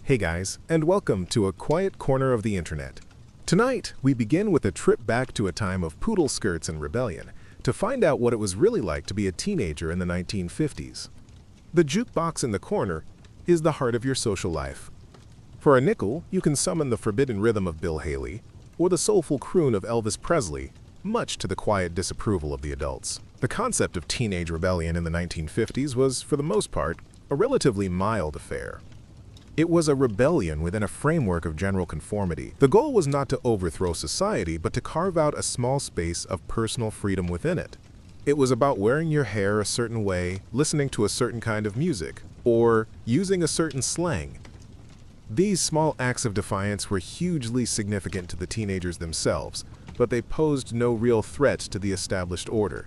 Hey guys, and welcome to a quiet corner of the internet. Tonight, we begin with a trip back to a time of poodle skirts and rebellion to find out what it was really like to be a teenager in the 1950s. The jukebox in the corner is the heart of your social life. For a nickel, you can summon the forbidden rhythm of Bill Haley or the soulful croon of Elvis Presley, much to the quiet disapproval of the adults. The concept of teenage rebellion in the 1950s was, for the most part, a relatively mild affair. It was a rebellion within a framework of general conformity. The goal was not to overthrow society, but to carve out a small space of personal freedom within it. It was about wearing your hair a certain way, listening to a certain kind of music, or using a certain slang. These small acts of defiance were hugely significant to the teenagers themselves, but they posed no real threat to the established order.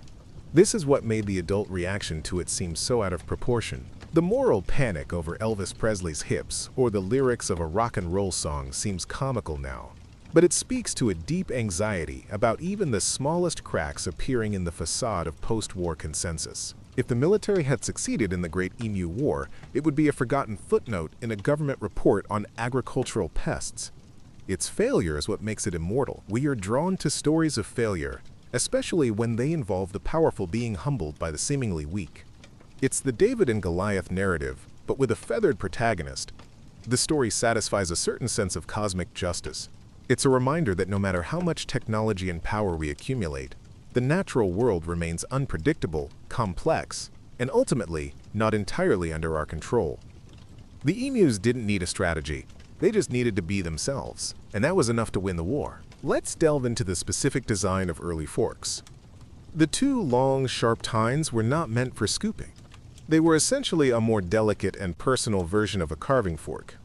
This is what made the adult reaction to it seem so out of proportion. The moral panic over Elvis Presley's hips or the lyrics of a rock and roll song seems comical now, but it speaks to a deep anxiety about even the smallest cracks appearing in the facade of post-war consensus. If the military had succeeded in the Great Emu War, it would be a forgotten footnote in a government report on agricultural pests. Its failure is what makes it immortal. We are drawn to stories of failure, especially when they involve the powerful being humbled by the seemingly weak. It's the David and Goliath narrative, but with a feathered protagonist. The story satisfies a certain sense of cosmic justice. It's a reminder that no matter how much technology and power we accumulate, the natural world remains unpredictable, complex, and ultimately not entirely under our control. The emus didn't need a strategy. They just needed to be themselves, and that was enough to win the war. Let's delve into the specific design of early forks. The two long, sharp tines were not meant for scooping. They were essentially a more delicate and personal version of a carving fork.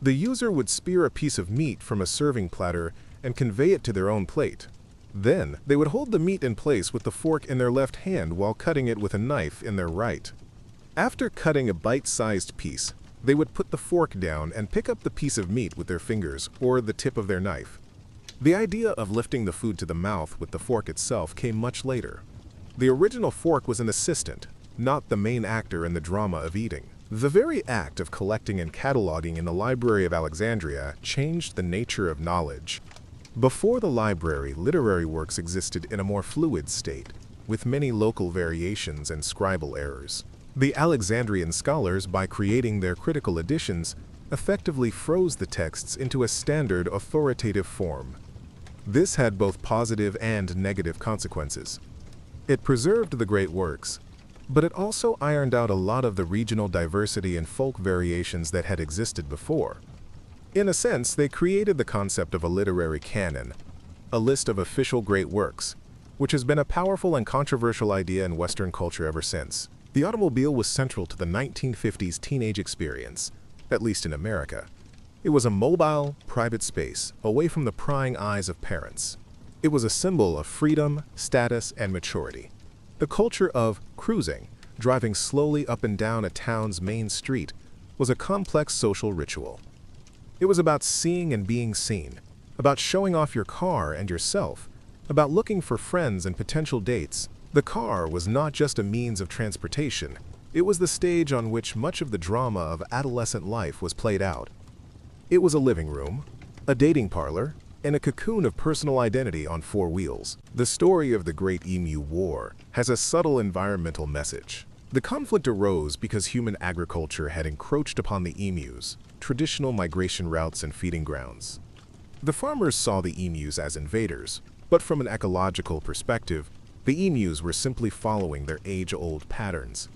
The user would spear a piece of meat from a serving platter and convey it to their own plate. Then, they would hold the meat in place with the fork in their left hand while cutting it with a knife in their right. After cutting a bite-sized piece, they would put the fork down and pick up the piece of meat with their fingers or the tip of their knife. The idea of lifting the food to the mouth with the fork itself came much later. The original fork was an assistant, not the main actor in the drama of eating. The very act of collecting and cataloging in the Library of Alexandria changed the nature of knowledge. Before the library, literary works existed in a more fluid state, with many local variations and scribal errors. The Alexandrian scholars, by creating their critical editions, effectively froze the texts into a standard authoritative form. This had both positive and negative consequences. It preserved the great works, but it also ironed out a lot of the regional diversity and folk variations that had existed before. In a sense, they created the concept of a literary canon, a list of official great works, which has been a powerful and controversial idea in Western culture ever since. The automobile was central to the 1950s teenage experience, at least in America. It was a mobile, private space, away from the prying eyes of parents. It was a symbol of freedom, status, and maturity. The culture of cruising, driving slowly up and down a town's main street, was a complex social ritual. It was about seeing and being seen, about showing off your car and yourself, about looking for friends and potential dates. The car was not just a means of transportation, it was the stage on which much of the drama of adolescent life was played out. It was a living room, a dating parlor, and a cocoon of personal identity on four wheels. The story of the Great Emu War has a subtle environmental message. The conflict arose because human agriculture had encroached upon the emus, traditional migration routes and feeding grounds. The farmers saw the emus as invaders, but from an ecological perspective, the emus were simply following their age-old patterns.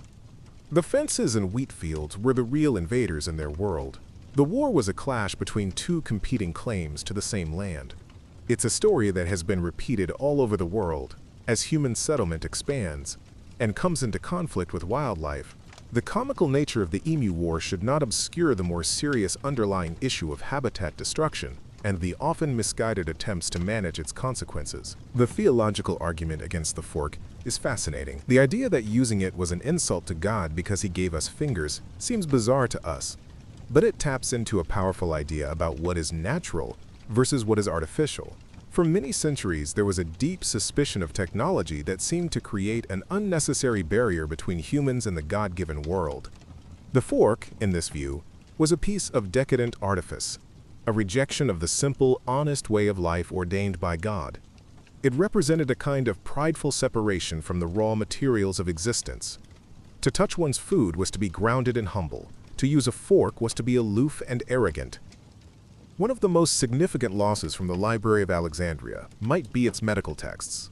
The fences and wheat fields were the real invaders in their world. The war was a clash between two competing claims to the same land. It's a story that has been repeated all over the world as human settlement expands and comes into conflict with wildlife. The comical nature of the Emu War should not obscure the more serious underlying issue of habitat destruction and the often misguided attempts to manage its consequences. The theological argument against the fork is fascinating. The idea that using it was an insult to God because he gave us fingers seems bizarre to us, but it taps into a powerful idea about what is natural versus what is artificial. For many centuries, there was a deep suspicion of technology that seemed to create an unnecessary barrier between humans and the God-given world. The fork, in this view, was a piece of decadent artifice, a rejection of the simple, honest way of life ordained by God. It represented a kind of prideful separation from the raw materials of existence. To touch one's food was to be grounded and humble. To use a fork was to be aloof and arrogant. One of the most significant losses from the Library of Alexandria might be its medical texts.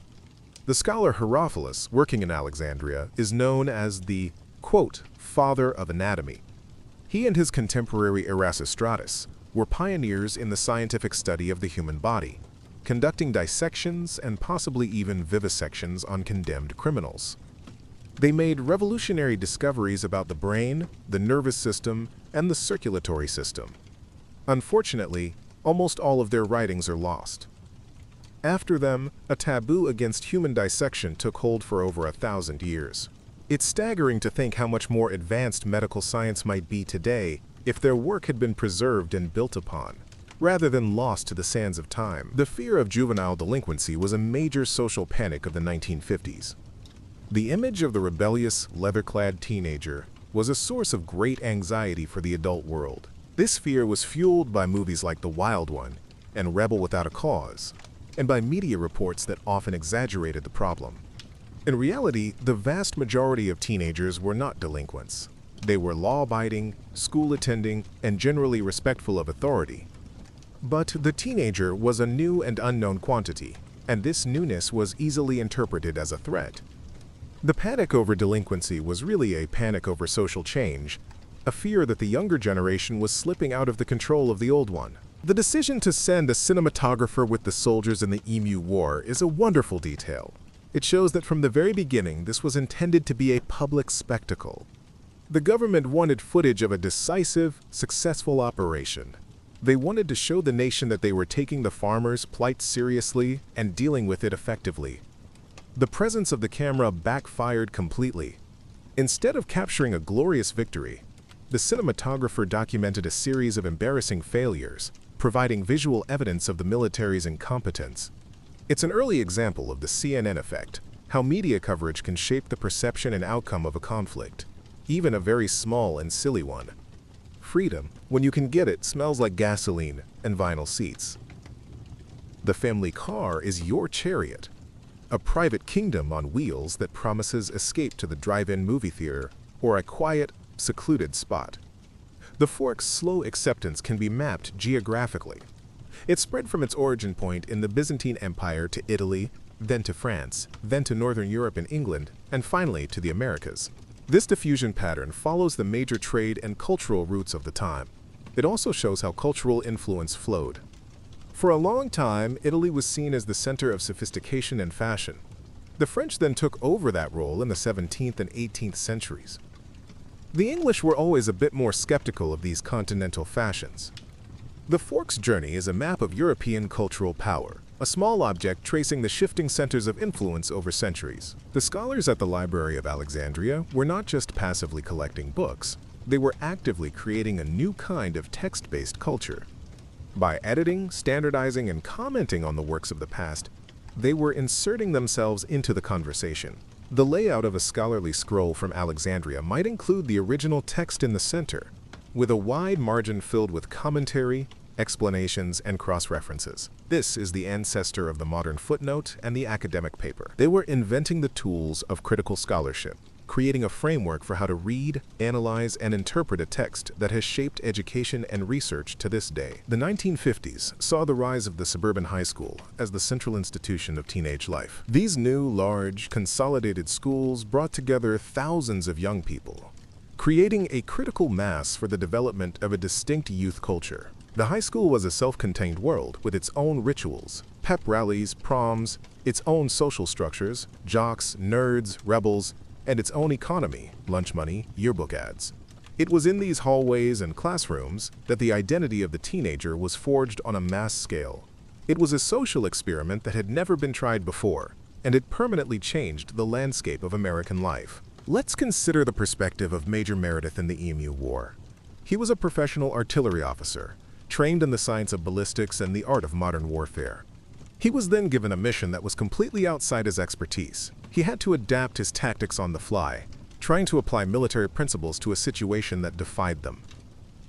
The scholar Herophilus, working in Alexandria, is known as the, quote, father of anatomy. He and his contemporary Erasistratus were pioneers in the scientific study of the human body, conducting dissections and possibly even vivisections on condemned criminals. They made revolutionary discoveries about the brain, the nervous system, and the circulatory system. Unfortunately, almost all of their writings are lost. After them, a taboo against human dissection took hold for over 1,000 years. It's staggering to think how much more advanced medical science might be today if their work had been preserved and built upon, rather than lost to the sands of time. The fear of juvenile delinquency was a major social panic of the 1950s. The image of the rebellious, leather-clad teenager was a source of great anxiety for the adult world. This fear was fueled by movies like The Wild One and Rebel Without a Cause, and by media reports that often exaggerated the problem. In reality, the vast majority of teenagers were not delinquents. They were law-abiding, school-attending, and generally respectful of authority. But the teenager was a new and unknown quantity, and this newness was easily interpreted as a threat. The panic over delinquency was really a panic over social change, a fear that the younger generation was slipping out of the control of the old one. The decision to send a cinematographer with the soldiers in the Emu War is a wonderful detail. It shows that from the very beginning this was intended to be a public spectacle. The government wanted footage of a decisive, successful operation. They wanted to show the nation that they were taking the farmers' plight seriously and dealing with it effectively. The presence of the camera backfired completely. Instead of capturing a glorious victory, the cinematographer documented a series of embarrassing failures, providing visual evidence of the military's incompetence. It's an early example of the CNN effect, how media coverage can shape the perception and outcome of a conflict, even a very small and silly one. Freedom, when you can get it, smells like gasoline and vinyl seats. The family car is your chariot, a private kingdom on wheels that promises escape to the drive-in movie theater or a quiet, secluded spot. The fork's slow acceptance can be mapped geographically. It spread from its origin point in the Byzantine Empire to Italy, then to France, then to Northern Europe and England, and finally to the Americas. This diffusion pattern follows the major trade and cultural routes of the time. It also shows how cultural influence flowed. For a long time, Italy was seen as the center of sophistication and fashion. The French then took over that role in the 17th and 18th centuries. The English were always a bit more skeptical of these continental fashions. The fork's journey is a map of European cultural power, a small object tracing the shifting centers of influence over centuries. The scholars at the Library of Alexandria were not just passively collecting books, they were actively creating a new kind of text-based culture. By editing, standardizing, and commenting on the works of the past, they were inserting themselves into the conversation. The layout of a scholarly scroll from Alexandria might include the original text in the center, with a wide margin filled with commentary, explanations, and cross-references. This is the ancestor of the modern footnote and the academic paper. They were inventing the tools of critical scholarship, creating a framework for how to read, analyze, and interpret a text that has shaped education and research to this day. The 1950s saw the rise of the suburban high school as the central institution of teenage life. These new, large, consolidated schools brought together thousands of young people, creating a critical mass for the development of a distinct youth culture. The high school was a self-contained world with its own rituals, pep rallies, proms, its own social structures, jocks, nerds, rebels, and its own economy, lunch money, yearbook ads. It was in these hallways and classrooms that the identity of the teenager was forged on a mass scale. It was a social experiment that had never been tried before, and it permanently changed the landscape of American life. Let's consider the perspective of Major Meredith in the Emu War. He was a professional artillery officer, trained in the science of ballistics and the art of modern warfare. He was then given a mission that was completely outside his expertise. He had to adapt his tactics on the fly, trying to apply military principles to a situation that defied them.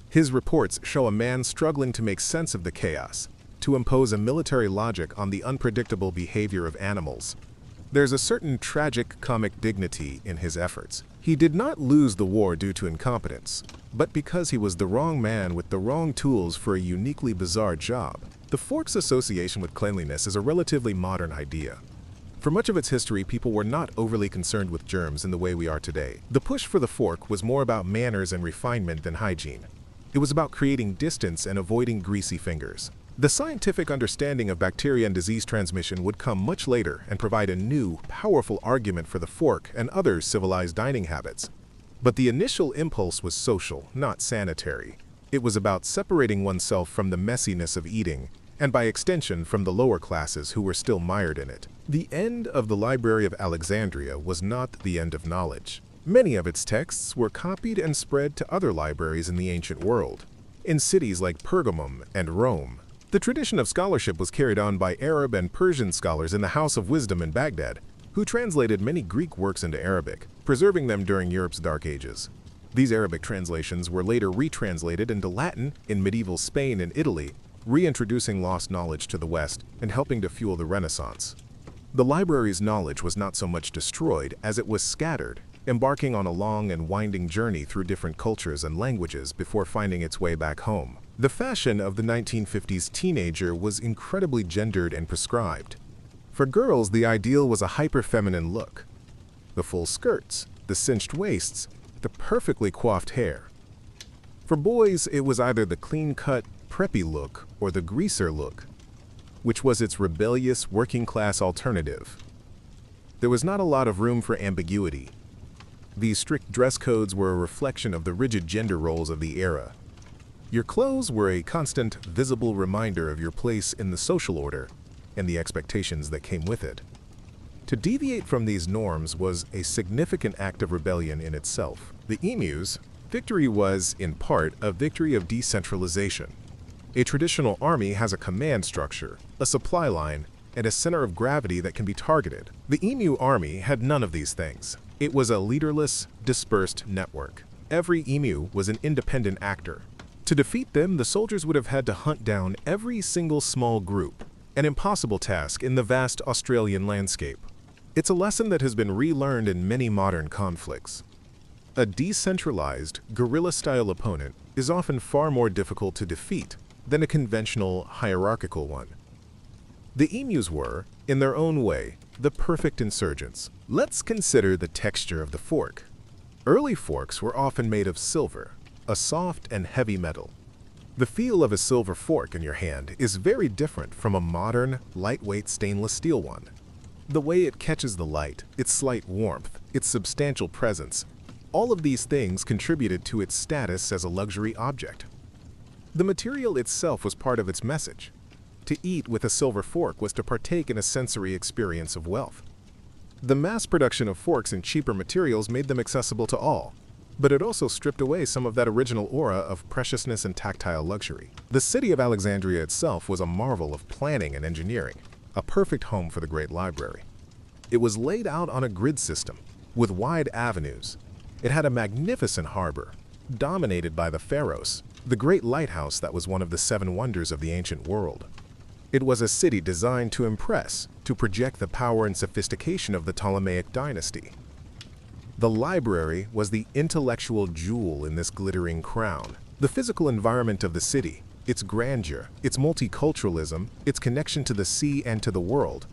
His reports show a man struggling to make sense of the chaos, to impose a military logic on the unpredictable behavior of animals. There's a certain tragic comic dignity in his efforts. He did not lose the war due to incompetence, but because he was the wrong man with the wrong tools for a uniquely bizarre job. The fork's association with cleanliness is a relatively modern idea. For much of its history, people were not overly concerned with germs in the way we are today. The push for the fork was more about manners and refinement than hygiene. It was about creating distance and avoiding greasy fingers. The scientific understanding of bacteria and disease transmission would come much later and provide a new, powerful argument for the fork and other civilized dining habits. But the initial impulse was social, not sanitary. It was about separating oneself from the messiness of eating, and by extension from the lower classes who were still mired in it. The end of the Library of Alexandria was not the end of knowledge. Many of its texts were copied and spread to other libraries in the ancient world. In cities like Pergamum and Rome, the tradition of scholarship was carried on by Arab and Persian scholars in the House of Wisdom in Baghdad, who translated many Greek works into Arabic, preserving them during Europe's Dark Ages. These Arabic translations were later retranslated into Latin in medieval Spain and Italy, reintroducing lost knowledge to the West and helping to fuel the Renaissance. The library's knowledge was not so much destroyed as it was scattered, embarking on a long and winding journey through different cultures and languages before finding its way back home. The fashion of the 1950s teenager was incredibly gendered and prescribed. For girls, the ideal was a hyper-feminine look. The full skirts, the cinched waists, the perfectly coiffed hair. For boys, it was either the clean-cut, preppy look or the greaser look, which was its rebellious, working-class alternative. There was not a lot of room for ambiguity. These strict dress codes were a reflection of the rigid gender roles of the era. Your clothes were a constant, visible reminder of your place in the social order and the expectations that came with it. To deviate from these norms was a significant act of rebellion in itself. The emu's victory was, in part, a victory of decentralization. A traditional army has a command structure, a supply line, and a center of gravity that can be targeted. The emu army had none of these things. It was a leaderless, dispersed network. Every emu was an independent actor. To defeat them, the soldiers would have had to hunt down every single small group, an impossible task in the vast Australian landscape. It's a lesson that has been relearned in many modern conflicts. A decentralized, guerrilla-style opponent is often far more difficult to defeat than a conventional, hierarchical one. The emus were, in their own way, the perfect insurgents. Let's consider the texture of the fork. Early forks were often made of silver, a soft and heavy metal. The feel of a silver fork in your hand is very different from a modern, lightweight stainless steel one. The way it catches the light, its slight warmth, its substantial presence, all of these things contributed to its status as a luxury object. The material itself was part of its message. To eat with a silver fork was to partake in a sensory experience of wealth. The mass production of forks in cheaper materials made them accessible to all, but it also stripped away some of that original aura of preciousness and tactile luxury. The city of Alexandria itself was a marvel of planning and engineering, a perfect home for the great library. It was laid out on a grid system, with wide avenues. It had a magnificent harbor, dominated by the Pharos, the great lighthouse that was one of the 7 wonders of the ancient world. It was a city designed to impress, to project the power and sophistication of the Ptolemaic dynasty. The library was the intellectual jewel in this glittering crown. The physical environment of the city, its grandeur, its multiculturalism, its connection to the sea and to the world,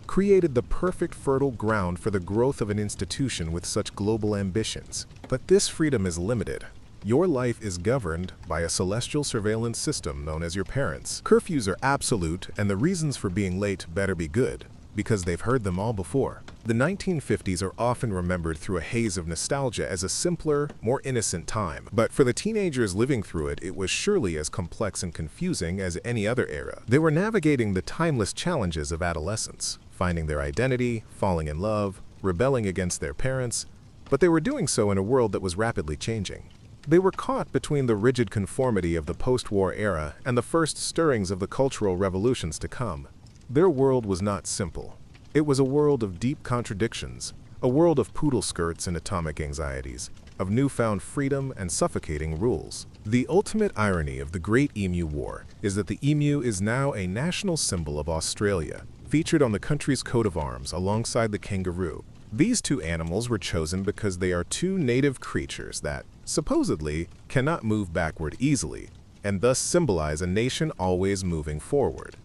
created the perfect fertile ground for the growth of an institution with such global ambitions. But this freedom is limited. Your life is governed by a celestial surveillance system known as your parents. Curfews are absolute, and the reasons for being late better be good, because they've heard them all before. The 1950s are often remembered through a haze of nostalgia as a simpler, more innocent time. But for the teenagers living through it, it was surely as complex and confusing as any other era. They were navigating the timeless challenges of adolescence, finding their identity, falling in love, rebelling against their parents, but they were doing so in a world that was rapidly changing. They were caught between the rigid conformity of the post-war era and the first stirrings of the cultural revolutions to come. Their world was not simple. It was a world of deep contradictions, a world of poodle skirts and atomic anxieties, of newfound freedom and suffocating rules. The ultimate irony of the Great Emu War is that the emu is now a national symbol of Australia, featured on the country's coat of arms alongside the kangaroo. These two animals were chosen because they are two native creatures that, supposedly, cannot move backward easily, and thus symbolize a nation always moving forward.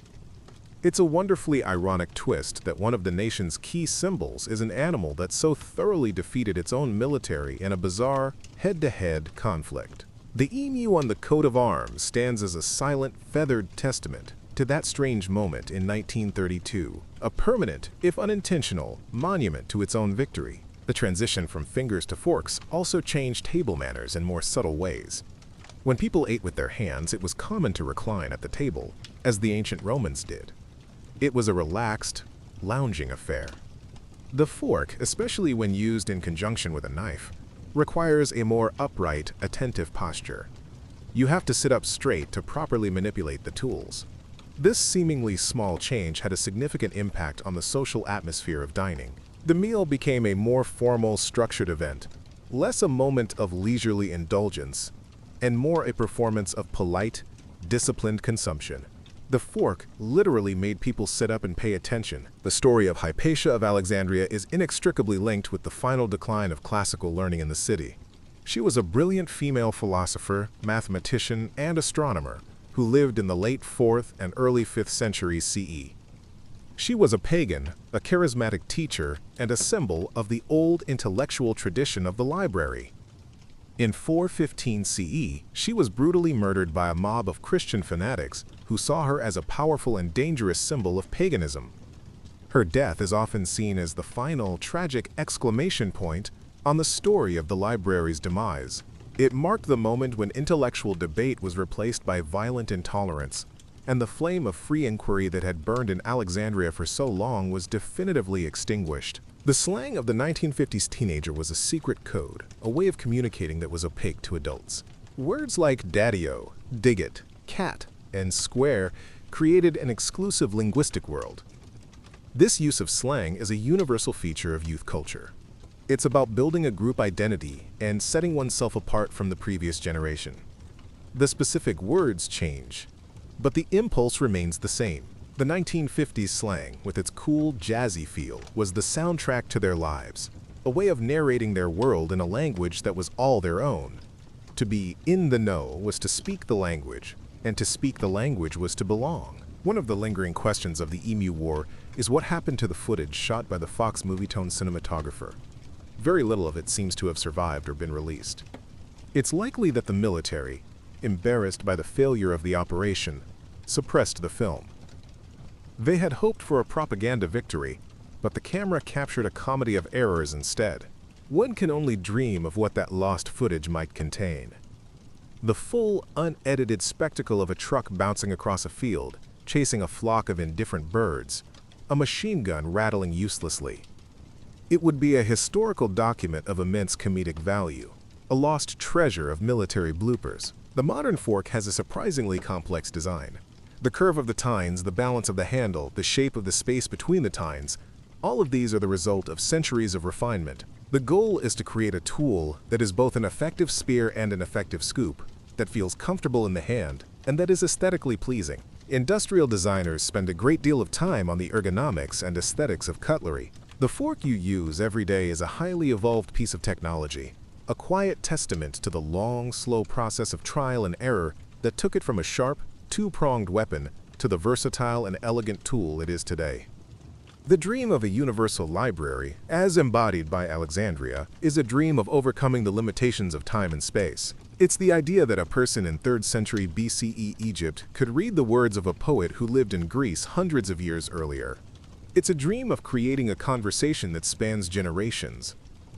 It's a wonderfully ironic twist that one of the nation's key symbols is an animal that so thoroughly defeated its own military in a bizarre, head-to-head conflict. The emu on the coat of arms stands as a silent, feathered testament to that strange moment in 1932, a permanent, if unintentional, monument to its own victory. The transition from fingers to forks also changed table manners in more subtle ways. When people ate with their hands, it was common to recline at the table, as the ancient Romans did. It was a relaxed, lounging affair. The fork, especially when used in conjunction with a knife, requires a more upright, attentive posture. You have to sit up straight to properly manipulate the tools. This seemingly small change had a significant impact on the social atmosphere of dining. The meal became a more formal, structured event, less a moment of leisurely indulgence, and more a performance of polite, disciplined consumption. The fork literally made people sit up and pay attention. The story of Hypatia of Alexandria is inextricably linked with the final decline of classical learning in the city. She was a brilliant female philosopher, mathematician, and astronomer who lived in the late 4th and early 5th centuries CE. She was a pagan, a charismatic teacher, and a symbol of the old intellectual tradition of the library. In 415 CE, she was brutally murdered by a mob of Christian fanatics who saw her as a powerful and dangerous symbol of paganism. Her death is often seen as the final, tragic exclamation point on the story of the library's demise. It marked the moment when intellectual debate was replaced by violent intolerance, and the flame of free inquiry that had burned in Alexandria for so long was definitively extinguished. The slang of the 1950s teenager was a secret code, a way of communicating that was opaque to adults. Words like daddy-o, dig it, cat, and square created an exclusive linguistic world. This use of slang is a universal feature of youth culture. It's about building a group identity and setting oneself apart from the previous generation. The specific words change, but the impulse remains the same. The 1950s slang, with its cool, jazzy feel, was the soundtrack to their lives, a way of narrating their world in a language that was all their own. To be in the know was to speak the language, and to speak the language was to belong. One of the lingering questions of the Emu War is what happened to the footage shot by the Fox Movietone cinematographer. Very little of it seems to have survived or been released. It's likely that the military, embarrassed by the failure of the operation, suppressed the film. They had hoped for a propaganda victory, but the camera captured a comedy of errors instead. One can only dream of what that lost footage might contain. The full, unedited spectacle of a truck bouncing across a field, chasing a flock of indifferent birds, a machine gun rattling uselessly. It would be a historical document of immense comedic value, a lost treasure of military bloopers. The modern fork has a surprisingly complex design. The curve of the tines, the balance of the handle, the shape of the space between the tines, all of these are the result of centuries of refinement. The goal is to create a tool that is both an effective spear and an effective scoop, that feels comfortable in the hand, and that is aesthetically pleasing. Industrial designers spend a great deal of time on the ergonomics and aesthetics of cutlery. The fork you use every day is a highly evolved piece of technology, a quiet testament to the long, slow process of trial and error that took it from a sharp, two-pronged weapon to the versatile and elegant tool it is today. The dream of a universal library, as embodied by Alexandria, is a dream of overcoming the limitations of time and space. It's the idea that a person in 3rd century BCE Egypt could read the words of a poet who lived in Greece hundreds of years earlier. It's a dream of creating a conversation that spans generations.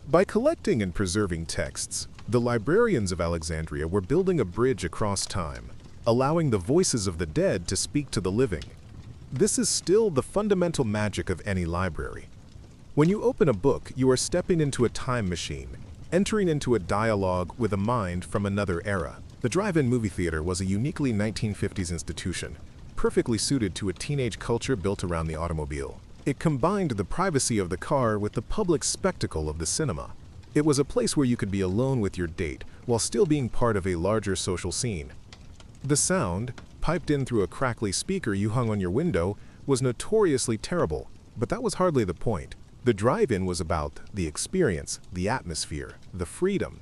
By collecting and preserving texts, the librarians of Alexandria were building a bridge across time, allowing the voices of the dead to speak to the living. This is still the fundamental magic of any library. When you open a book, you are stepping into a time machine, entering into a dialogue with a mind from another era. The drive-in movie theater was a uniquely 1950s institution, perfectly suited to a teenage culture built around the automobile. It combined the privacy of the car with the public spectacle of the cinema. It was a place where you could be alone with your date while still being part of a larger social scene. The sound, piped in through a crackly speaker you hung on your window, was notoriously terrible, but that was hardly the point. The drive-in was about the experience, the atmosphere, the freedom.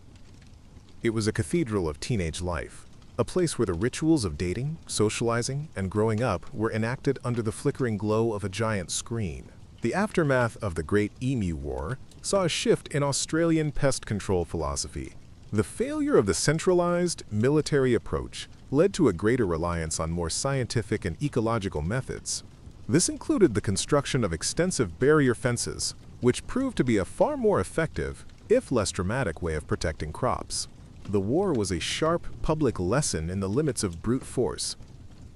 It was a cathedral of teenage life, a place where the rituals of dating, socializing, and growing up were enacted under the flickering glow of a giant screen. The aftermath of the Great Emu War saw a shift in Australian pest control philosophy. The failure of the centralized, military approach led to a greater reliance on more scientific and ecological methods. This included the construction of extensive barrier fences, which proved to be a far more effective, if less dramatic, way of protecting crops. The war was a sharp public lesson in the limits of brute force.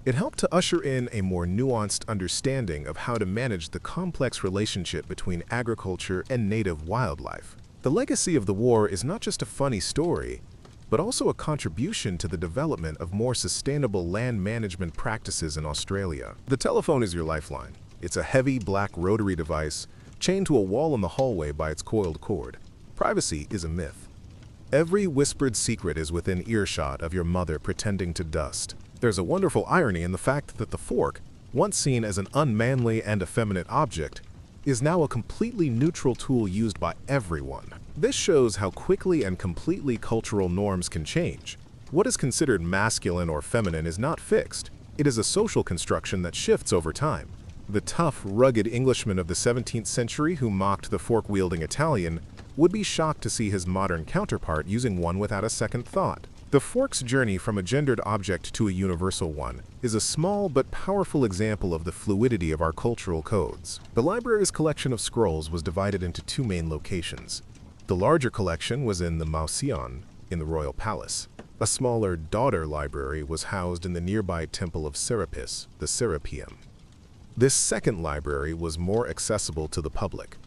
It helped to usher in a more nuanced understanding of how to manage the complex relationship between agriculture and native wildlife. The legacy of the war is not just a funny story, but also a contribution to the development of more sustainable land management practices in Australia. The telephone is your lifeline. It's a heavy black rotary device chained to a wall in the hallway by its coiled cord. Privacy is a myth. Every whispered secret is within earshot of your mother pretending to dust. There's a wonderful irony in the fact that the fork, once seen as an unmanly and effeminate object, is now a completely neutral tool used by everyone. This shows how quickly and completely cultural norms can change. What is considered masculine or feminine is not fixed. It is a social construction that shifts over time. The tough, rugged Englishman of the 17th century who mocked the fork-wielding Italian would be shocked to see his modern counterpart using one without a second thought. The fork's journey from a gendered object to a universal one is a small but powerful example of the fluidity of our cultural codes. The library's collection of scrolls was divided into two main locations. The larger collection was in the Mauseon, in the royal palace. A smaller daughter library was housed in the nearby temple of Serapis, the Serapeum. This second library was more accessible to the public.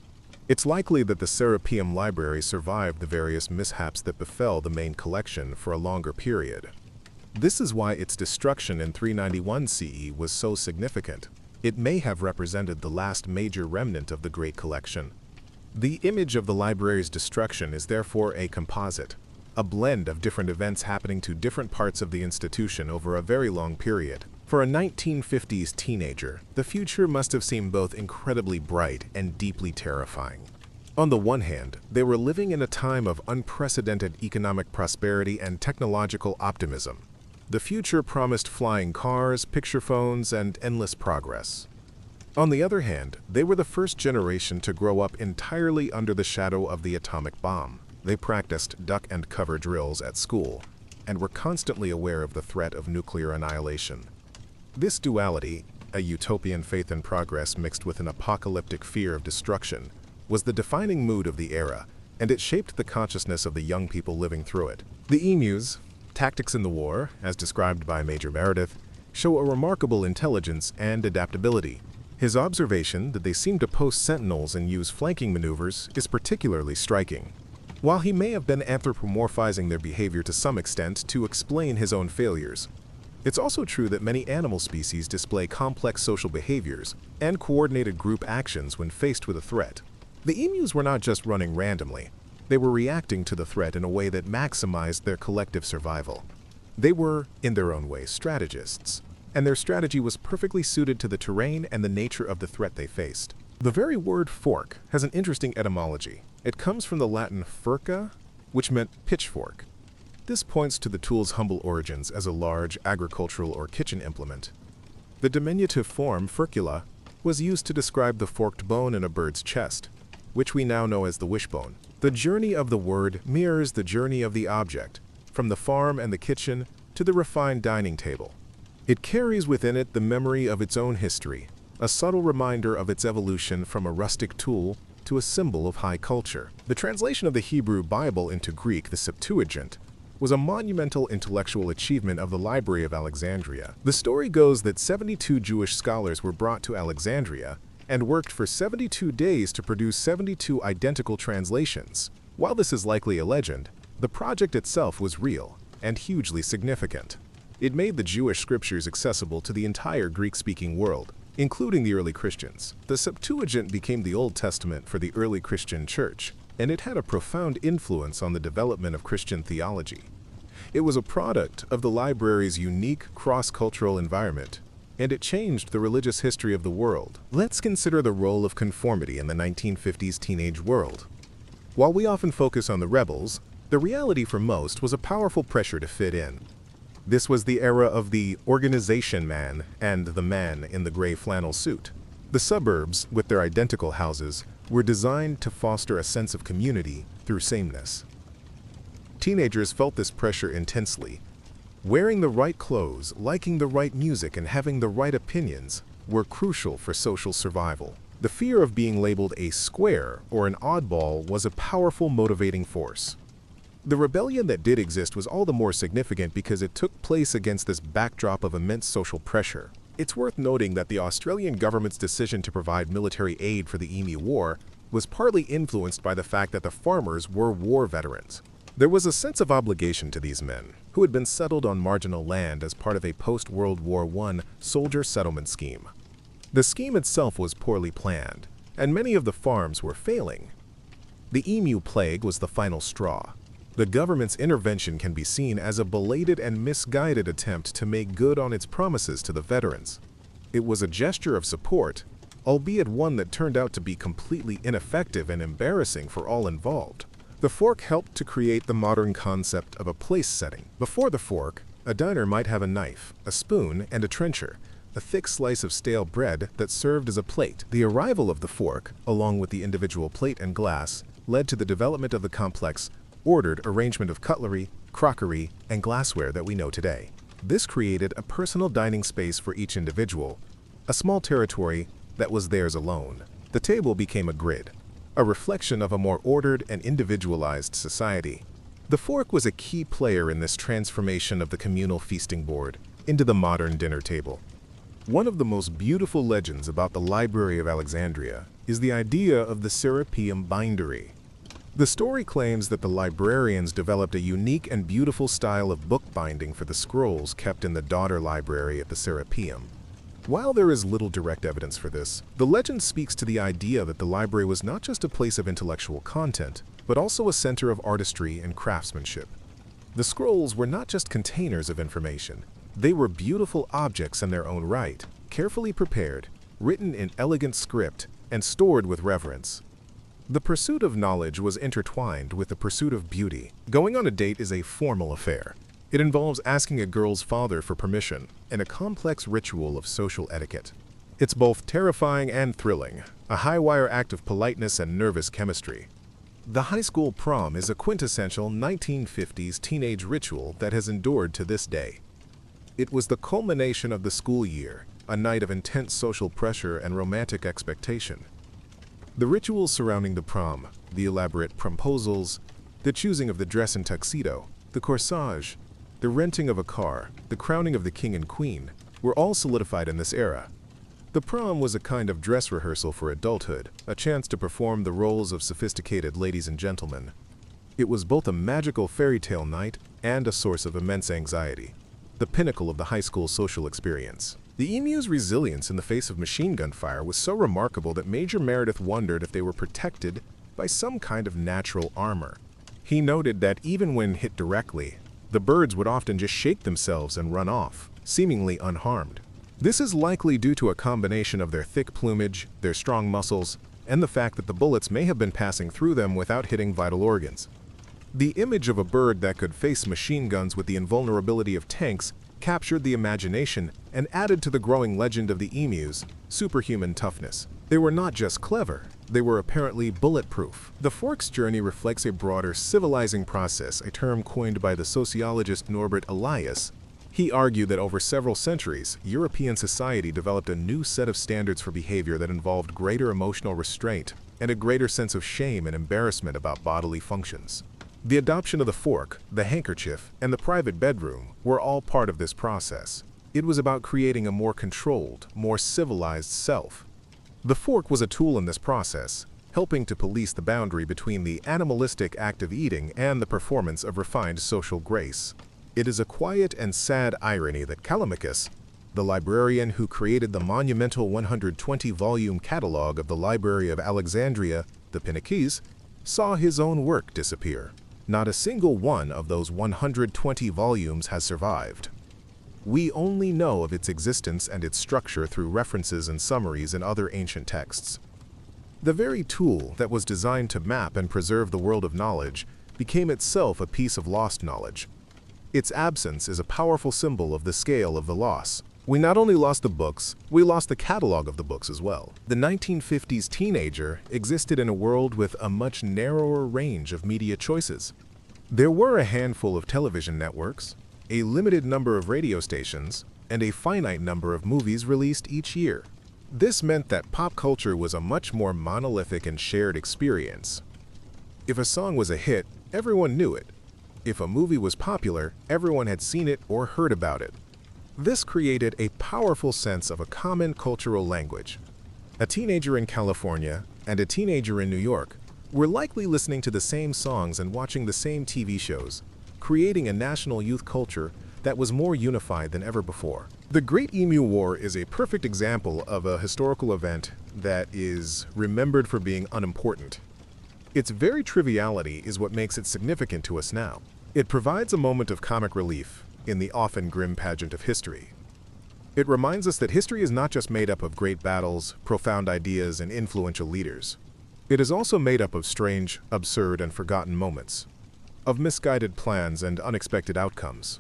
It's likely that the Serapeum library survived the various mishaps that befell the main collection for a longer period. This is why its destruction in 391 CE was so significant. It may have represented the last major remnant of the Great Collection. The image of the library's destruction is therefore a composite, a blend of different events happening to different parts of the institution over a very long period. For a 1950s teenager, the future must have seemed both incredibly bright and deeply terrifying. On the one hand, they were living in a time of unprecedented economic prosperity and technological optimism. The future promised flying cars, picture phones, and endless progress. On the other hand, they were the first generation to grow up entirely under the shadow of the atomic bomb. They practiced duck and cover drills at school and were constantly aware of the threat of nuclear annihilation. This duality, a utopian faith in progress mixed with an apocalyptic fear of destruction, was the defining mood of the era, and it shaped the consciousness of the young people living through it. The emus, tactics in the war, as described by Major Meredith, show a remarkable intelligence and adaptability. His observation that they seem to post sentinels and use flanking maneuvers is particularly striking. While he may have been anthropomorphizing their behavior to some extent to explain his own failures, it's also true that many animal species display complex social behaviors and coordinated group actions when faced with a threat. The emus were not just running randomly. They were reacting to the threat in a way that maximized their collective survival. They were, in their own way, strategists, and their strategy was perfectly suited to the terrain and the nature of the threat they faced. The very word fork has an interesting etymology. It comes from the Latin furca, which meant pitchfork. This points to the tool's humble origins as a large agricultural or kitchen implement. The diminutive form furcula was used to describe the forked bone in a bird's chest, which we now know as the wishbone. The journey of the word mirrors the journey of the object, from the farm and the kitchen to the refined dining table. It carries within it the memory of its own history, a subtle reminder of its evolution from a rustic tool to a symbol of high culture. The translation of the Hebrew Bible into Greek, the Septuagint, was a monumental intellectual achievement of the Library of Alexandria. The story goes that 72 Jewish scholars were brought to Alexandria and worked for 72 days to produce 72 identical translations. While this is likely a legend, the project itself was real and hugely significant. It made the Jewish scriptures accessible to the entire Greek-speaking world, including the early Christians. The Septuagint became the Old Testament for the early Christian church, and it had a profound influence on the development of Christian theology. It was a product of the library's unique cross-cultural environment, and it changed the religious history of the world. Let's consider the role of conformity in the 1950s teenage world. While we often focus on the rebels, the reality for most was a powerful pressure to fit in. This was the era of the organization man and the man in the gray flannel suit. The suburbs, with their identical houses, were designed to foster a sense of community through sameness. Teenagers felt this pressure intensely. Wearing the right clothes, liking the right music, and having the right opinions were crucial for social survival. The fear of being labeled a square or an oddball was a powerful motivating force. The rebellion that did exist was all the more significant because it took place against this backdrop of immense social pressure. It's worth noting that the Australian government's decision to provide military aid for the Emu War was partly influenced by the fact that the farmers were war veterans. There was a sense of obligation to these men, who had been settled on marginal land as part of a post-World War I soldier settlement scheme. The scheme itself was poorly planned, and many of the farms were failing. The emu plague was the final straw. The government's intervention can be seen as a belated and misguided attempt to make good on its promises to the veterans. It was a gesture of support, albeit one that turned out to be completely ineffective and embarrassing for all involved. The fork helped to create the modern concept of a place setting. Before the fork, a diner might have a knife, a spoon, and a trencher, a thick slice of stale bread that served as a plate. The arrival of the fork, along with the individual plate and glass, led to the development of the complex, ordered arrangement of cutlery, crockery, and glassware that we know today. This created a personal dining space for each individual, a small territory that was theirs alone. The table became a grid, a reflection of a more ordered and individualized society. The fork was a key player in this transformation of the communal feasting board into the modern dinner table. One of the most beautiful legends about the Library of Alexandria is the idea of the Serapeum bindery. The story claims that the librarians developed a unique and beautiful style of bookbinding for the scrolls kept in the daughter library at the Serapeum. While there is little direct evidence for this, the legend speaks to the idea that the library was not just a place of intellectual content, but also a center of artistry and craftsmanship. The scrolls were not just containers of information. They were beautiful objects in their own right, carefully prepared, written in elegant script, and stored with reverence. The pursuit of knowledge was intertwined with the pursuit of beauty. Going on a date is a formal affair. It involves asking a girl's father for permission and a complex ritual of social etiquette. It's both terrifying and thrilling, a high-wire act of politeness and nervous chemistry. The high school prom is a quintessential 1950s teenage ritual that has endured to this day. It was the culmination of the school year, a night of intense social pressure and romantic expectation. The rituals surrounding the prom, the elaborate promposals, the choosing of the dress and tuxedo, the corsage, the renting of a car, the crowning of the king and queen, were all solidified in this era. The prom was a kind of dress rehearsal for adulthood, a chance to perform the roles of sophisticated ladies and gentlemen. It was both a magical fairy tale night and a source of immense anxiety, the pinnacle of the high school social experience. The emu's resilience in the face of machine gun fire was so remarkable that Major Meredith wondered if they were protected by some kind of natural armor. He noted that even when hit directly, the birds would often just shake themselves and run off, seemingly unharmed. This is likely due to a combination of their thick plumage, their strong muscles, and the fact that the bullets may have been passing through them without hitting vital organs. The image of a bird that could face machine guns with the invulnerability of tanks captured the imagination and added to the growing legend of the emu's superhuman toughness. They were not just clever, they were apparently bulletproof. The fork's journey reflects a broader civilizing process, a term coined by the sociologist Norbert Elias. He argued that over several centuries, European society developed a new set of standards for behavior that involved greater emotional restraint and a greater sense of shame and embarrassment about bodily functions. The adoption of the fork, the handkerchief, and the private bedroom were all part of this process. It was about creating a more controlled, more civilized self. The fork was a tool in this process, helping to police the boundary between the animalistic act of eating and the performance of refined social grace. It is a quiet and sad irony that Callimachus, the librarian who created the monumental 120-volume catalog of the Library of Alexandria, the Pinnaces, saw his own work disappear. Not a single one of those 120 volumes has survived. We only know of its existence and its structure through references and summaries in other ancient texts. The very tool that was designed to map and preserve the world of knowledge became itself a piece of lost knowledge. Its absence is a powerful symbol of the scale of the loss. We not only lost the books, we lost the catalog of the books as well. The 1950s teenager existed in a world with a much narrower range of media choices. There were a handful of television networks, a limited number of radio stations, and a finite number of movies released each year. This meant that pop culture was a much more monolithic and shared experience. If a song was a hit, everyone knew it. If a movie was popular, everyone had seen it or heard about it. This created a powerful sense of a common cultural language. A teenager in California and a teenager in New York were likely listening to the same songs and watching the same TV shows, creating a national youth culture that was more unified than ever before. The Great Emu War is a perfect example of a historical event that is remembered for being unimportant. Its very triviality is what makes it significant to us now. It provides a moment of comic relief in the often grim pageant of history. It reminds us that history is not just made up of great battles, profound ideas, and influential leaders. It is also made up of strange, absurd, and forgotten moments, of misguided plans and unexpected outcomes.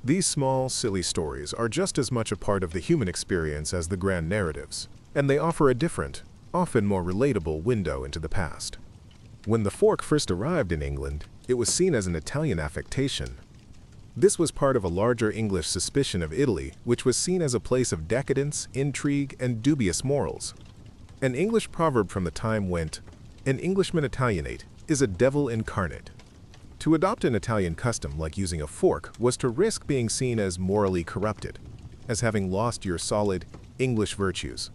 These small, silly stories are just as much a part of the human experience as the grand narratives, and they offer a different, often more relatable window into the past. When the fork first arrived in England, it was seen as an Italian affectation. This was part of a larger English suspicion of Italy, which was seen as a place of decadence, intrigue, and dubious morals. An English proverb from the time went, "An Englishman Italianate is a devil incarnate." To adopt an Italian custom like using a fork was to risk being seen as morally corrupted, as having lost your solid English virtues.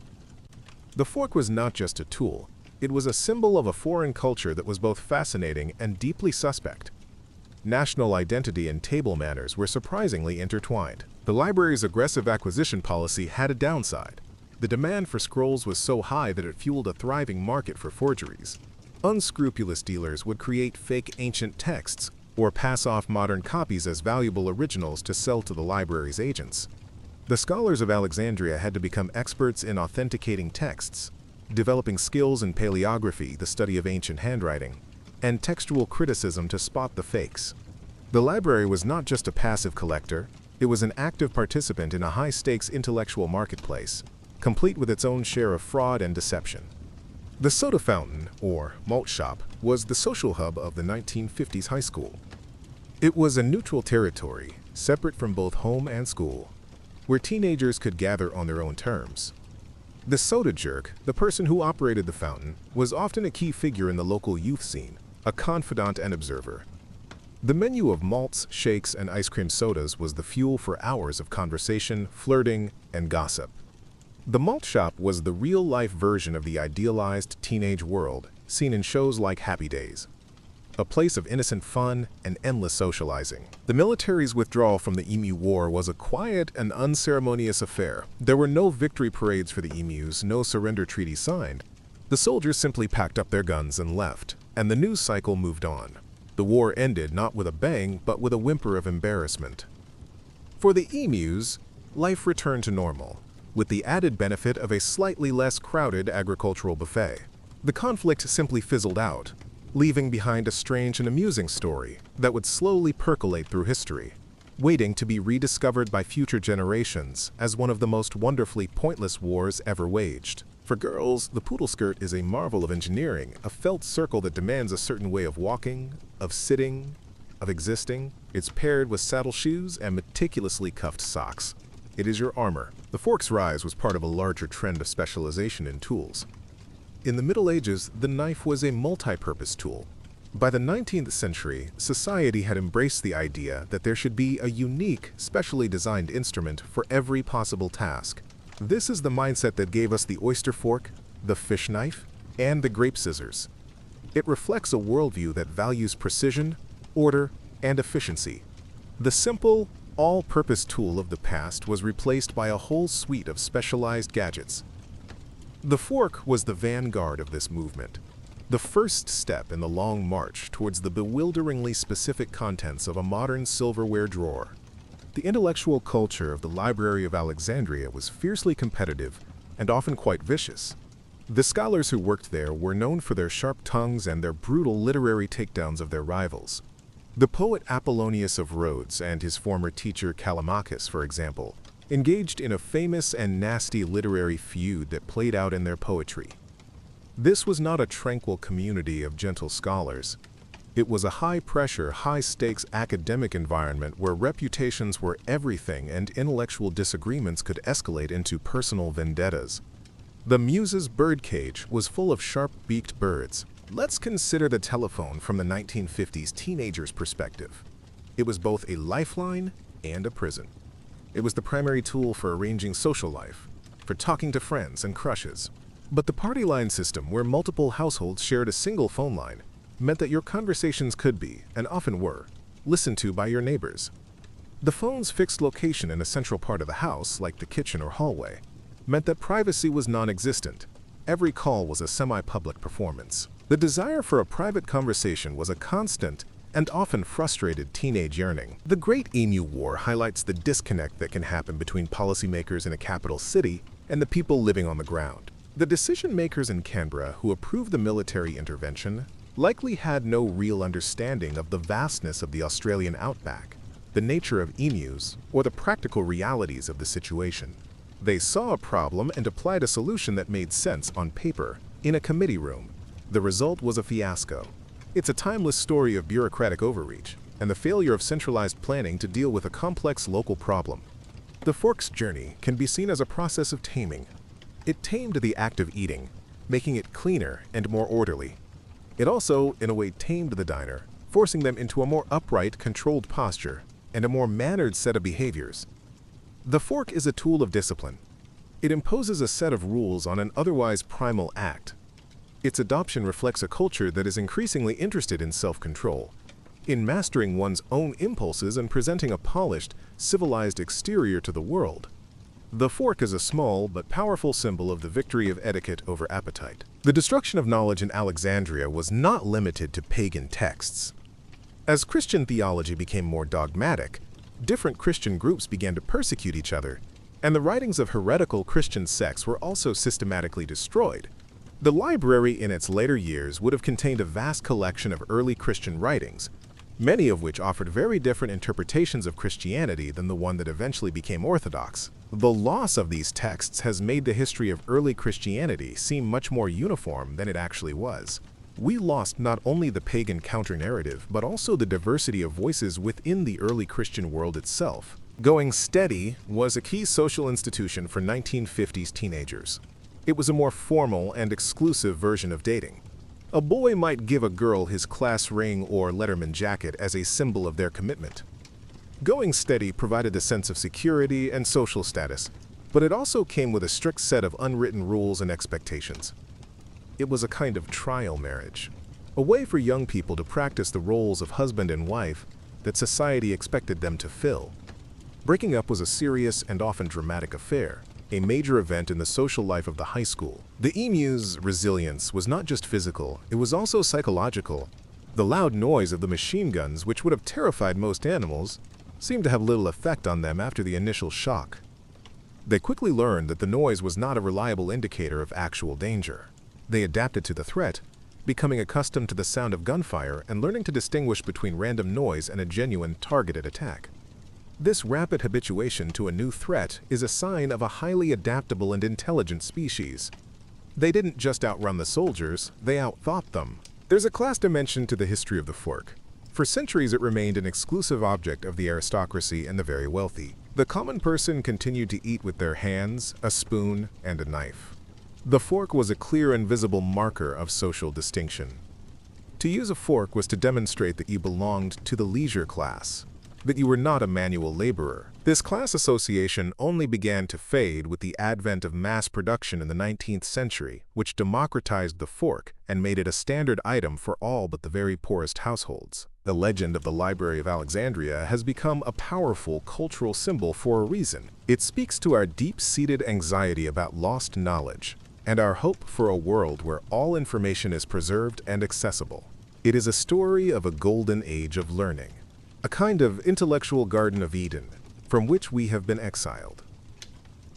The fork was not just a tool. It was a symbol of a foreign culture that was both fascinating and deeply suspect. National identity and table manners were surprisingly intertwined. The library's aggressive acquisition policy had a downside. The demand for scrolls was so high that it fueled a thriving market for forgeries. Unscrupulous dealers would create fake ancient texts or pass off modern copies as valuable originals to sell to the library's agents. The scholars of Alexandria had to become experts in authenticating texts, developing skills in paleography, the study of ancient handwriting, and textual criticism to spot the fakes. The library was not just a passive collector, it was an active participant in a high-stakes intellectual marketplace, complete with its own share of fraud and deception. The soda fountain, or malt shop, was the social hub of the 1950s high school. It was a neutral territory, separate from both home and school, where teenagers could gather on their own terms. The soda jerk, the person who operated the fountain, was often a key figure in the local youth scene, a confidant and observer. The menu of malts, shakes, and ice cream sodas was the fuel for hours of conversation, flirting, and gossip. The malt shop was the real-life version of the idealized teenage world seen in shows like Happy Days, a place of innocent fun and endless socializing. The military's withdrawal from the Emu War was a quiet and unceremonious affair. There were no victory parades for the emus, no surrender treaties signed. The soldiers simply packed up their guns and left, and the news cycle moved on. The war ended not with a bang, but with a whimper of embarrassment. For the emus, life returned to normal, with the added benefit of a slightly less crowded agricultural buffet. The conflict simply fizzled out, leaving behind a strange and amusing story that would slowly percolate through history, waiting to be rediscovered by future generations as one of the most wonderfully pointless wars ever waged. For girls, the poodle skirt is a marvel of engineering, a felt circle that demands a certain way of walking, of sitting, of existing. It's paired with saddle shoes and meticulously cuffed socks. It is your armor. The fork's rise was part of a larger trend of specialization in tools. In the Middle Ages, the knife was a multi-purpose tool. By the 19th century, society had embraced the idea that there should be a unique, specially designed instrument for every possible task. This is the mindset that gave us the oyster fork, the fish knife, and the grape scissors. It reflects a worldview that values precision, order, and efficiency. The simple, all-purpose tool of the past was replaced by a whole suite of specialized gadgets. The fork was the vanguard of this movement. the first step in the long march towards the bewilderingly specific contents of a modern silverware drawer. The intellectual culture of the Library of Alexandria was fiercely competitive and often quite vicious. The scholars who worked there were known for their sharp tongues and their brutal literary takedowns of their rivals. The poet Apollonius of Rhodes and his former teacher Callimachus, for example, engaged in a famous and nasty literary feud that played out in their poetry. This was not a tranquil community of gentle scholars. It was a high-pressure, high-stakes academic environment where reputations were everything and intellectual disagreements could escalate into personal vendettas. The Muse's birdcage was full of sharp-beaked birds. Let's consider the telephone from the 1950s teenager's perspective. It was both a lifeline and a prison. It was the primary tool for arranging social life, for talking to friends and crushes. But the party line system, where multiple households shared a single phone line, meant that your conversations could be, and often were, listened to by your neighbors. The phone's fixed location in a central part of the house, like the kitchen or hallway, meant that privacy was non-existent. Every call was a semi-public performance. The desire for a private conversation was a constant and often frustrated teenage yearning. The Great Emu War highlights the disconnect that can happen between policymakers in a capital city and the people living on the ground. The decision-makers in Canberra who approved the military intervention likely had no real understanding of the vastness of the Australian outback, the nature of emus, or the practical realities of the situation. They saw a problem and applied a solution that made sense on paper, in a committee room. The result was a fiasco. It's a timeless story of bureaucratic overreach and the failure of centralized planning to deal with a complex local problem. The fork's journey can be seen as a process of taming. It tamed the act of eating, making it cleaner and more orderly. It also, in a way, tamed the diner, forcing them into a more upright, controlled posture and a more mannered set of behaviors. The fork is a tool of discipline. It imposes a set of rules on an otherwise primal act. Its adoption reflects a culture that is increasingly interested in self-control, in mastering one's own impulses and presenting a polished, civilized exterior to the world. The fork is a small but powerful symbol of the victory of etiquette over appetite. The destruction of knowledge in Alexandria was not limited to pagan texts. As Christian theology became more dogmatic, different Christian groups began to persecute each other, and the writings of heretical Christian sects were also systematically destroyed. The library in its later years would have contained a vast collection of early Christian writings, many of which offered very different interpretations of Christianity than the one that eventually became orthodox. The loss of these texts has made the history of early Christianity seem much more uniform than it actually was. We lost not only the pagan counter-narrative, but also the diversity of voices within the early Christian world itself. Going steady was a key social institution for 1950s teenagers. It was a more formal and exclusive version of dating. A boy might give a girl his class ring or Letterman jacket as a symbol of their commitment. Going steady provided a sense of security and social status, but it also came with a strict set of unwritten rules and expectations. It was a kind of trial marriage, a way for young people to practice the roles of husband and wife that society expected them to fill. Breaking up was a serious and often dramatic affair, a major event in the social life of the high school. The emu's resilience was not just physical, it was also psychological. The loud noise of the machine guns, which would have terrified most animals, seemed to have little effect on them after the initial shock. They quickly learned that the noise was not a reliable indicator of actual danger. They adapted to the threat, becoming accustomed to the sound of gunfire and learning to distinguish between random noise and a genuine targeted attack. This rapid habituation to a new threat is a sign of a highly adaptable and intelligent species. They didn't just outrun the soldiers, they outthought them. There's a class dimension to the history of the fork. For centuries it remained an exclusive object of the aristocracy and the very wealthy. The common person continued to eat with their hands, a spoon, and a knife. The fork was a clear and visible marker of social distinction. To use a fork was to demonstrate that you belonged to the leisure class, that you were not a manual laborer. This class association only began to fade with the advent of mass production in the 19th century, which democratized the fork and made it a standard item for all but the very poorest households. The legend of the Library of Alexandria has become a powerful cultural symbol for a reason. It speaks to our deep-seated anxiety about lost knowledge and our hope for a world where all information is preserved and accessible. It is a story of a golden age of learning, a kind of intellectual Garden of Eden from which we have been exiled.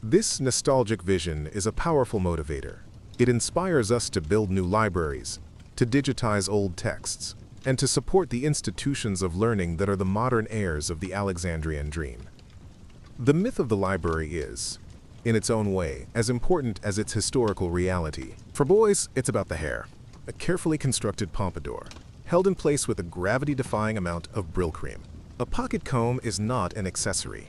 This nostalgic vision is a powerful motivator. It inspires us to build new libraries, to digitize old texts, and to support the institutions of learning that are the modern heirs of the Alexandrian dream. The myth of the library is, in its own way, as important as its historical reality. For boys, it's about the hair, a carefully constructed pompadour, held in place with a gravity-defying amount of Brill-cream. A pocket comb is not an accessory.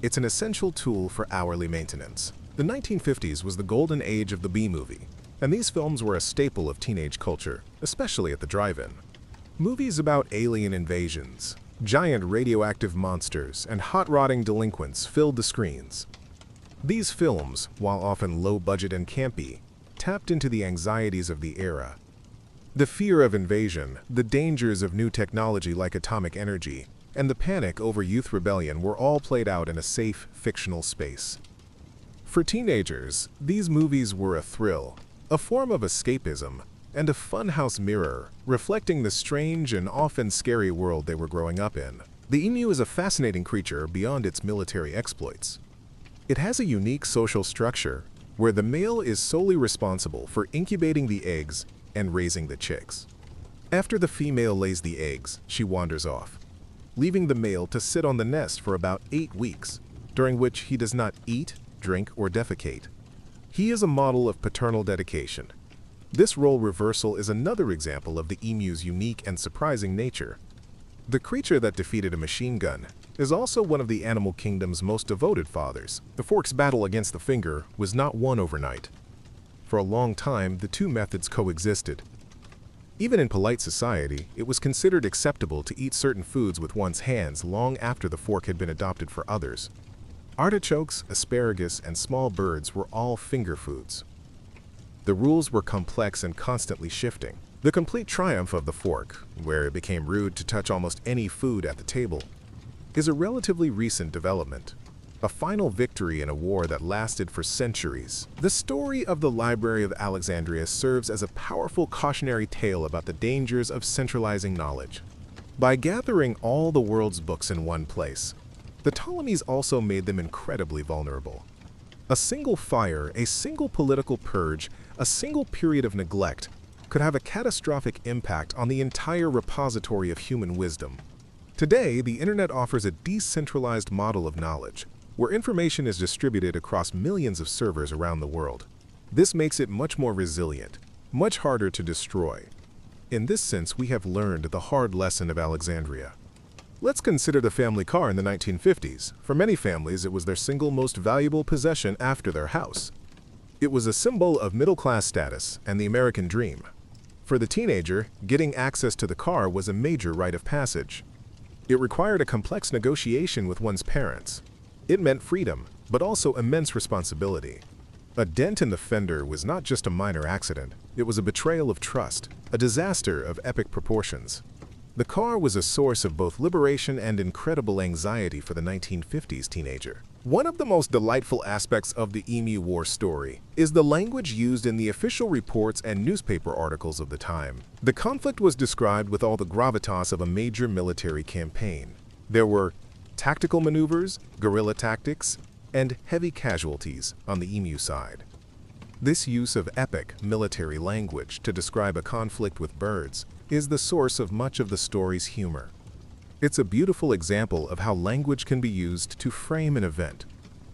It's an essential tool for hourly maintenance. The 1950s was the golden age of the B-movie, and these films were a staple of teenage culture, especially at the drive-in. Movies about alien invasions, giant radioactive monsters, and hot-rodding delinquents filled the screens. These films, while often low-budget and campy, tapped into the anxieties of the era. The fear of invasion, the dangers of new technology like atomic energy, and the panic over youth rebellion were all played out in a safe, fictional space. For teenagers, these movies were a thrill, a form of escapism, and a funhouse mirror, reflecting the strange and often scary world they were growing up in. The emu is a fascinating creature beyond its military exploits. It has a unique social structure, where the male is solely responsible for incubating the eggs and raising the chicks. After the female lays the eggs, she wanders off, leaving the male to sit on the nest for about 8 weeks, during which he does not eat, drink, or defecate. He is a model of paternal dedication. This role reversal is another example of the emu's unique and surprising nature. The creature that defeated a machine gun is also one of the animal kingdom's most devoted fathers. The fork's battle against the finger was not won overnight. For a long time, the two methods coexisted. Even in polite society, it was considered acceptable to eat certain foods with one's hands long after the fork had been adopted for others. Artichokes, asparagus, and small birds were all finger foods. The rules were complex and constantly shifting. The complete triumph of the fork, where it became rude to touch almost any food at the table, is a relatively recent development, a final victory in a war that lasted for centuries. The story of the Library of Alexandria serves as a powerful cautionary tale about the dangers of centralizing knowledge. By gathering all the world's books in one place, the Ptolemies also made them incredibly vulnerable. A single fire, a single political purge, a single period of neglect could have a catastrophic impact on the entire repository of human wisdom. Today, the internet offers a decentralized model of knowledge, where information is distributed across millions of servers around the world. This makes it much more resilient, much harder to destroy. In this sense, we have learned the hard lesson of Alexandria. Let's consider the family car in the 1950s. For many families, it was their single most valuable possession after their house. It was a symbol of middle-class status and the American dream. For the teenager, getting access to the car was a major rite of passage. It required a complex negotiation with one's parents. It meant freedom, but also immense responsibility. A dent in the fender was not just a minor accident. It was a betrayal of trust, a disaster of epic proportions. The car was a source of both liberation and incredible anxiety for the 1950s teenager. One of the most delightful aspects of the Emu War story is the language used in the official reports and newspaper articles of the time. The conflict was described with all the gravitas of a major military campaign. There were tactical maneuvers, guerrilla tactics, and heavy casualties on the Emu side. This use of epic military language to describe a conflict with birds is the source of much of the story's humor. It's a beautiful example of how language can be used to frame an event,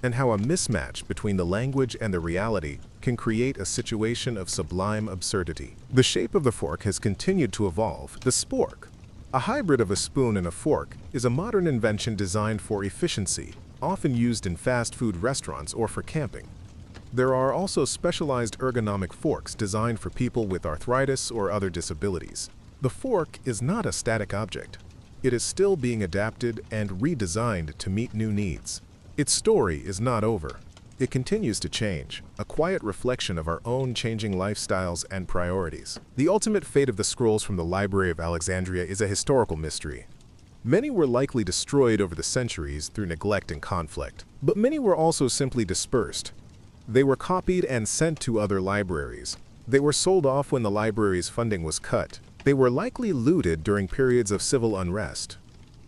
and how a mismatch between the language and the reality can create a situation of sublime absurdity. The shape of the fork has continued to evolve. The spork, a hybrid of a spoon and a fork, is a modern invention designed for efficiency, often used in fast food restaurants or for camping. There are also specialized ergonomic forks designed for people with arthritis or other disabilities. The fork is not a static object. It is still being adapted and redesigned to meet new needs. Its story is not over. It continues to change, a quiet reflection of our own changing lifestyles and priorities. The ultimate fate of the scrolls from the Library of Alexandria is a historical mystery. Many were likely destroyed over the centuries through neglect and conflict, but many were also simply dispersed. They were copied and sent to other libraries. They were sold off when the library's funding was cut. They were likely looted during periods of civil unrest.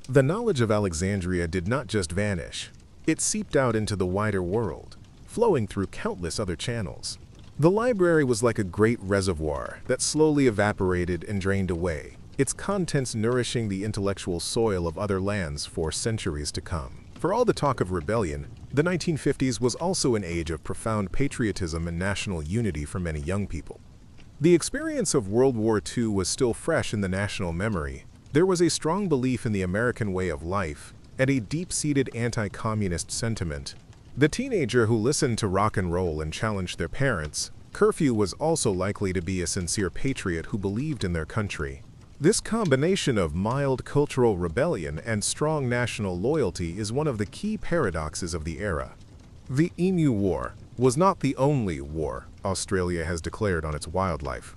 The knowledge of Alexandria did not just vanish. It seeped out into the wider world, flowing through countless other channels. The library was like a great reservoir that slowly evaporated and drained away, its contents nourishing the intellectual soil of other lands for centuries to come. For all the talk of rebellion, the 1950s was also an age of profound patriotism and national unity for many young people. The experience of World War II was still fresh in the national memory. There was a strong belief in the American way of life and a deep-seated anti-communist sentiment. The teenager who listened to rock and roll and challenged their parents, curfew was also likely to be a sincere patriot who believed in their country. This combination of mild cultural rebellion and strong national loyalty is one of the key paradoxes of the era. The Emu War was not the only war Australia has declared on its wildlife.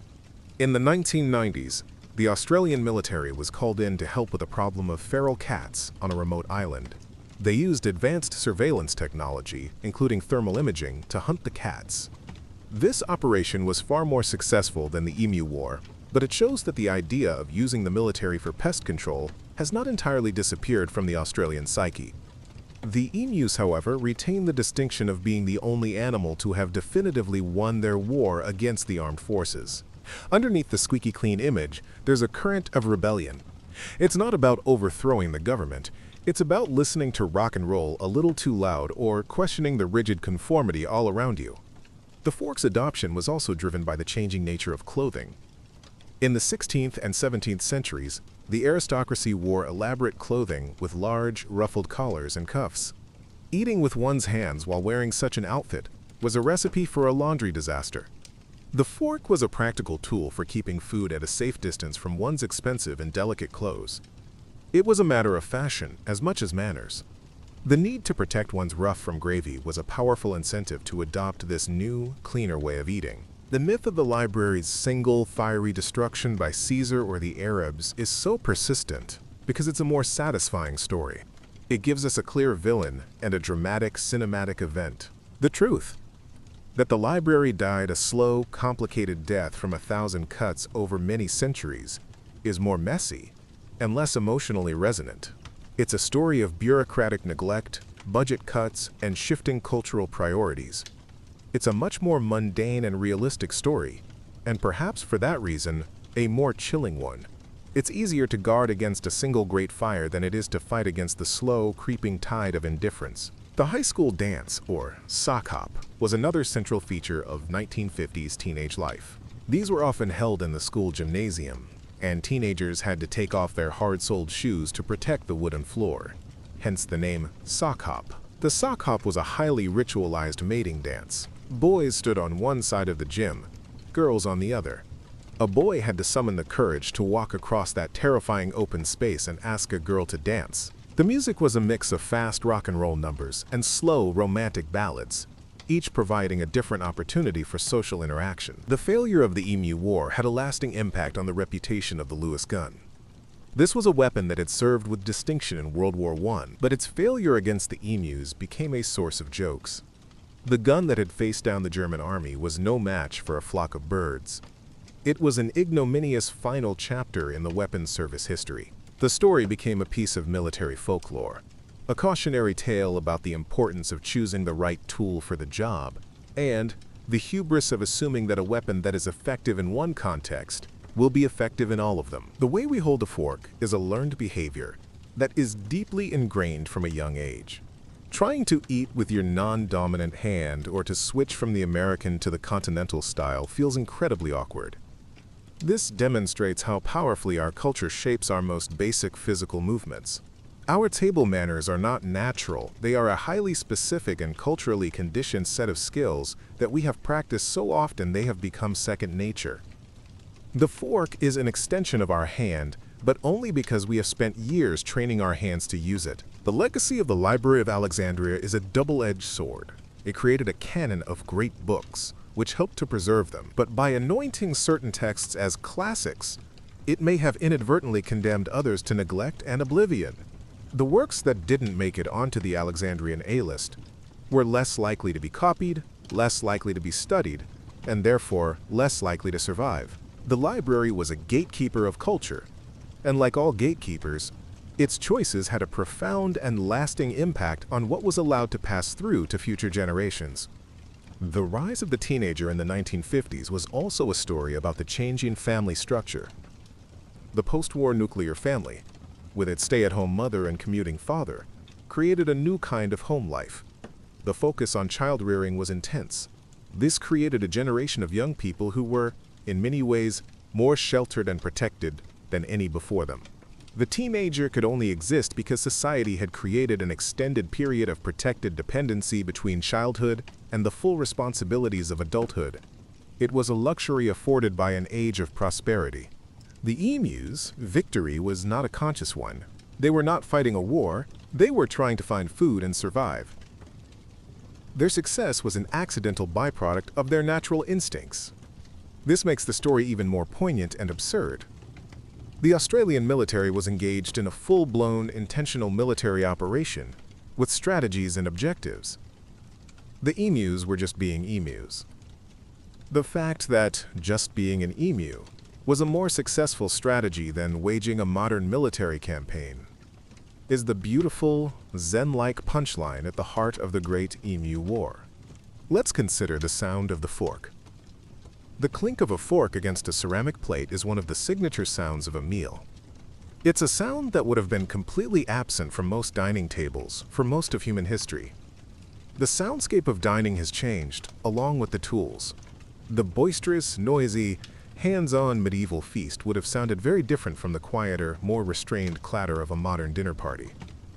In the 1990s, the Australian military was called in to help with a problem of feral cats on a remote island. They used advanced surveillance technology, including thermal imaging, to hunt the cats. This operation was far more successful than the Emu War, but it shows that the idea of using the military for pest control has not entirely disappeared from the Australian psyche. The emus, however, retain the distinction of being the only animal to have definitively won their war against the armed forces. Underneath the squeaky clean image, there's a current of rebellion. It's not about overthrowing the government. It's about listening to rock and roll a little too loud or questioning the rigid conformity all around you. The fork's adoption was also driven by the changing nature of clothing. In the 16th and 17th centuries, the aristocracy wore elaborate clothing with large, ruffled collars and cuffs. Eating with one's hands while wearing such an outfit was a recipe for a laundry disaster. The fork was a practical tool for keeping food at a safe distance from one's expensive and delicate clothes. It was a matter of fashion as much as manners. The need to protect one's ruff from gravy was a powerful incentive to adopt this new, cleaner way of eating. The myth of the library's single, fiery destruction by Caesar or the Arabs is so persistent because it's a more satisfying story. It gives us a clear villain and a dramatic, cinematic event. The truth: that the library died a slow, complicated death from 1,000 cuts over many centuries is more messy and less emotionally resonant. It's a story of bureaucratic neglect, budget cuts, and shifting cultural priorities. It's a much more mundane and realistic story, and perhaps for that reason, a more chilling one. It's easier to guard against a single great fire than it is to fight against the slow, creeping tide of indifference. The high school dance, or sock hop, was another central feature of 1950s teenage life. These were often held in the school gymnasium, and teenagers had to take off their hard-soled shoes to protect the wooden floor. Hence the name sock hop. The sock hop was a highly ritualized mating dance. Boys stood on one side of the gym, girls on the other. A boy had to summon the courage to walk across that terrifying open space and ask a girl to dance. The music was a mix of fast rock and roll numbers and slow romantic ballads, each providing a different opportunity for social interaction. The failure of the Emu War had a lasting impact on the reputation of the Lewis gun. This was a weapon that had served with distinction in World War I, but its failure against the emus became a source of jokes. The gun that had faced down the German army was no match for a flock of birds. It was an ignominious final chapter in the weapons service history. The story became a piece of military folklore, a cautionary tale about the importance of choosing the right tool for the job, and the hubris of assuming that a weapon that is effective in one context will be effective in all of them. The way we hold a fork is a learned behavior that is deeply ingrained from a young age. Trying to eat with your non-dominant hand or to switch from the American to the continental style feels incredibly awkward. This demonstrates how powerfully our culture shapes our most basic physical movements. Our table manners are not natural. They are a highly specific and culturally conditioned set of skills that we have practiced so often they have become second nature. The fork is an extension of our hand, but only because we have spent years training our hands to use it. The legacy of the Library of Alexandria is a double-edged sword. It created a canon of great books, which helped to preserve them, but by anointing certain texts as classics, it may have inadvertently condemned others to neglect and oblivion. The works that didn't make it onto the Alexandrian A-list were less likely to be copied, less likely to be studied, and therefore less likely to survive. The library was a gatekeeper of culture, and like all gatekeepers, its choices had a profound and lasting impact on what was allowed to pass through to future generations. The rise of the teenager in the 1950s was also a story about the changing family structure. The post-war nuclear family, with its stay-at-home mother and commuting father, created a new kind of home life. The focus on child-rearing was intense. This created a generation of young people who were, in many ways, more sheltered and protected than any before them. The teenager could only exist because society had created an extended period of protected dependency between childhood and the full responsibilities of adulthood. It was a luxury afforded by an age of prosperity. The emus' victory was not a conscious one. They were not fighting a war, they were trying to find food and survive. Their success was an accidental byproduct of their natural instincts. This makes the story even more poignant and absurd. The Australian military was engaged in a full-blown, intentional military operation with strategies and objectives. The emus were just being emus. The fact that just being an emu was a more successful strategy than waging a modern military campaign is the beautiful, Zen-like punchline at the heart of the Great Emu War. Let's consider the sound of the fork. The clink of a fork against a ceramic plate is one of the signature sounds of a meal. It's a sound that would have been completely absent from most dining tables for most of human history. The soundscape of dining has changed, along with the tools. The boisterous, noisy, hands-on medieval feast would have sounded very different from the quieter, more restrained clatter of a modern dinner party.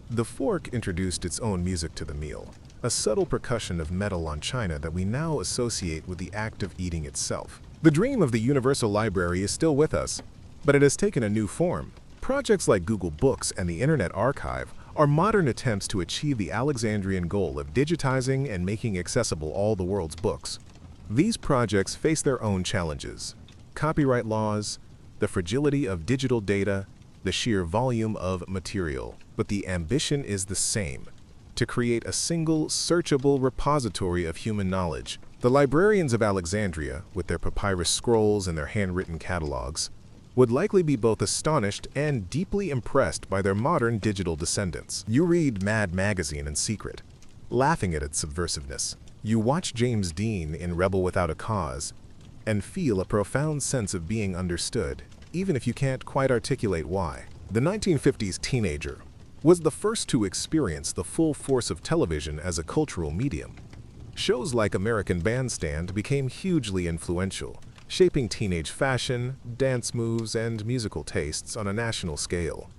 The fork introduced its own music to the meal, a subtle percussion of metal on china that we now associate with the act of eating itself. The dream of the Universal Library is still with us, but it has taken a new form. Projects like Google Books and the Internet Archive are modern attempts to achieve the Alexandrian goal of digitizing and making accessible all the world's books. These projects face their own challenges: copyright laws, the fragility of digital data, the sheer volume of material. But the ambition is the same: to create a single, searchable repository of human knowledge. The librarians of Alexandria, with their papyrus scrolls and their handwritten catalogs, would likely be both astonished and deeply impressed by their modern digital descendants. You read Mad Magazine in secret, laughing at its subversiveness. You watch James Dean in Rebel Without a Cause, and feel a profound sense of being understood, even if you can't quite articulate why. The 1950s teenager was the first to experience the full force of television as a cultural medium. Shows like American Bandstand became hugely influential, shaping teenage fashion, dance moves, and musical tastes on a national scale.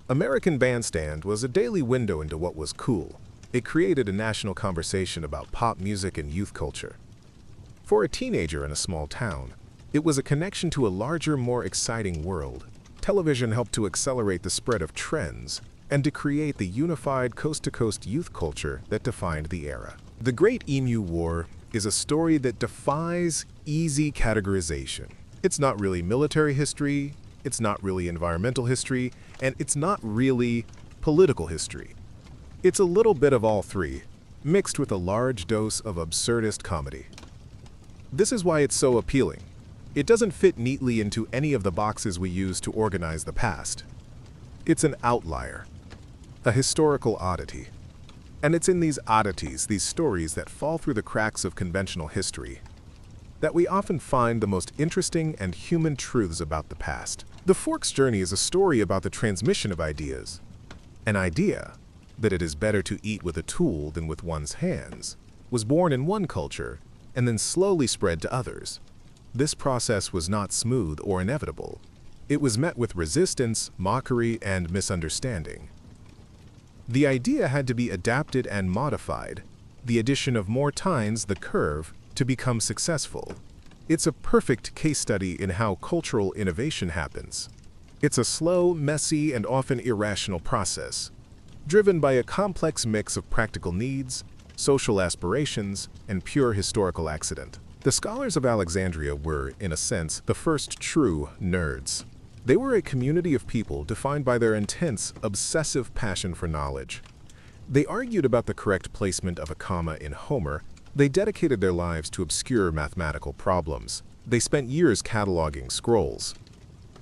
American Bandstand was a daily window into what was cool. It created a national conversation about pop music and youth culture. For a teenager in a small town, it was a connection to a larger, more exciting world. Television helped to accelerate the spread of trends and to create the unified coast-to-coast youth culture that defined the era. The Great Emu War is a story that defies easy categorization. It's not really military history, it's not really environmental history, and it's not really political history. It's a little bit of all three, mixed with a large dose of absurdist comedy. This is why it's so appealing. It doesn't fit neatly into any of the boxes we use to organize the past. It's an outlier, a historical oddity. And it's in these oddities, these stories that fall through the cracks of conventional history, that we often find the most interesting and human truths about the past. The fork's journey is a story about the transmission of ideas. An idea that it is better to eat with a tool than with one's hands was born in one culture and then slowly spread to others. This process was not smooth or inevitable. It was met with resistance, mockery, and misunderstanding. The idea had to be adapted and modified, the addition of more tines the curve, to become successful. It's a perfect case study in how cultural innovation happens. It's a slow, messy, and often irrational process, driven by a complex mix of practical needs, social aspirations, and pure historical accident. The scholars of Alexandria were, in a sense, the first true nerds. They were a community of people defined by their intense, obsessive passion for knowledge. They argued about the correct placement of a comma in Homer They dedicated their lives to obscure mathematical problems. They spent years cataloging scrolls.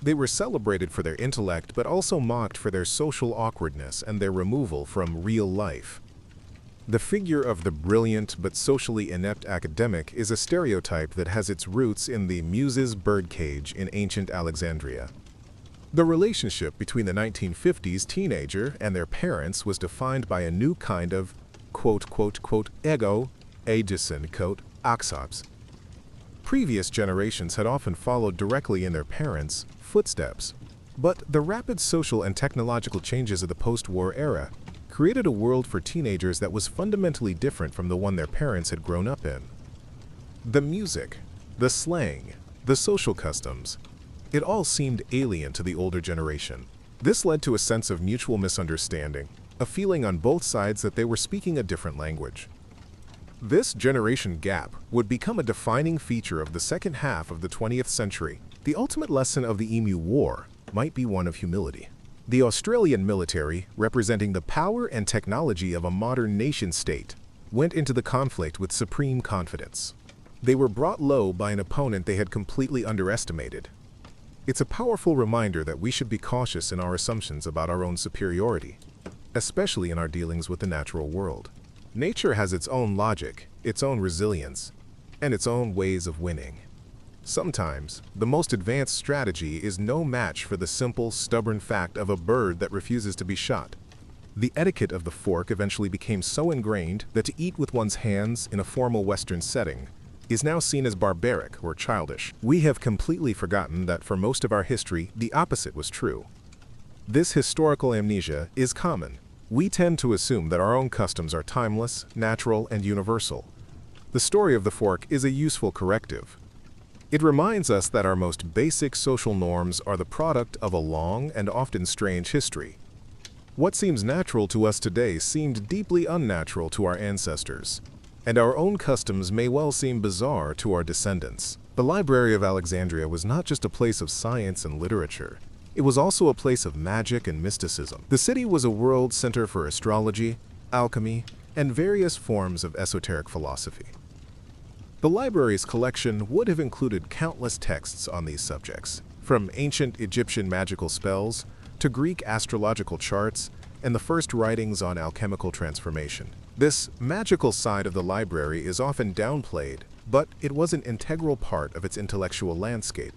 They were celebrated for their intellect, but also mocked for their social awkwardness and their removal from real life. The figure of the brilliant but socially inept academic is a stereotype that has its roots in the Muses' birdcage in ancient Alexandria. The relationship between the 1950s teenager and their parents was defined by a new kind of ego, aegison, axioms. Previous generations had often followed directly in their parents' footsteps, but the rapid social and technological changes of the post-war era created a world for teenagers that was fundamentally different from the one their parents had grown up in. The music, the slang, the social customs, it all seemed alien to the older generation. This led to a sense of mutual misunderstanding, a feeling on both sides that they were speaking a different language. This generation gap would become a defining feature of the second half of the 20th century. The ultimate lesson of the Emu War might be one of humility. The Australian military, representing the power and technology of a modern nation-state, went into the conflict with supreme confidence. They were brought low by an opponent they had completely underestimated. It's a powerful reminder that we should be cautious in our assumptions about our own superiority, especially in our dealings with the natural world. Nature has its own logic, its own resilience, and its own ways of winning. Sometimes, the most advanced strategy is no match for the simple, stubborn fact of a bird that refuses to be shot. The etiquette of the fork eventually became so ingrained that to eat with one's hands in a formal Western setting is now seen as barbaric or childish. We have completely forgotten that for most of our history, the opposite was true. This historical amnesia is common. We tend to assume that our own customs are timeless, natural, and universal. The story of the fork is a useful corrective. It reminds us that our most basic social norms are the product of a long and often strange history. What seems natural to us today seemed deeply unnatural to our ancestors, and our own customs may well seem bizarre to our descendants. The Library of Alexandria was not just a place of science and literature. It was also a place of magic and mysticism. The city was a world center for astrology, alchemy, and various forms of esoteric philosophy. The library's collection would have included countless texts on these subjects, from ancient Egyptian magical spells to Greek astrological charts and the first writings on alchemical transformation. This magical side of the library is often downplayed, but it was an integral part of its intellectual landscape.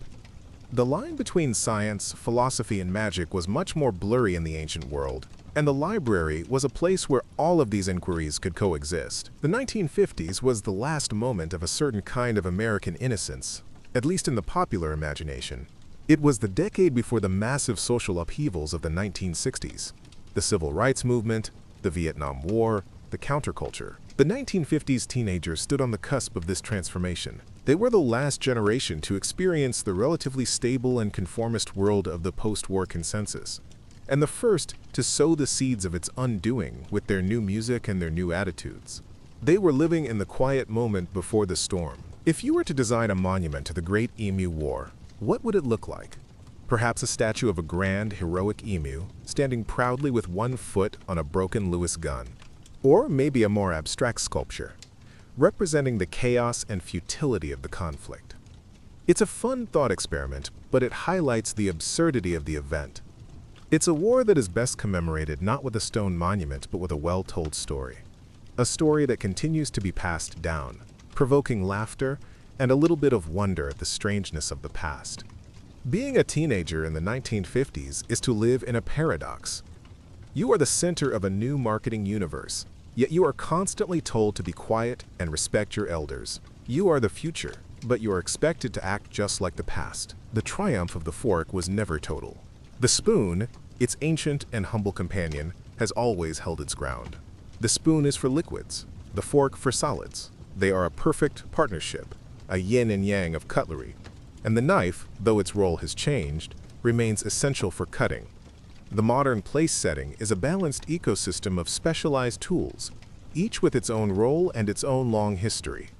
The line between science, philosophy, and magic was much more blurry in the ancient world, and the library was a place where all of these inquiries could coexist. The 1950s was the last moment of a certain kind of American innocence, at least in the popular imagination. It was the decade before the massive social upheavals of the 1960s, the Civil Rights Movement, the Vietnam War, the counterculture. The 1950s teenagers stood on the cusp of this transformation. They were the last generation to experience the relatively stable and conformist world of the post-war consensus, and the first to sow the seeds of its undoing with their new music and their new attitudes. They were living in the quiet moment before the storm. If you were to design a monument to the Great Emu War, what would it look like? Perhaps a statue of a grand, heroic emu, standing proudly with one foot on a broken Lewis gun. Or maybe a more abstract sculpture, representing the chaos and futility of the conflict. It's a fun thought experiment, but it highlights the absurdity of the event. It's a war that is best commemorated not with a stone monument, but with a well-told story. A story that continues to be passed down, provoking laughter and a little bit of wonder at the strangeness of the past. Being a teenager in the 1950s is to live in a paradox. You are the center of a new marketing universe, yet you are constantly told to be quiet and respect your elders. You are the future, but you are expected to act just like the past. The triumph of the fork was never total. The spoon, its ancient and humble companion, has always held its ground. The spoon is for liquids, the fork for solids. They are a perfect partnership, a yin and yang of cutlery. And the knife, though its role has changed, remains essential for cutting. The modern place setting is a balanced ecosystem of specialized tools, each with its own role and its own long history.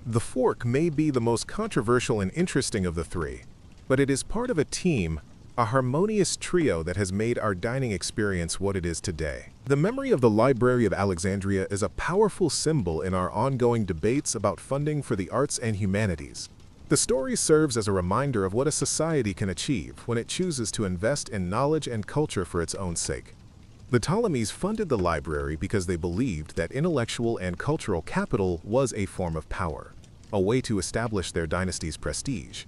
The fork may be the most controversial and interesting of the three, but it is part of a team a harmonious trio that has made our dining experience what it is today. The memory of the Library of Alexandria is a powerful symbol in our ongoing debates about funding for the arts and humanities. The story serves as a reminder of what a society can achieve when it chooses to invest in knowledge and culture for its own sake. The Ptolemies funded the library because they believed that intellectual and cultural capital was a form of power, a way to establish their dynasty's prestige.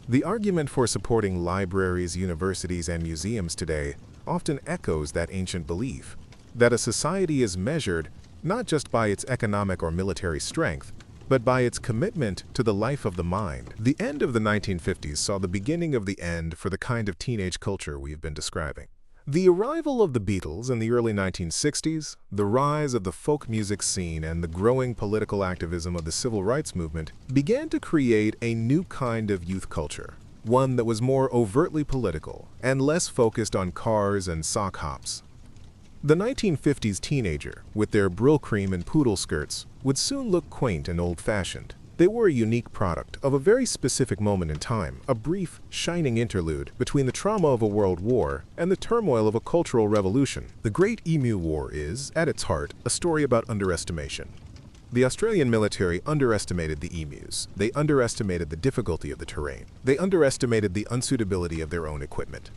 The argument for supporting libraries, universities, and museums today often echoes that ancient belief, that a society is measured not just by its economic or military strength, but by its commitment to the life of the mind. The end of the 1950s saw the beginning of the end for the kind of teenage culture we've been describing. The arrival of the Beatles in the early 1960s, the rise of the folk music scene, and the growing political activism of the civil rights movement began to create a new kind of youth culture, one that was more overtly political and less focused on cars and sock hops. The 1950s teenager, with their Brylcreem and poodle skirts, would soon look quaint and old-fashioned. They were a unique product of a very specific moment in time, a brief, shining interlude between the trauma of a world war and the turmoil of a cultural revolution. The Great Emu War is, at its heart, a story about underestimation. The Australian military underestimated the emus. They underestimated the difficulty of the terrain. They underestimated the unsuitability of their own equipment.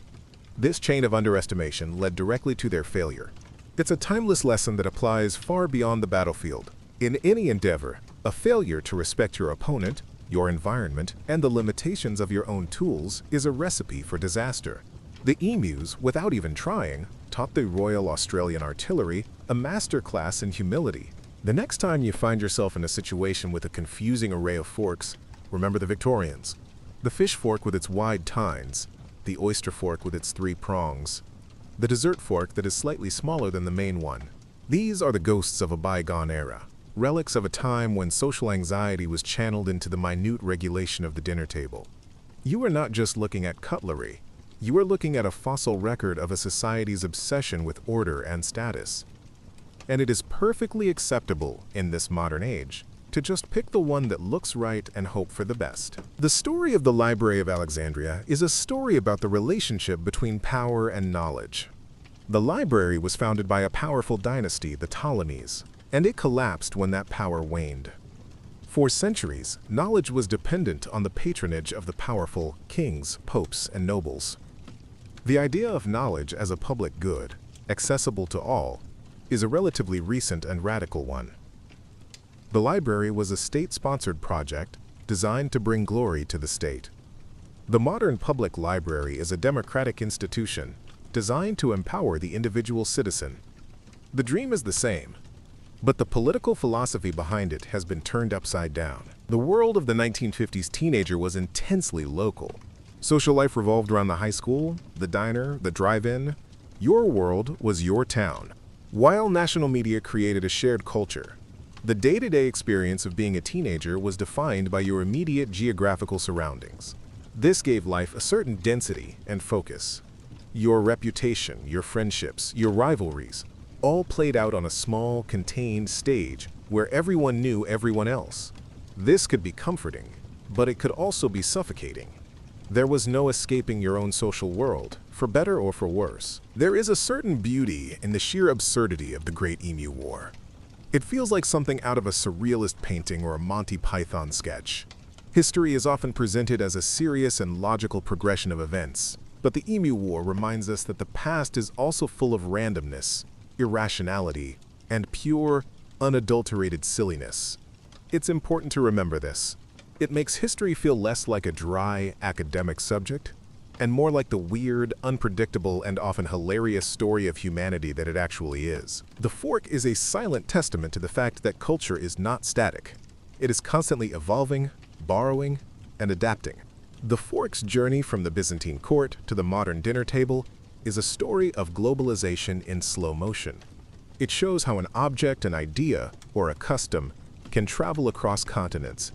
This chain of underestimation led directly to their failure. It's a timeless lesson that applies far beyond the battlefield. In any endeavor, a failure to respect your opponent, your environment, and the limitations of your own tools is a recipe for disaster. The emus, without even trying, taught the Royal Australian Artillery a masterclass in humility. The next time you find yourself in a situation with a confusing array of forks, remember the Victorians. The fish fork with its wide tines, the oyster fork with its 3 prongs, the dessert fork that is slightly smaller than the main one. These are the ghosts of a bygone era. Relics of a time when social anxiety was channeled into the minute regulation of the dinner table. You are not just looking at cutlery, you are looking at a fossil record of a society's obsession with order and status. And it is perfectly acceptable in this modern age to just pick the one that looks right and hope for the best. The story of the Library of Alexandria is a story about the relationship between power and knowledge. The library was founded by a powerful dynasty, the Ptolemies, and it collapsed when that power waned. For centuries, knowledge was dependent on the patronage of the powerful kings, popes, and nobles. The idea of knowledge as a public good, accessible to all, is a relatively recent and radical one. The library was a state-sponsored project designed to bring glory to the state. The modern public library is a democratic institution designed to empower the individual citizen. The dream is the same, but the political philosophy behind it has been turned upside down. The world of the 1950s teenager was intensely local. Social life revolved around the high school, the diner, the drive-in. Your world was your town. While national media created a shared culture, the day-to-day experience of being a teenager was defined by your immediate geographical surroundings. This gave life a certain density and focus. Your reputation, your friendships, your rivalries, all played out on a small, contained stage where everyone knew everyone else. This could be comforting, but it could also be suffocating. There was no escaping your own social world, for better or for worse. There is a certain beauty in the sheer absurdity of the Great Emu War. It feels like something out of a surrealist painting or a Monty Python sketch. History is often presented as a serious and logical progression of events, but the Emu War reminds us that the past is also full of randomness, irrationality, and pure, unadulterated silliness. It's important to remember this. It makes history feel less like a dry, academic subject, and more like the weird, unpredictable, and often hilarious story of humanity that it actually is. The fork is a silent testament to the fact that culture is not static. It is constantly evolving, borrowing, and adapting. The fork's journey from the Byzantine court to the modern dinner table is a story of globalization in slow motion. It shows how an object, an idea, or a custom can travel across continents,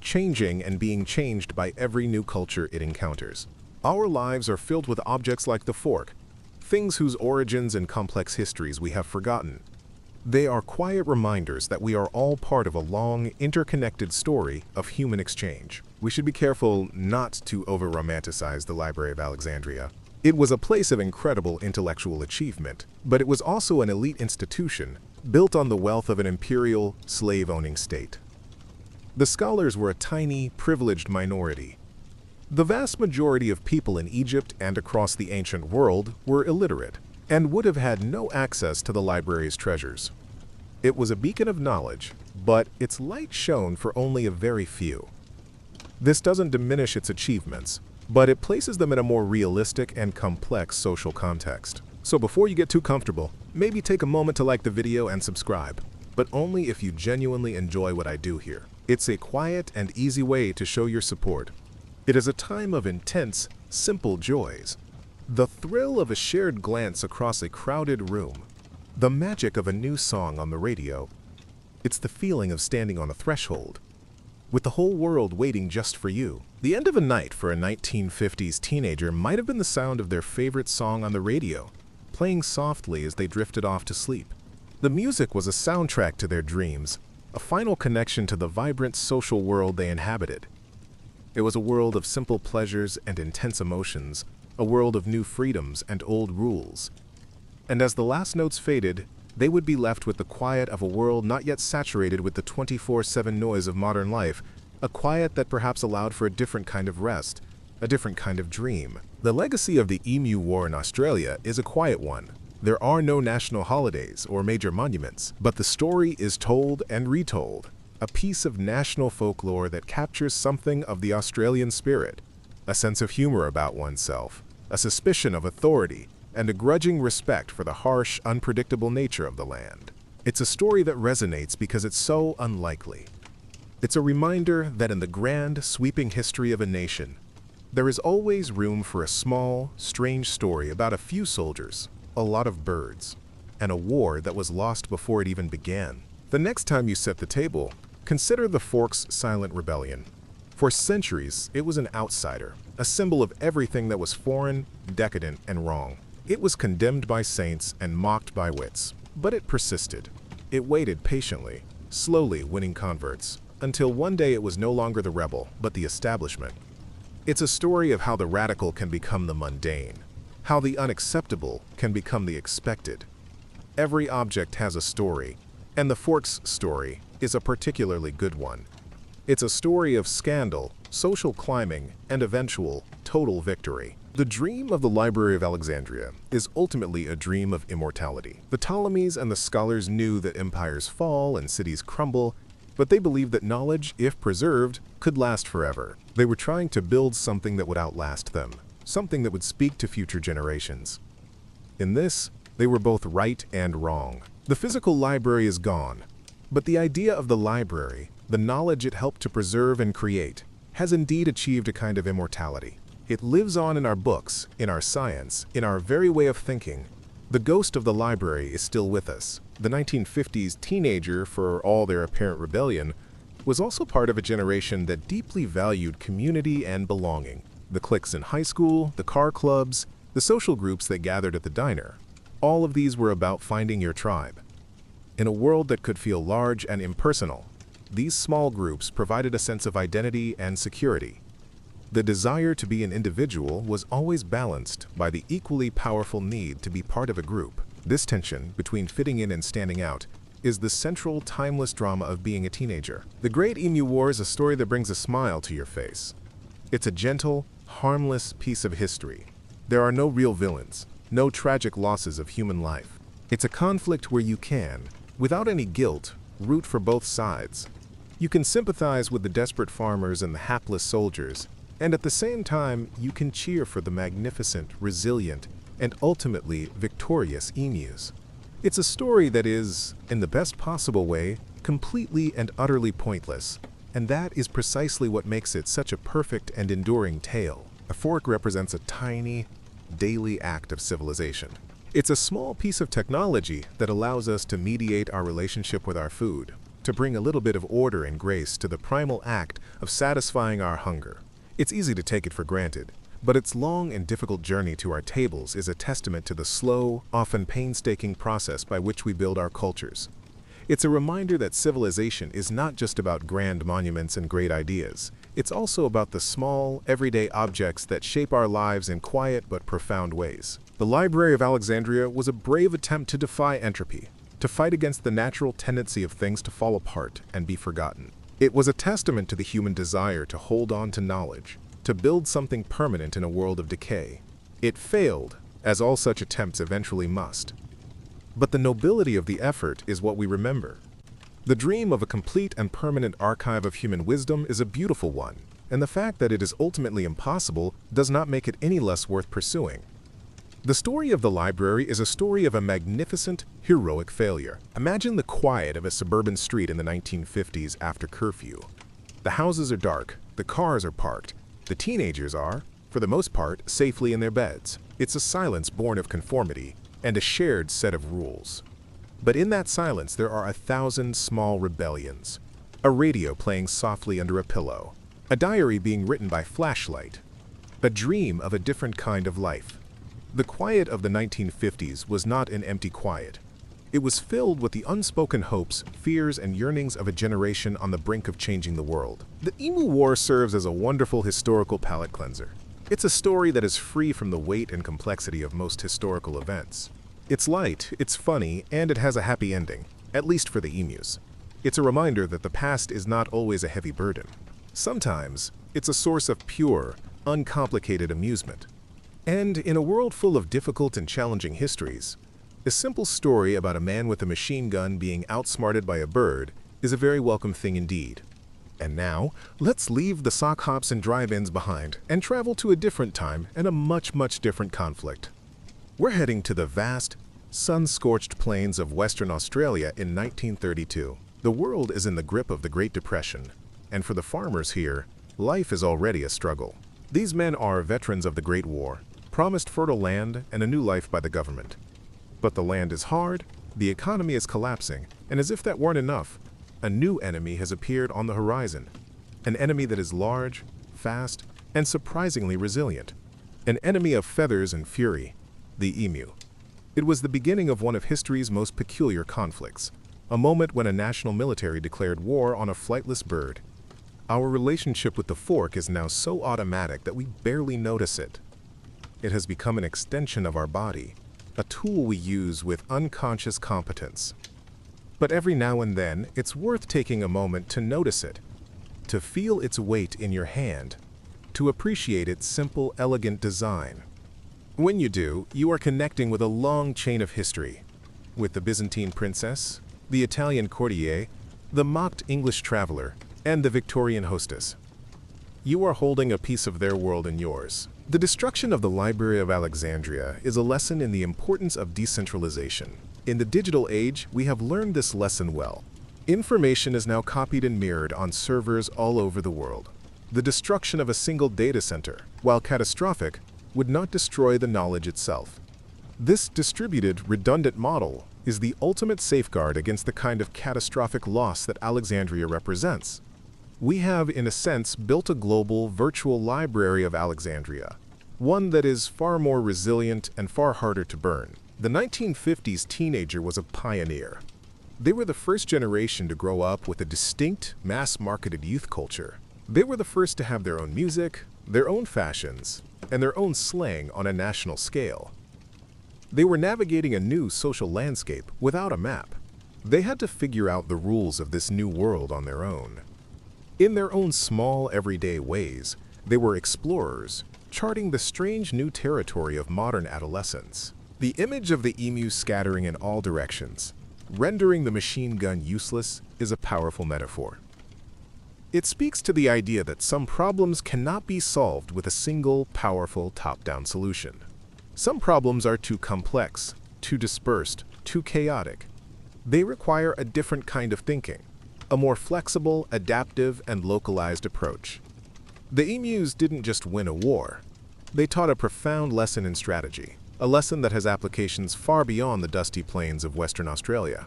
changing and being changed by every new culture it encounters. Our lives are filled with objects like the fork, things whose origins and complex histories we have forgotten. They are quiet reminders that we are all part of a long, interconnected story of human exchange. We should be careful not to over-romanticize the Library of Alexandria. It was a place of incredible intellectual achievement, but it was also an elite institution built on the wealth of an imperial, slave-owning state. The scholars were a tiny, privileged minority. The vast majority of people in Egypt and across the ancient world were illiterate and would have had no access to the library's treasures. It was a beacon of knowledge, but its light shone for only a very few. This doesn't diminish its achievements, but it places them in a more realistic and complex social context. So before you get too comfortable, maybe take a moment to like the video and subscribe, but only if you genuinely enjoy what I do here. It's a quiet and easy way to show your support. It is a time of intense, simple joys. The thrill of a shared glance across a crowded room. The magic of a new song on the radio. It's the feeling of standing on a threshold, with the whole world waiting just for you. The end of a night for a 1950s teenager might have been the sound of their favorite song on the radio, playing softly as they drifted off to sleep. The music was a soundtrack to their dreams, a final connection to the vibrant social world they inhabited. It was a world of simple pleasures and intense emotions, a world of new freedoms and old rules. And as the last notes faded, they would be left with the quiet of a world not yet saturated with the 24/7 noise of modern life, a quiet that perhaps allowed for a different kind of rest, a different kind of dream. The legacy of the Emu War in Australia is a quiet one. There are no national holidays or major monuments, but the story is told and retold, a piece of national folklore that captures something of the Australian spirit, a sense of humor about oneself, a suspicion of authority, and a grudging respect for the harsh, unpredictable nature of the land. It's a story that resonates because it's so unlikely. It's a reminder that in the grand, sweeping history of a nation, there is always room for a small, strange story about a few soldiers, a lot of birds, and a war that was lost before it even began. The next time you set the table, consider the Forks Silent Rebellion. For centuries, it was an outsider, a symbol of everything that was foreign, decadent, and wrong. It was condemned by saints and mocked by wits, but it persisted. It waited patiently, slowly winning converts, until one day it was no longer the rebel, but the establishment. It's a story of how the radical can become the mundane, how the unacceptable can become the expected. Every object has a story, and the Forks story is a particularly good one. It's a story of scandal, social climbing, and eventual, total victory. The dream of the Library of Alexandria is ultimately a dream of immortality. The Ptolemies and the scholars knew that empires fall and cities crumble, but they believed that knowledge, if preserved, could last forever. They were trying to build something that would outlast them, something that would speak to future generations. In this, they were both right and wrong. The physical library is gone, but the idea of the library, the knowledge it helped to preserve and create, has indeed achieved a kind of immortality. It lives on in our books, in our science, in our very way of thinking. The ghost of the library is still with us. The 1950s teenager, for all their apparent rebellion, was also part of a generation that deeply valued community and belonging. The cliques in high school, the car clubs, the social groups that gathered at the diner. All of these were about finding your tribe. In a world that could feel large and impersonal, these small groups provided a sense of identity and security. The desire to be an individual was always balanced by the equally powerful need to be part of a group. This tension between fitting in and standing out is the central, timeless drama of being a teenager. The Great Emu War is a story that brings a smile to your face. It's a gentle, harmless piece of history. There are no real villains, no tragic losses of human life. It's a conflict where you can, without any guilt, root for both sides. You can sympathize with the desperate farmers and the hapless soldiers, and at the same time, you can cheer for the magnificent, resilient, and ultimately victorious emus. It's a story that is, in the best possible way, completely and utterly pointless, and that is precisely what makes it such a perfect and enduring tale. A fork represents a tiny, daily act of civilization. It's a small piece of technology that allows us to mediate our relationship with our food, to bring a little bit of order and grace to the primal act of satisfying our hunger. It's easy to take it for granted, but its long and difficult journey to our tables is a testament to the slow, often painstaking process by which we build our cultures. It's a reminder that civilization is not just about grand monuments and great ideas. It's also about the small, everyday objects that shape our lives in quiet but profound ways. The Library of Alexandria was a brave attempt to defy entropy, to fight against the natural tendency of things to fall apart and be forgotten. It was a testament to the human desire to hold on to knowledge, to build something permanent in a world of decay. It failed, as all such attempts eventually must. But the nobility of the effort is what we remember. The dream of a complete and permanent archive of human wisdom is a beautiful one, and the fact that it is ultimately impossible does not make it any less worth pursuing. The story of the library is a story of a magnificent, heroic failure. Imagine the quiet of a suburban street in the 1950s after curfew. The houses are dark, the cars are parked, the teenagers are, for the most part, safely in their beds. It's a silence born of conformity and a shared set of rules. But in that silence there are 1,000 small rebellions. A radio playing softly under a pillow, a diary being written by flashlight, a dream of a different kind of life. The quiet of the 1950s was not an empty quiet. It was filled with the unspoken hopes, fears, and yearnings of a generation on the brink of changing the world. The Emu War serves as a wonderful historical palate cleanser. It's a story that is free from the weight and complexity of most historical events. It's light, it's funny, and it has a happy ending, at least for the emus. It's a reminder that the past is not always a heavy burden. Sometimes, it's a source of pure, uncomplicated amusement. And in a world full of difficult and challenging histories, a simple story about a man with a machine gun being outsmarted by a bird is a very welcome thing indeed. And now, let's leave the sock hops and drive-ins behind and travel to a different time and a much different conflict. We're heading to the vast, sun-scorched plains of Western Australia in 1932. The world is in the grip of the Great Depression, and for the farmers here, life is already a struggle. These men are veterans of the Great War, promised fertile land and a new life by the government. But the land is hard, the economy is collapsing, and as if that weren't enough, a new enemy has appeared on the horizon. An enemy that is large, fast, and surprisingly resilient. An enemy of feathers and fury, the emu. It was the beginning of one of history's most peculiar conflicts, a moment when a national military declared war on a flightless bird. Our relationship with the fork is now so automatic that we barely notice it. It has become an extension of our body, a tool we use with unconscious competence. But every now and then, it's worth taking a moment to notice it, to feel its weight in your hand, to appreciate its simple, elegant design. When you do, you are connecting with a long chain of history, with the Byzantine princess, the Italian courtier, the mocked English traveler, and the Victorian hostess. You are holding a piece of their world in yours. The destruction of the Library of Alexandria is a lesson in the importance of decentralization. In the digital age, we have learned this lesson well. Information is now copied and mirrored on servers all over the world. The destruction of a single data center, while catastrophic, would not destroy the knowledge itself. This distributed, redundant model is the ultimate safeguard against the kind of catastrophic loss that Alexandria represents. We have, in a sense, built a global, virtual library of Alexandria, one that is far more resilient and far harder to burn. The 1950s teenager was a pioneer. They were the first generation to grow up with a distinct, mass-marketed youth culture. They were the first to have their own music, their own fashions, and their own slang on a national scale. They were navigating a new social landscape without a map. They had to figure out the rules of this new world on their own. In their own small, everyday ways, they were explorers, charting the strange new territory of modern adolescence. The image of the emu scattering in all directions, rendering the machine gun useless, is a powerful metaphor. It speaks to the idea that some problems cannot be solved with a single, powerful, top-down solution. Some problems are too complex, too dispersed, too chaotic. They require a different kind of thinking, a more flexible, adaptive, and localized approach. The emus didn't just win a war. They taught a profound lesson in strategy, a lesson that has applications far beyond the dusty plains of Western Australia.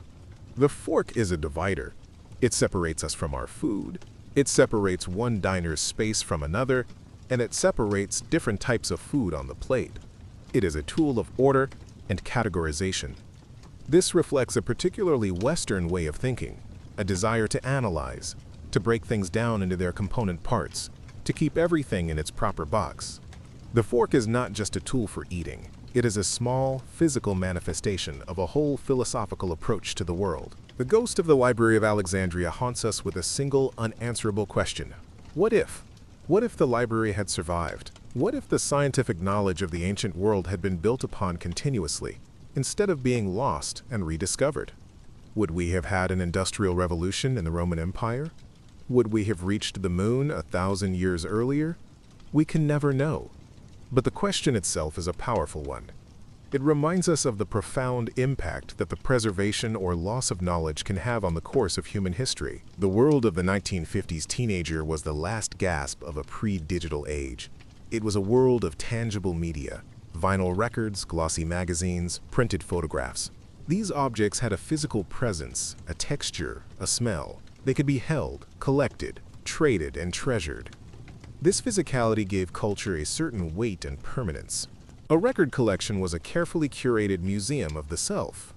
The fork is a divider. It separates us from our food. It separates one diner's space from another, and it separates different types of food on the plate. It is a tool of order and categorization. This reflects a particularly Western way of thinking, a desire to analyze, to break things down into their component parts, to keep everything in its proper box. The fork is not just a tool for eating. It is a small, physical manifestation of a whole philosophical approach to the world. The ghost of the Library of Alexandria haunts us with a single, unanswerable question. What if? What if the library had survived? What if the scientific knowledge of the ancient world had been built upon continuously, instead of being lost and rediscovered? Would we have had an industrial revolution in the Roman Empire? Would we have reached the moon 1,000 years earlier? We can never know. But the question itself is a powerful one. It reminds us of the profound impact that the preservation or loss of knowledge can have on the course of human history. The world of the 1950s teenager was the last gasp of a pre-digital age. It was a world of tangible media, vinyl records, glossy magazines, printed photographs. These objects had a physical presence, a texture, a smell. They could be held, collected, traded, and treasured. This physicality gave culture a certain weight and permanence. A record collection was a carefully curated museum of the self.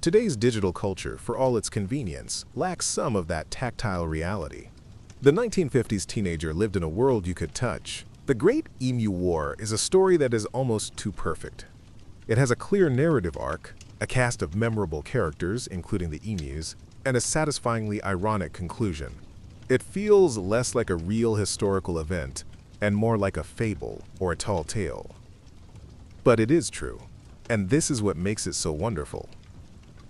Today's digital culture, for all its convenience, lacks some of that tactile reality. The 1950s teenager lived in a world you could touch. The Great Emu War is a story that is almost too perfect. It has a clear narrative arc, a cast of memorable characters, including the emus, and a satisfyingly ironic conclusion. It feels less like a real historical event and more like a fable or a tall tale. But it is true, and this is what makes it so wonderful.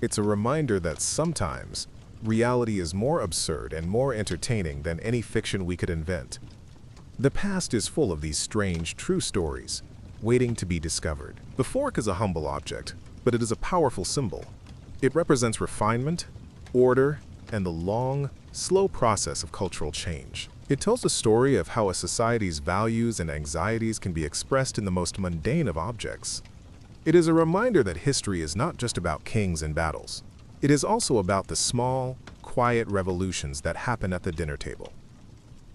It's a reminder that sometimes reality is more absurd and more entertaining than any fiction we could invent. The past is full of these strange, true stories, waiting to be discovered. The fork is a humble object, but it is a powerful symbol. It represents refinement, order, and the long, slow process of cultural change. It tells the story of how a society's values and anxieties can be expressed in the most mundane of objects. It is a reminder that history is not just about kings and battles. It is also about the small, quiet revolutions that happen at the dinner table.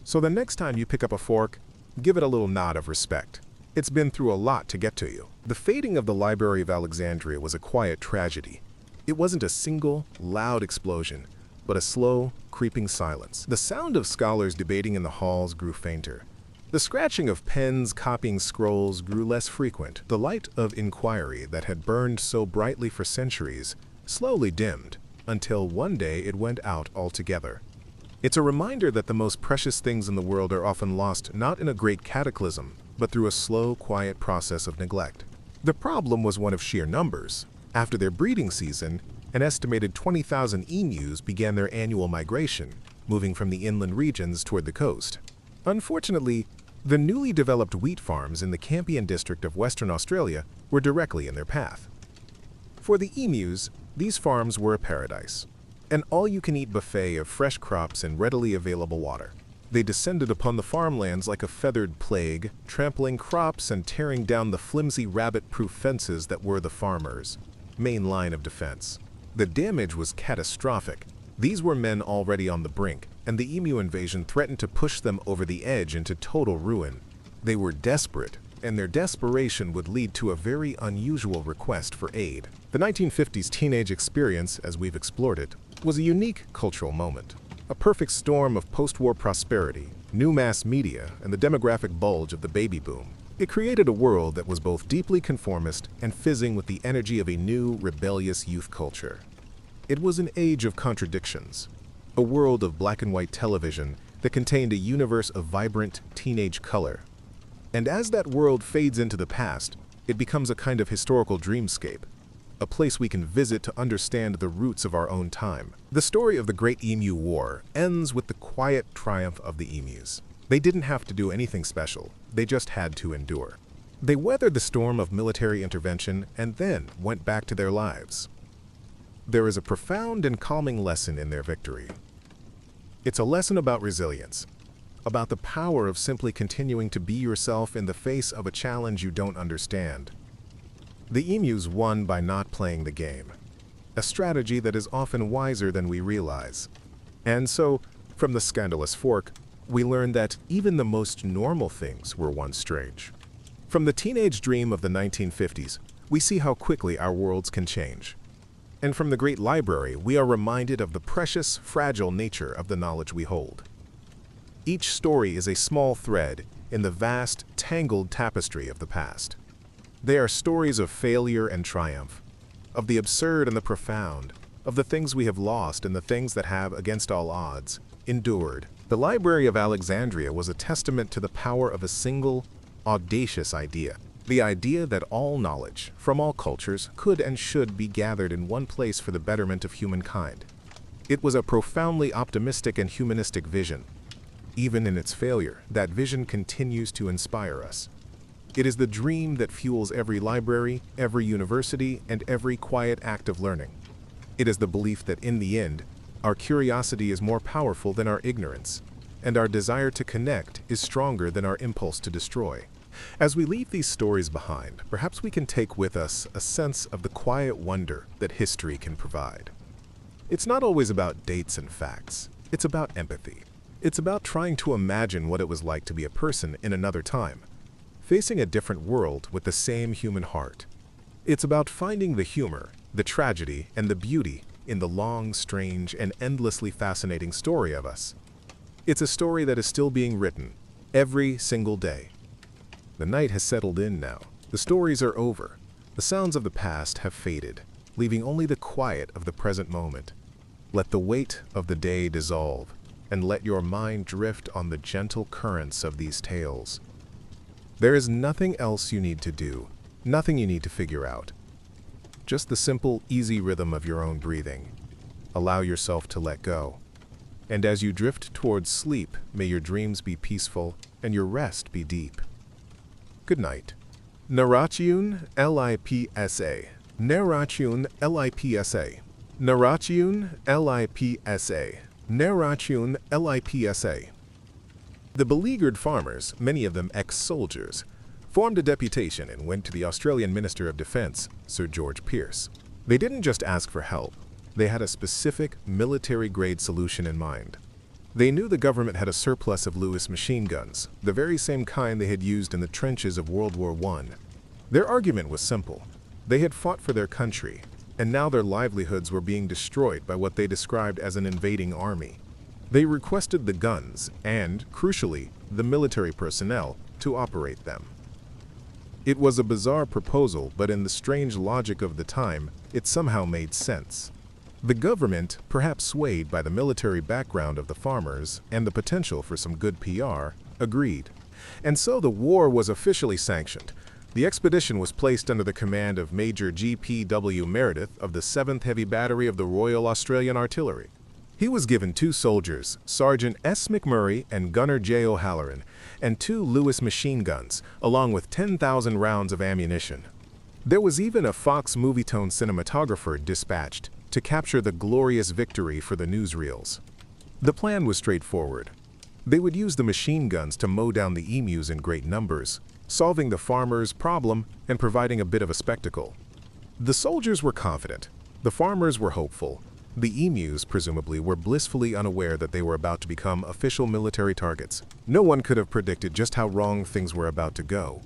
So the next time you pick up a fork, give it a little nod of respect. It's been through a lot to get to you. The fading of the Library of Alexandria was a quiet tragedy. It wasn't a single, loud explosion, but a slow, creeping silence. The sound of scholars debating in the halls grew fainter. The scratching of pens copying scrolls grew less frequent. The light of inquiry that had burned so brightly for centuries slowly dimmed, until one day it went out altogether. It's a reminder that the most precious things in the world are often lost not in a great cataclysm, but through a slow, quiet process of neglect. The problem was one of sheer numbers. After their breeding season, an estimated 20,000 emus began their annual migration, moving from the inland regions toward the coast. Unfortunately, the newly developed wheat farms in the Campion district of Western Australia were directly in their path. For the emus, these farms were a paradise, an all-you-can-eat buffet of fresh crops and readily available water. They descended upon the farmlands like a feathered plague, trampling crops and tearing down the flimsy rabbit-proof fences that were the farmers' main line of defense. The damage was catastrophic. These were men already on the brink, and the emu invasion threatened to push them over the edge into total ruin. They were desperate, and their desperation would lead to a very unusual request for aid. The 1950s teenage experience, as we've explored it, was a unique cultural moment. A perfect storm of post-war prosperity, new mass media, and the demographic bulge of the baby boom. It created a world that was both deeply conformist and fizzing with the energy of a new, rebellious youth culture. It was an age of contradictions, a world of black and white television that contained a universe of vibrant teenage color. And as that world fades into the past, it becomes a kind of historical dreamscape, a place we can visit to understand the roots of our own time. The story of the Great Emu War ends with the quiet triumph of the emus. They didn't have to do anything special, they just had to endure. They weathered the storm of military intervention and then went back to their lives. There is a profound and calming lesson in their victory. It's a lesson about resilience, about the power of simply continuing to be yourself in the face of a challenge you don't understand. The emus won by not playing the game, a strategy that is often wiser than we realize. And so, from the scandalous fork, we learn that even the most normal things were once strange. From the teenage dream of the 1950s, we see how quickly our worlds can change. And from the great library, we are reminded of the precious, fragile nature of the knowledge we hold. Each story is a small thread in the vast, tangled tapestry of the past. They are stories of failure and triumph, of the absurd and the profound, of the things we have lost and the things that have, against all odds, endured. The Library of Alexandria was a testament to the power of a single, audacious idea. The idea that all knowledge, from all cultures, could and should be gathered in one place for the betterment of humankind. It was a profoundly optimistic and humanistic vision. Even in its failure, that vision continues to inspire us. It is the dream that fuels every library, every university, and every quiet act of learning. It is the belief that in the end, our curiosity is more powerful than our ignorance, and our desire to connect is stronger than our impulse to destroy. As we leave these stories behind, perhaps we can take with us a sense of the quiet wonder that history can provide. It's not always about dates and facts. It's about empathy. It's about trying to imagine what it was like to be a person in another time, facing a different world with the same human heart. It's about finding the humor, the tragedy, and the beauty in the long, strange, and endlessly fascinating story of us. It's a story that is still being written, every single day. The night has settled in now. The stories are over. The sounds of the past have faded, leaving only the quiet of the present moment. Let the weight of the day dissolve, and let your mind drift on the gentle currents of these tales. There is nothing else you need to do, nothing you need to figure out. Just the simple, easy rhythm of your own breathing. Allow yourself to let go. And as you drift towards sleep, may your dreams be peaceful and your rest be deep. Good night. Narration LIPSA. Narration LIPSA. Narration LIPSA. Narration LIPSA. The beleaguered farmers, many of them ex-soldiers, formed a deputation and went to the Australian Minister of Defence, Sir George Pearce. They didn't just ask for help. They had a specific military-grade solution in mind. They knew the government had a surplus of Lewis machine guns, the very same kind they had used in the trenches of World War I. Their argument was simple. They had fought for their country, and now their livelihoods were being destroyed by what they described as an invading army. They requested the guns and, crucially, the military personnel to operate them. It was a bizarre proposal, but in the strange logic of the time, it somehow made sense. The government, perhaps swayed by the military background of the farmers and the potential for some good PR, agreed. And so the war was officially sanctioned. The expedition was placed under the command of Major G.P.W. Meredith of the 7th Heavy Battery of the Royal Australian Artillery. He was given 2 soldiers, Sergeant S. McMurray and Gunner J. O'Halloran, and 2 Lewis machine guns, along with 10,000 rounds of ammunition. There was even a Fox Movietone cinematographer dispatched to capture the glorious victory for the newsreels. The plan was straightforward. They would use the machine guns to mow down the emus in great numbers, solving the farmers' problem and providing a bit of a spectacle. The soldiers were confident. The farmers were hopeful. The emus, presumably, were blissfully unaware that they were about to become official military targets. No one could have predicted just how wrong things were about to go.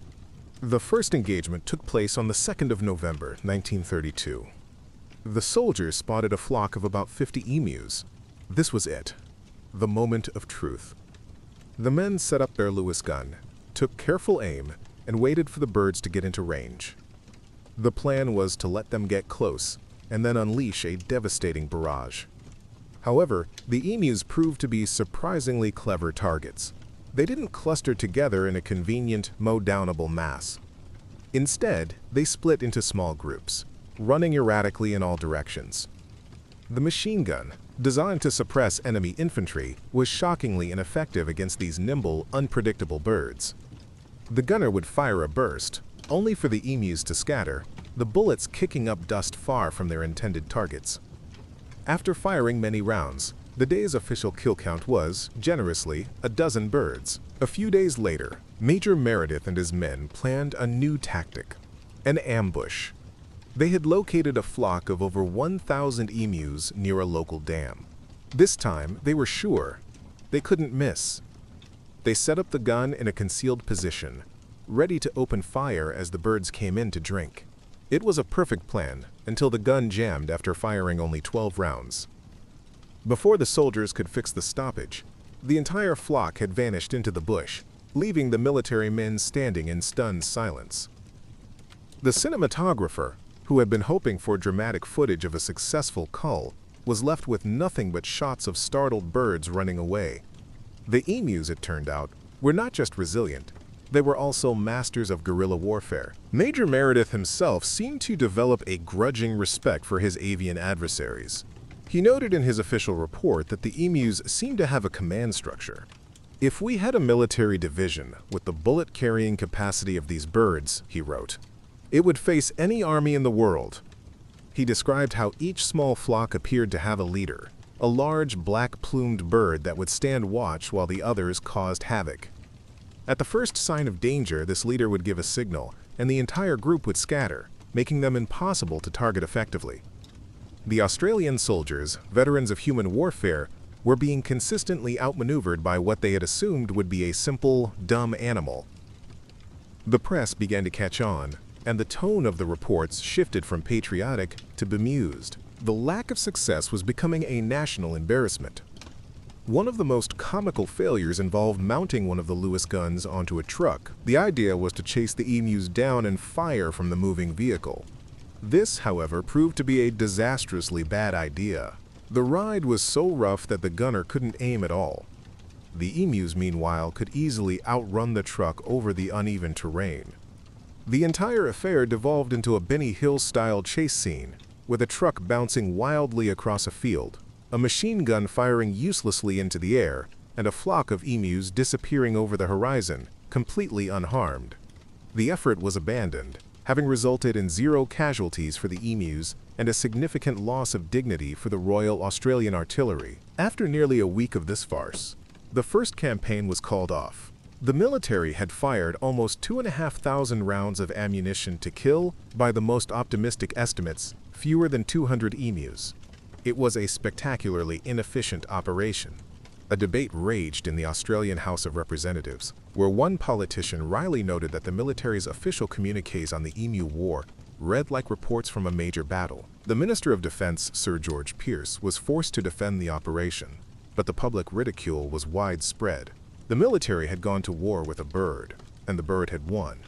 The first engagement took place on the 2nd of November, 1932. The soldiers spotted a flock of about 50 emus. This was it, the moment of truth. The men set up their Lewis gun, took careful aim, and waited for the birds to get into range. The plan was to let them get close and then unleash a devastating barrage. However, the emus proved to be surprisingly clever targets. They didn't cluster together in a convenient, mow-downable mass. Instead, they split into small groups, running erratically in all directions. The machine gun, designed to suppress enemy infantry, was shockingly ineffective against these nimble, unpredictable birds. The gunner would fire a burst, only for the emus to scatter, the bullets kicking up dust far from their intended targets. After firing many rounds, the day's official kill count was, generously, 12 birds. A few days later, Major Meredith and his men planned a new tactic, an ambush. They had located a flock of over 1,000 emus near a local dam. This time, they were sure they couldn't miss. They set up the gun in a concealed position, ready to open fire as the birds came in to drink. It was a perfect plan until the gun jammed after firing only 12 rounds. Before the soldiers could fix the stoppage, the entire flock had vanished into the bush, leaving the military men standing in stunned silence. The cinematographer, who had been hoping for dramatic footage of a successful cull, was left with nothing but shots of startled birds running away. The emus, it turned out, were not just resilient, they were also masters of guerrilla warfare. Major Meredith himself seemed to develop a grudging respect for his avian adversaries. He noted in his official report that the emus seemed to have a command structure. "If we had a military division with the bullet-carrying capacity of these birds," he wrote, "it would face any army in the world." He described how each small flock appeared to have a leader, a large black-plumed bird that would stand watch while the others caused havoc. At the first sign of danger, this leader would give a signal, and the entire group would scatter, making them impossible to target effectively. The Australian soldiers, veterans of human warfare, were being consistently outmaneuvered by what they had assumed would be a simple, dumb animal. The press began to catch on, and the tone of the reports shifted from patriotic to bemused. The lack of success was becoming a national embarrassment. One of the most comical failures involved mounting one of the Lewis guns onto a truck. The idea was to chase the emus down and fire from the moving vehicle. This, however, proved to be a disastrously bad idea. The ride was so rough that the gunner couldn't aim at all. The emus, meanwhile, could easily outrun the truck over the uneven terrain. The entire affair devolved into a Benny Hill-style chase scene, with a truck bouncing wildly across a field, a machine gun firing uselessly into the air, and a flock of emus disappearing over the horizon, completely unharmed. The effort was abandoned, having resulted in 0 casualties for the emus and a significant loss of dignity for the Royal Australian Artillery. After nearly a week of this farce, the first campaign was called off. The military had fired almost 2,500 rounds of ammunition to kill, by the most optimistic estimates, fewer than 200 emus. It was a spectacularly inefficient operation. A debate raged in the Australian House of Representatives, where one politician wryly noted that the military's official communiques on the Emu War read like reports from a major battle. The Minister of Defense, Sir George Pearce, was forced to defend the operation, but the public ridicule was widespread. The military had gone to war with a bird, and the bird had won.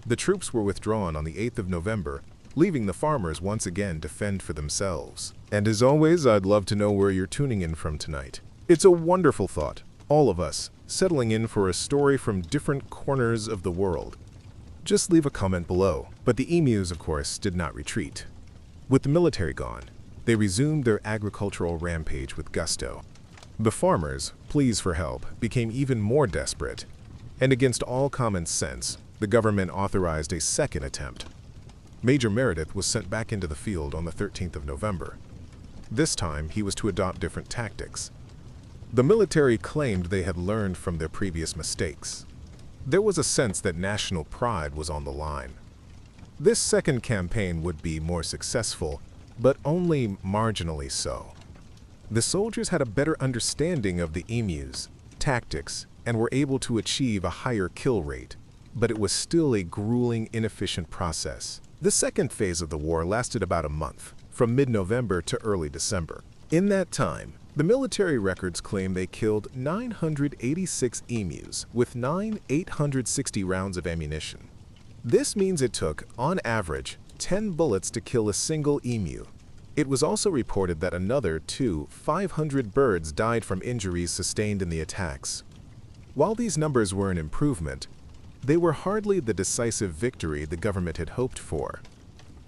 The troops were withdrawn on the 8th of November, leaving the farmers once again to fend for themselves. And as always, I'd love to know where you're tuning in from tonight. It's a wonderful thought, all of us, settling in for a story from different corners of the world. Just leave a comment below. But the emus, of course, did not retreat. With the military gone, they resumed their agricultural rampage with gusto. The farmers, pleas for help, became even more desperate, and against all common sense, the government authorized a second attempt. Major Meredith was sent back into the field on the 13th of November. This time, he was to adopt different tactics. The military claimed they had learned from their previous mistakes. There was a sense that national pride was on the line. This second campaign would be more successful, but only marginally so. The soldiers had a better understanding of the emus, tactics, and were able to achieve a higher kill rate, but it was still a grueling, inefficient process. The second phase of the war lasted about a month, from mid-November to early December. In that time, the military records claim they killed 986 emus with 860 rounds of ammunition. This means it took, on average, 10 bullets to kill a single emu. It was also reported that another 500 birds died from injuries sustained in the attacks. While these numbers were an improvement, they were hardly the decisive victory the government had hoped for.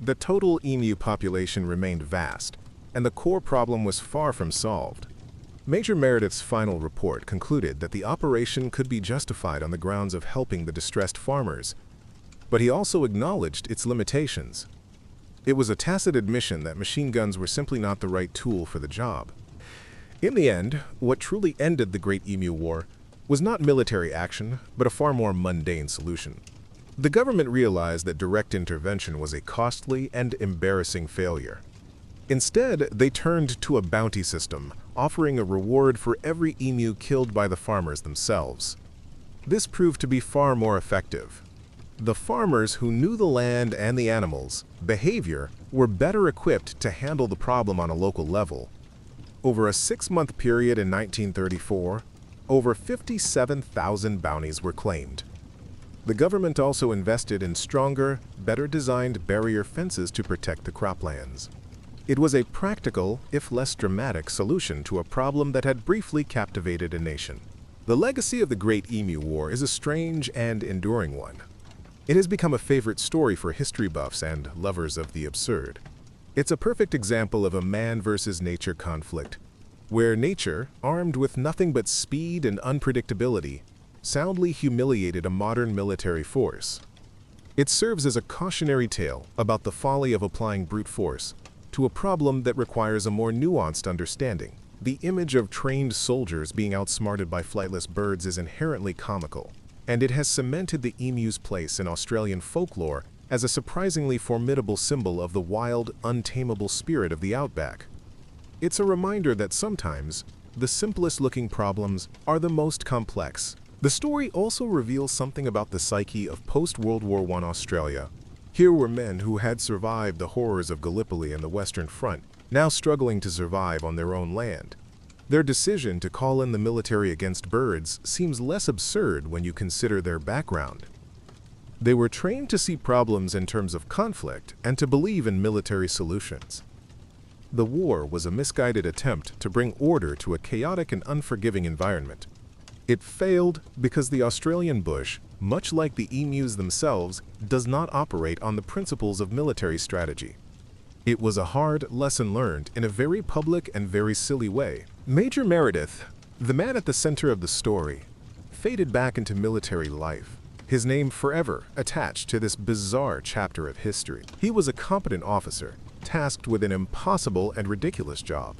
The total emu population remained vast, and the core problem was far from solved. Major Meredith's final report concluded that the operation could be justified on the grounds of helping the distressed farmers, but he also acknowledged its limitations. It was a tacit admission that machine guns were simply not the right tool for the job. In the end, what truly ended the Great Emu War was not military action, but a far more mundane solution. The government realized that direct intervention was a costly and embarrassing failure. Instead, they turned to a bounty system, offering a reward for every emu killed by the farmers themselves. This proved to be far more effective. The farmers who knew the land and the animals' behavior were better equipped to handle the problem on a local level. Over a 6-month period in 1934, over 57,000 bounties were claimed. The government also invested in stronger, better-designed barrier fences to protect the croplands. It was a practical, if less dramatic, solution to a problem that had briefly captivated a nation. The legacy of the Great Emu War is a strange and enduring one. It has become a favorite story for history buffs and lovers of the absurd. It's a perfect example of a man versus nature conflict, where nature, armed with nothing but speed and unpredictability, soundly humiliated a modern military force. It serves as a cautionary tale about the folly of applying brute force to a problem that requires a more nuanced understanding. The image of trained soldiers being outsmarted by flightless birds is inherently comical, and it has cemented the emu's place in Australian folklore as a surprisingly formidable symbol of the wild, untamable spirit of the outback. It's a reminder that sometimes the simplest-looking problems are the most complex. The story also reveals something about the psyche of post-World War I Australia. Here were men who had survived the horrors of Gallipoli and the Western Front, now struggling to survive on their own land. Their decision to call in the military against birds seems less absurd when you consider their background. They were trained to see problems in terms of conflict and to believe in military solutions. The war was a misguided attempt to bring order to a chaotic and unforgiving environment. It failed because the Australian bush, much like the emus themselves, does not operate on the principles of military strategy. It was a hard lesson learned in a very public and very silly way. Major Meredith, the man at the center of the story, faded back into military life, his name forever attached to this bizarre chapter of history. He was a competent officer, tasked with an impossible and ridiculous job.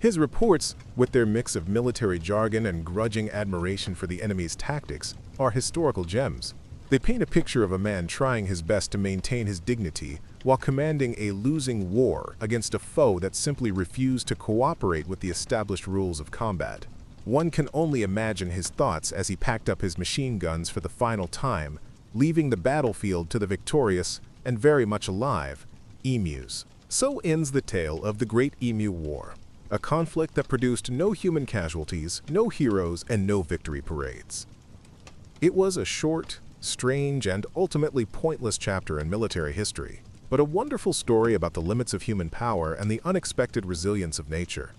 His reports, with their mix of military jargon and grudging admiration for the enemy's tactics, are historical gems. They paint a picture of a man trying his best to maintain his dignity while commanding a losing war against a foe that simply refused to cooperate with the established rules of combat. One can only imagine his thoughts as he packed up his machine guns for the final time, leaving the battlefield to the victorious and very much alive emus. So ends the tale of the Great Emu War. A conflict that produced no human casualties, no heroes, and no victory parades. It was a short, strange, and ultimately pointless chapter in military history, but a wonderful story about the limits of human power and the unexpected resilience of nature.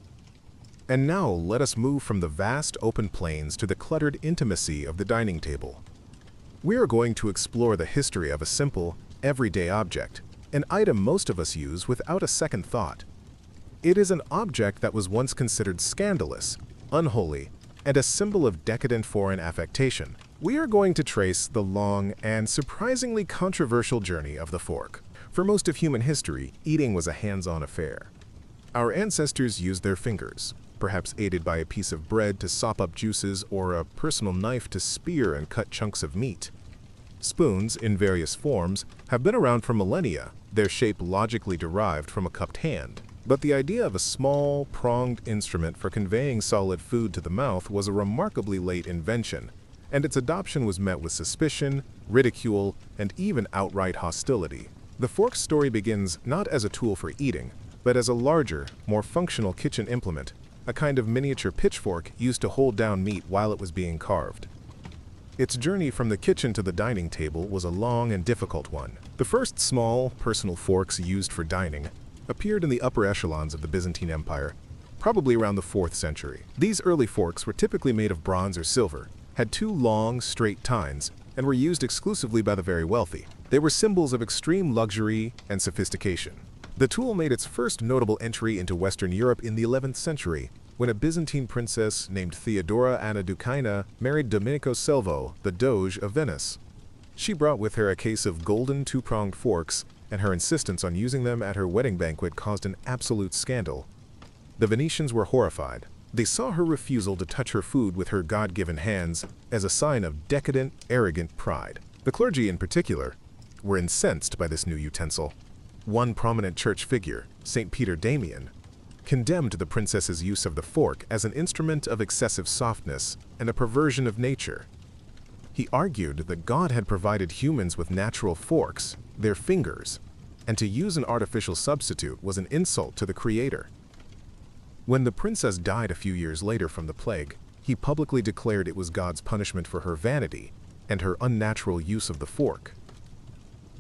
And now let us move from the vast open plains to the cluttered intimacy of the dining table. We are going to explore the history of a simple, everyday object, an item most of us use without a second thought. It is an object that was once considered scandalous, unholy, and a symbol of decadent foreign affectation. We are going to trace the long and surprisingly controversial journey of the fork. For most of human history, eating was a hands-on affair. Our ancestors used their fingers, perhaps aided by a piece of bread to sop up juices or a personal knife to spear and cut chunks of meat. Spoons, in various forms, have been around for millennia, their shape logically derived from a cupped hand. But the idea of a small, pronged instrument for conveying solid food to the mouth was a remarkably late invention, and its adoption was met with suspicion, ridicule, and even outright hostility. The fork's story begins not as a tool for eating, but as a larger, more functional kitchen implement, a kind of miniature pitchfork used to hold down meat while it was being carved. Its journey from the kitchen to the dining table was a long and difficult one. The first small, personal forks used for dining appeared in the upper echelons of the Byzantine Empire, probably around the 4th century. These early forks were typically made of bronze or silver, had 2 long, straight tines, and were used exclusively by the very wealthy. They were symbols of extreme luxury and sophistication. The tool made its first notable entry into Western Europe in the 11th century, when a Byzantine princess named Theodora Anna Dukaina married Domenico Selvo, the Doge of Venice. She brought with her a case of golden 2-pronged forks, and her insistence on using them at her wedding banquet caused an absolute scandal. The Venetians were horrified. They saw her refusal to touch her food with her God-given hands as a sign of decadent, arrogant pride. The clergy in particular were incensed by this new utensil. One prominent church figure, St. Peter Damian, condemned the princess's use of the fork as an instrument of excessive softness and a perversion of nature. He argued that God had provided humans with natural forks, their fingers, and to use an artificial substitute was an insult to the Creator. When the princess died a few years later from the plague, he publicly declared it was God's punishment for her vanity and her unnatural use of the fork.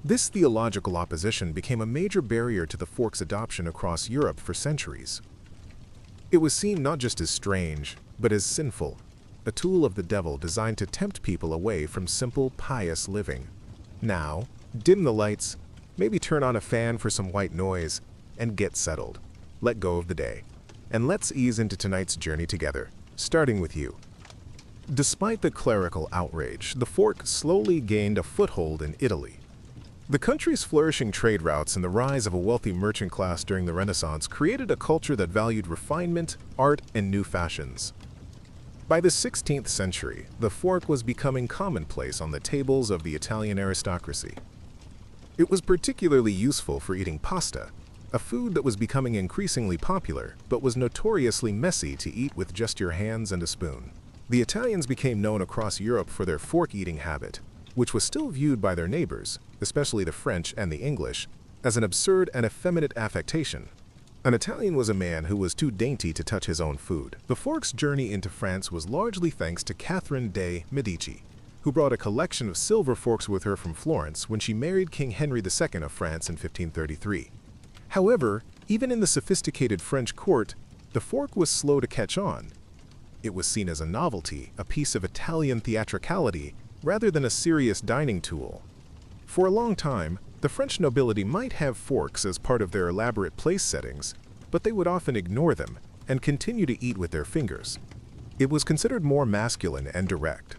This theological opposition became a major barrier to the fork's adoption across Europe for centuries. It was seen not just as strange, but as sinful, a tool of the devil designed to tempt people away from simple, pious living. Now, dim the lights, maybe turn on a fan for some white noise, and get settled. Let go of the day. And let's ease into tonight's journey together, starting with you. Despite the clerical outrage, the fork slowly gained a foothold in Italy. The country's flourishing trade routes and the rise of a wealthy merchant class during the Renaissance created a culture that valued refinement, art, and new fashions. By the 16th century, the fork was becoming commonplace on the tables of the Italian aristocracy. It was particularly useful for eating pasta, a food that was becoming increasingly popular, but was notoriously messy to eat with just your hands and a spoon. The Italians became known across Europe for their fork-eating habit, which was still viewed by their neighbors, especially the French and the English, as an absurd and effeminate affectation. An Italian was a man who was too dainty to touch his own food. The fork's journey into France was largely thanks to Catherine de' Medici, who brought a collection of silver forks with her from Florence when she married King Henry II of France in 1533. However, even in the sophisticated French court, the fork was slow to catch on. It was seen as a novelty, a piece of Italian theatricality, rather than a serious dining tool. For a long time, the French nobility might have forks as part of their elaborate place settings, but they would often ignore them and continue to eat with their fingers. It was considered more masculine and direct.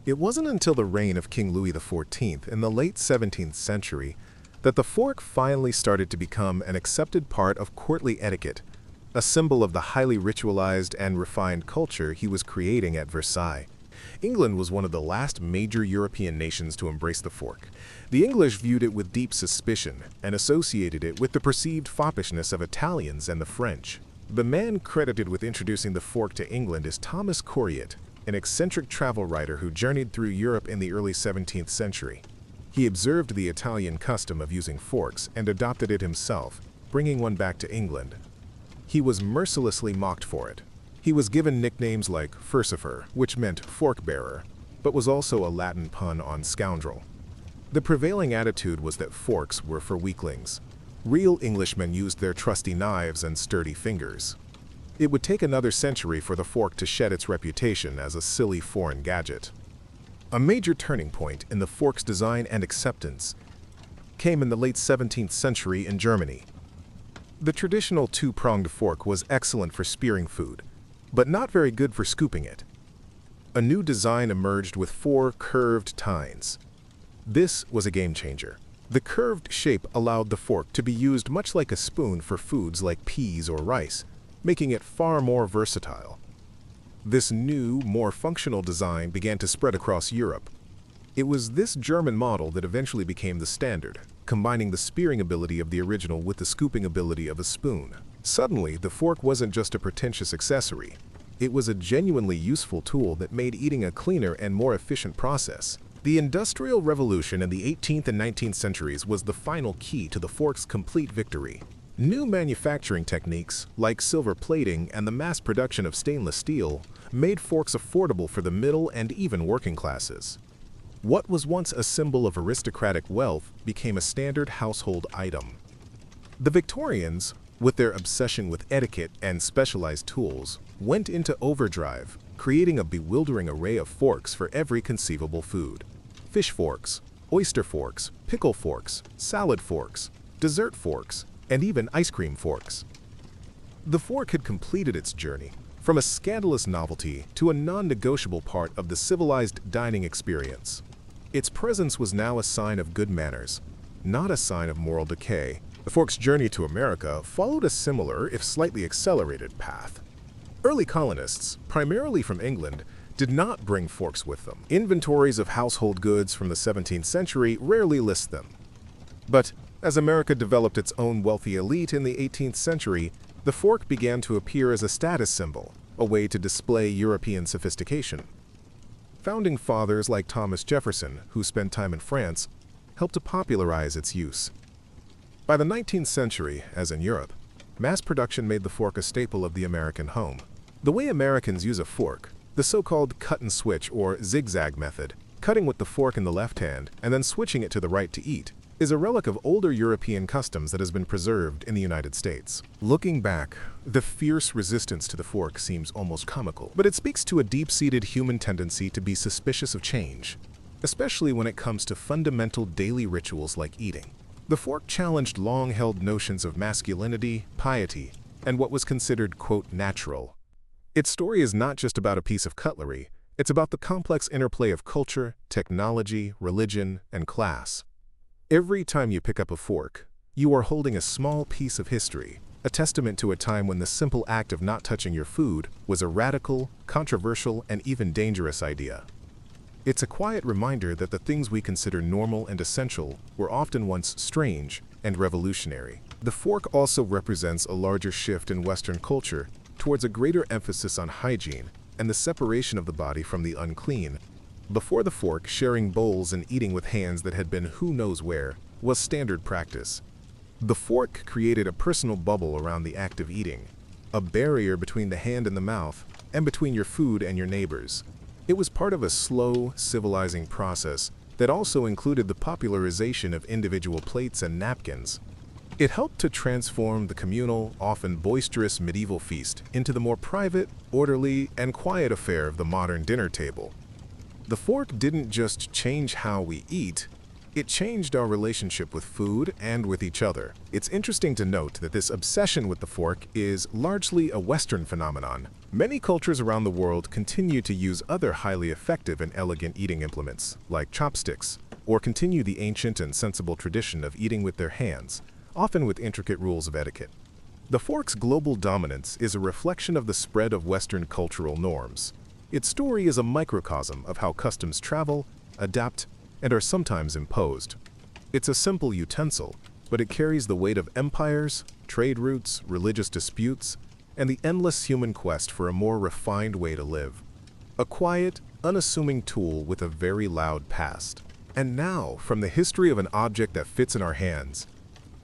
It wasn't until the reign of King Louis XIV in the late 17th century that the fork finally started to become an accepted part of courtly etiquette, a symbol of the highly ritualized and refined culture he was creating at Versailles. England was one of the last major European nations to embrace the fork. The English viewed it with deep suspicion and associated it with the perceived foppishness of Italians and the French. The man credited with introducing the fork to England is Thomas Coryat, an eccentric travel writer who journeyed through Europe in the early 17th century. He observed the Italian custom of using forks and adopted it himself, bringing one back to England. He was mercilessly mocked for it. He was given nicknames like Furcifer, which meant fork-bearer, but was also a Latin pun on scoundrel. The prevailing attitude was that forks were for weaklings. Real Englishmen used their trusty knives and sturdy fingers. It would take another century for the fork to shed its reputation as a silly foreign gadget. A major turning point in the fork's design and acceptance came in the late 17th century in Germany. The traditional two-pronged fork was excellent for spearing food, but not very good for scooping it. A new design emerged with 4 curved tines. This was a game-changer. The curved shape allowed the fork to be used much like a spoon for foods like peas or rice, making it far more versatile. This new, more functional design began to spread across Europe. It was this German model that eventually became the standard, combining the spearing ability of the original with the scooping ability of a spoon. Suddenly, the fork wasn't just a pretentious accessory. It was a genuinely useful tool that made eating a cleaner and more efficient process. The Industrial Revolution in the 18th and 19th centuries was the final key to the fork's complete victory. New manufacturing techniques, like silver plating and the mass production of stainless steel, made forks affordable for the middle and even working classes. What was once a symbol of aristocratic wealth became a standard household item. The Victorians, with their obsession with etiquette and specialized tools, went into overdrive, creating a bewildering array of forks for every conceivable food. Fish forks, oyster forks, pickle forks, salad forks, dessert forks, and even ice cream forks. The fork had completed its journey, from a scandalous novelty to a non-negotiable part of the civilized dining experience. Its presence was now a sign of good manners, not a sign of moral decay. The fork's journey to America followed a similar, if slightly accelerated, path. Early colonists, primarily from England, did not bring forks with them. Inventories of household goods from the 17th century rarely list them. But as America developed its own wealthy elite in the 18th century, the fork began to appear as a status symbol, a way to display European sophistication. Founding fathers like Thomas Jefferson, who spent time in France, helped to popularize its use. By the 19th century, as in Europe, mass production made the fork a staple of the American home. The way Americans use a fork, the so-called cut and switch or zigzag method, cutting with the fork in the left hand and then switching it to the right to eat, is a relic of older European customs that has been preserved in the United States. Looking back, the fierce resistance to the fork seems almost comical, but it speaks to a deep-seated human tendency to be suspicious of change, especially when it comes to fundamental daily rituals like eating. The fork challenged long-held notions of masculinity, piety, and what was considered, quote, natural. Its story is not just about a piece of cutlery, it's about the complex interplay of culture, technology, religion, and class. Every time you pick up a fork, you are holding a small piece of history, a testament to a time when the simple act of not touching your food was a radical, controversial, and even dangerous idea. It's a quiet reminder that the things we consider normal and essential were often once strange and revolutionary. The fork also represents a larger shift in Western culture towards a greater emphasis on hygiene and the separation of the body from the unclean. Before the fork, sharing bowls and eating with hands that had been who knows where was standard practice. The fork created a personal bubble around the act of eating, a barrier between the hand and the mouth, and between your food and your neighbors. It was part of a slow, civilizing process that also included the popularization of individual plates and napkins. It helped to transform the communal, often boisterous medieval feast into the more private, orderly, and quiet affair of the modern dinner table. The fork didn't just change how we eat, it changed our relationship with food and with each other. It's interesting to note that this obsession with the fork is largely a Western phenomenon. Many cultures around the world continue to use other highly effective and elegant eating implements, like chopsticks, or continue the ancient and sensible tradition of eating with their hands, often with intricate rules of etiquette. The fork's global dominance is a reflection of the spread of Western cultural norms. Its story is a microcosm of how customs travel, adapt, and are sometimes imposed. It's a simple utensil, but it carries the weight of empires, trade routes, religious disputes, and the endless human quest for a more refined way to live. A quiet, unassuming tool with a very loud past. And now, from the history of an object that fits in our hands,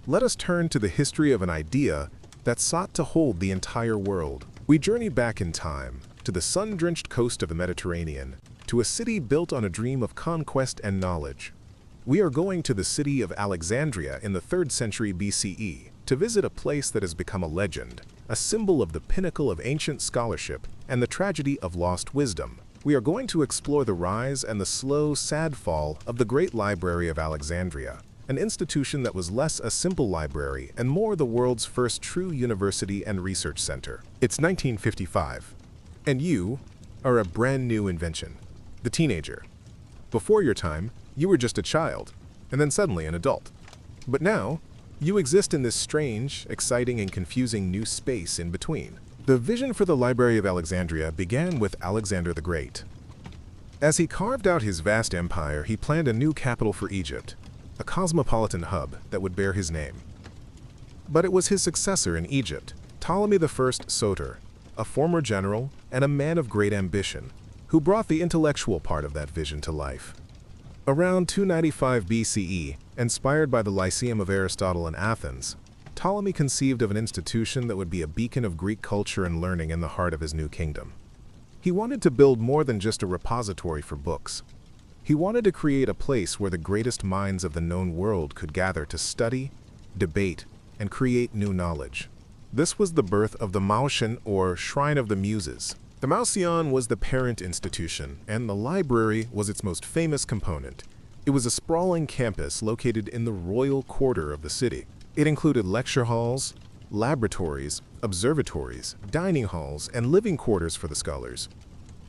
let us turn to the history of an idea that sought to hold the entire world. We journey back in time, to the sun-drenched coast of the Mediterranean, to a city built on a dream of conquest and knowledge. We are going to the city of Alexandria in the 3rd century BCE to visit a place that has become a legend, a symbol of the pinnacle of ancient scholarship and the tragedy of lost wisdom. We are going to explore the rise and the slow, sad fall of the Great Library of Alexandria, an institution that was less a simple library and more the world's first true university and research center. It's 1955. And you are a brand new invention, the teenager. Before your time, you were just a child, and then suddenly an adult. But now, you exist in this strange, exciting, and confusing new space in between. The vision for the Library of Alexandria began with Alexander the Great. As he carved out his vast empire, he planned a new capital for Egypt, a cosmopolitan hub that would bear his name. But it was his successor in Egypt, Ptolemy I Soter, a former general and a man of great ambition, who brought the intellectual part of that vision to life. Around 295 BCE, inspired by the Lyceum of Aristotle in Athens, Ptolemy conceived of an institution that would be a beacon of Greek culture and learning in the heart of his new kingdom. He wanted to build more than just a repository for books. He wanted to create a place where the greatest minds of the known world could gather to study, debate, and create new knowledge. This was the birth of the Mausion, or Shrine of the Muses. The Mausion was the parent institution, and the library was its most famous component. It was a sprawling campus located in the royal quarter of the city. It included lecture halls, laboratories, observatories, dining halls, and living quarters for the scholars.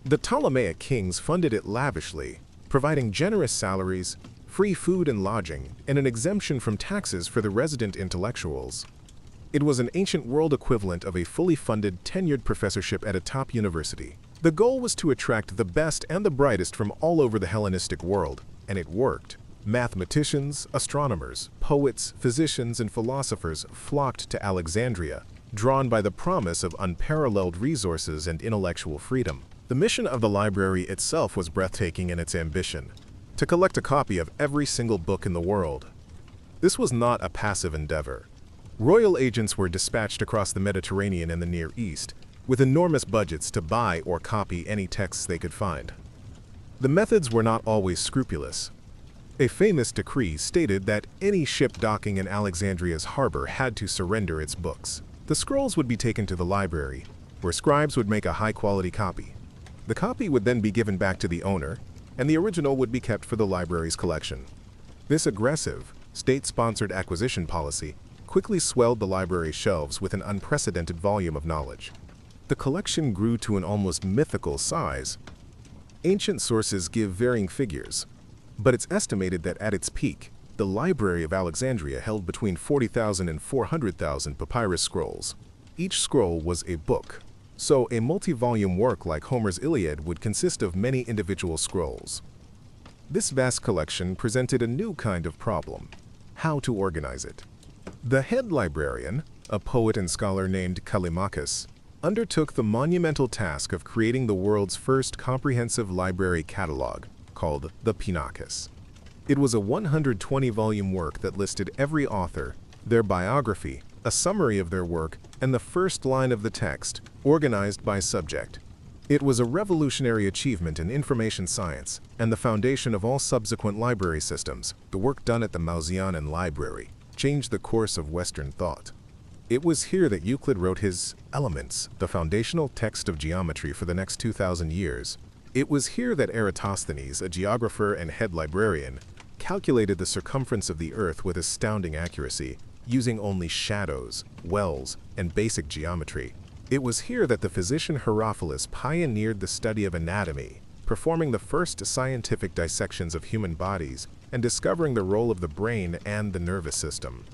The Ptolemaic kings funded it lavishly, providing generous salaries, free food and lodging, and an exemption from taxes for the resident intellectuals. It was an ancient world equivalent of a fully funded, tenured professorship at a top university. The goal was to attract the best and the brightest from all over the Hellenistic world, and it worked. Mathematicians, astronomers, poets, physicians, and philosophers flocked to Alexandria, drawn by the promise of unparalleled resources and intellectual freedom. The mission of the library itself was breathtaking in its ambition: to collect a copy of every single book in the world. This was not a passive endeavor. Royal agents were dispatched across the Mediterranean and the Near East, with enormous budgets to buy or copy any texts they could find. The methods were not always scrupulous. A famous decree stated that any ship docking in Alexandria's harbor had to surrender its books. The scrolls would be taken to the library, where scribes would make a high-quality copy. The copy would then be given back to the owner, and the original would be kept for the library's collection. This aggressive, state-sponsored acquisition policy quickly swelled the library's shelves with an unprecedented volume of knowledge. The collection grew to an almost mythical size. Ancient sources give varying figures, but it's estimated that at its peak, the Library of Alexandria held between 40,000 and 400,000 papyrus scrolls. Each scroll was a book, so a multi-volume work like Homer's Iliad would consist of many individual scrolls. This vast collection presented a new kind of problem: how to organize it. The head librarian, a poet and scholar named Callimachus, undertook the monumental task of creating the world's first comprehensive library catalog, called the Pinakes. It was a 120-volume work that listed every author, their biography, a summary of their work, and the first line of the text, organized by subject. It was a revolutionary achievement in information science and the foundation of all subsequent library systems. The work done at the Mauseanan Library changed the course of Western thought. It was here that Euclid wrote his Elements, the foundational text of geometry for the next 2,000 years. It was here that Eratosthenes, a geographer and head librarian, calculated the circumference of the Earth with astounding accuracy, using only shadows, wells, and basic geometry. It was here that the physician Herophilus pioneered the study of anatomy, performing the first scientific dissections of human bodies and discovering the role of the brain and the nervous system.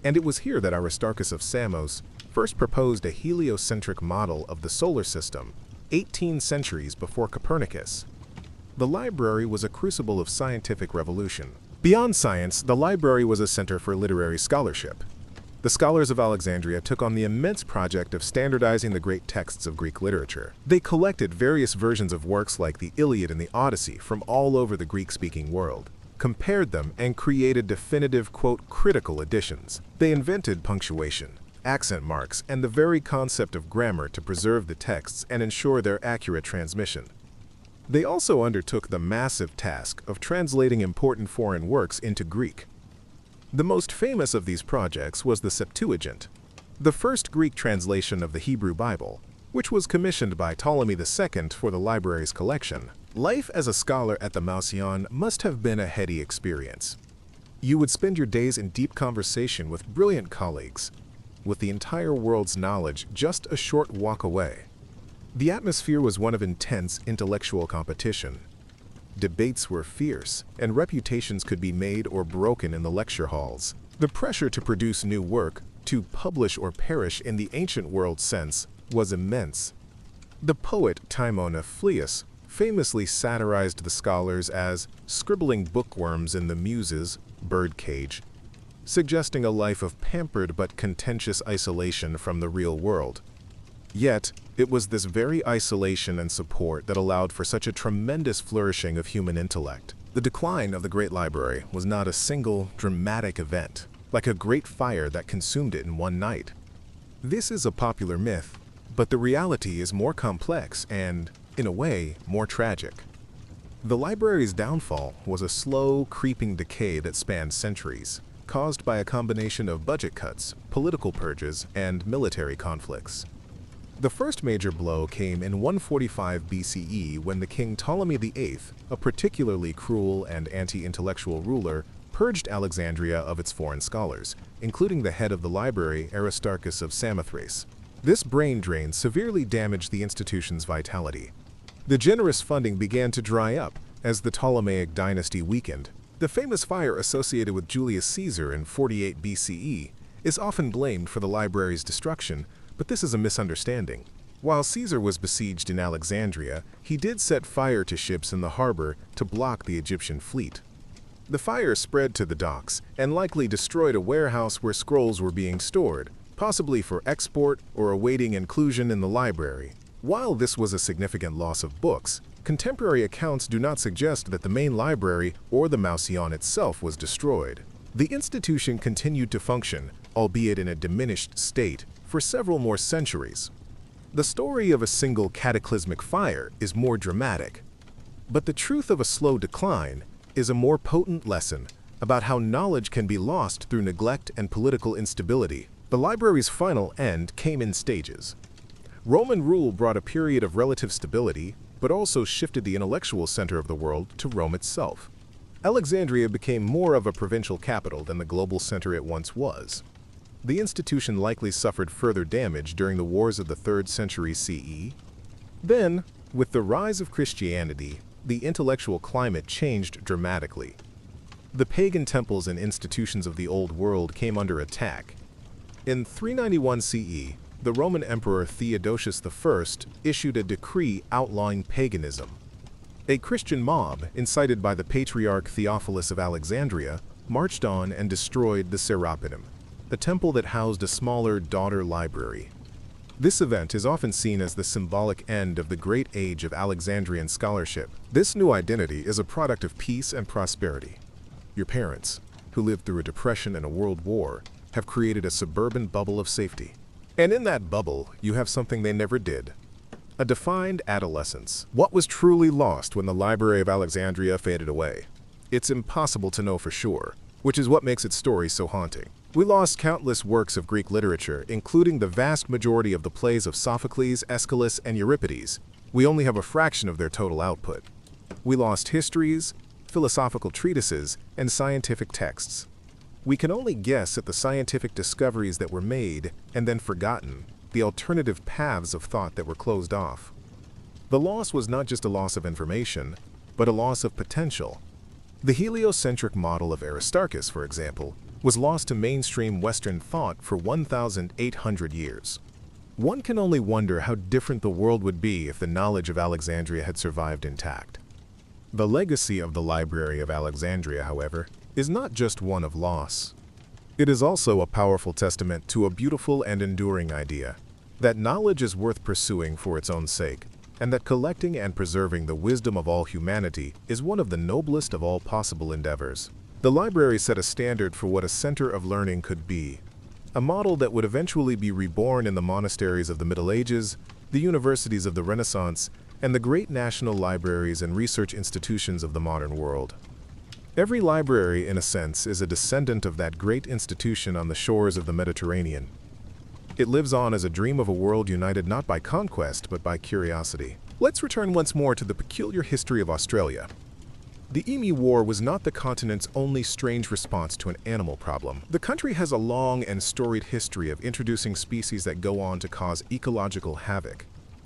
And it was here that Aristarchus of Samos first proposed a heliocentric model of the solar system, 18 centuries before Copernicus. The library was a crucible of scientific revolution. Beyond science, the library was a center for literary scholarship. The scholars of Alexandria took on the immense project of standardizing the great texts of Greek literature. They collected various versions of works like the Iliad and the Odyssey from all over the Greek-speaking world, compared them, and created definitive, quote, critical editions. They invented punctuation, accent marks, and the very concept of grammar to preserve the texts and ensure their accurate transmission. They also undertook the massive task of translating important foreign works into Greek. The most famous of these projects was the Septuagint, the first Greek translation of the Hebrew Bible, which was commissioned by Ptolemy II for the library's collection. Life as a scholar at the Mauseanan must have been a heady experience. You would spend your days in deep conversation with brilliant colleagues, with the entire world's knowledge just a short walk away. The atmosphere was one of intense intellectual competition. Debates were fierce, and reputations could be made or broken in the lecture halls. The pressure to produce new work, to publish or perish in the ancient world sense, was immense. The poet Timon of Phlius famously satirized the scholars as scribbling bookworms in the muses' birdcage, suggesting a life of pampered but contentious isolation from the real world. Yet, it was this very isolation and support that allowed for such a tremendous flourishing of human intellect. The decline of the Great Library was not a single, dramatic event, like a great fire that consumed it in one night. This is a popular myth, but the reality is more complex and, in a way, more tragic. The library's downfall was a slow, creeping decay that spanned centuries, caused by a combination of budget cuts, political purges, and military conflicts. The first major blow came in 145 BCE when the king Ptolemy VIII, a particularly cruel and anti-intellectual ruler, purged Alexandria of its foreign scholars, including the head of the library, Aristarchus of Samothrace. This brain drain severely damaged the institution's vitality. The generous funding began to dry up as the Ptolemaic dynasty weakened. The famous fire associated with Julius Caesar in 48 BCE is often blamed for the library's destruction, but this is a misunderstanding. While Caesar was besieged in Alexandria, he did set fire to ships in the harbor to block the Egyptian fleet. The fire spread to the docks and likely destroyed a warehouse where scrolls were being stored, possibly for export or awaiting inclusion in the library. While this was a significant loss of books, contemporary accounts do not suggest that the main library or the Mousillon itself was destroyed. The institution continued to function, albeit in a diminished state, for several more centuries. The story of a single cataclysmic fire is more dramatic, but the truth of a slow decline is a more potent lesson about how knowledge can be lost through neglect and political instability. The library's final end came in stages. Roman rule brought a period of relative stability, but also shifted the intellectual center of the world to Rome itself. Alexandria became more of a provincial capital than the global center it once was. The institution likely suffered further damage during the wars of the 3rd century CE. Then, with the rise of Christianity, the intellectual climate changed dramatically. The pagan temples and institutions of the Old World came under attack. In 391 CE, the Roman Emperor Theodosius I issued a decree outlawing paganism. A Christian mob, incited by the Patriarch Theophilus of Alexandria, marched on and destroyed the Serapeum, the temple that housed a smaller daughter library. This event is often seen as the symbolic end of the great age of Alexandrian scholarship. This new identity is a product of peace and prosperity. Your parents, who lived through a depression and a world war, have created a suburban bubble of safety. And in that bubble, you have something they never did: a defined adolescence. What was truly lost when the Library of Alexandria faded away? It's impossible to know for sure, which is what makes its story so haunting. We lost countless works of Greek literature, including the vast majority of the plays of Sophocles, Aeschylus, and Euripides. We only have a fraction of their total output. We lost histories, philosophical treatises, and scientific texts. We can only guess at the scientific discoveries that were made and then forgotten, the alternative paths of thought that were closed off. The loss was not just a loss of information, but a loss of potential. The heliocentric model of Aristarchus, for example, was lost to mainstream Western thought for 1,800 years. One can only wonder how different the world would be if the knowledge of Alexandria had survived intact. The legacy of the Library of Alexandria, however, is not just one of loss. It is also a powerful testament to a beautiful and enduring idea, that knowledge is worth pursuing for its own sake, and that collecting and preserving the wisdom of all humanity is one of the noblest of all possible endeavors. The library set a standard for what a center of learning could be, a model that would eventually be reborn in the monasteries of the Middle Ages, the universities of the Renaissance, and the great national libraries and research institutions of the modern world. Every library, in a sense, is a descendant of that great institution on the shores of the Mediterranean. It lives on as a dream of a world united not by conquest, but by curiosity. Let's return once more to the peculiar history of Australia. The Emu War was not the continent's only strange response to an animal problem. The country has a long and storied history of introducing species that go on to cause ecological havoc,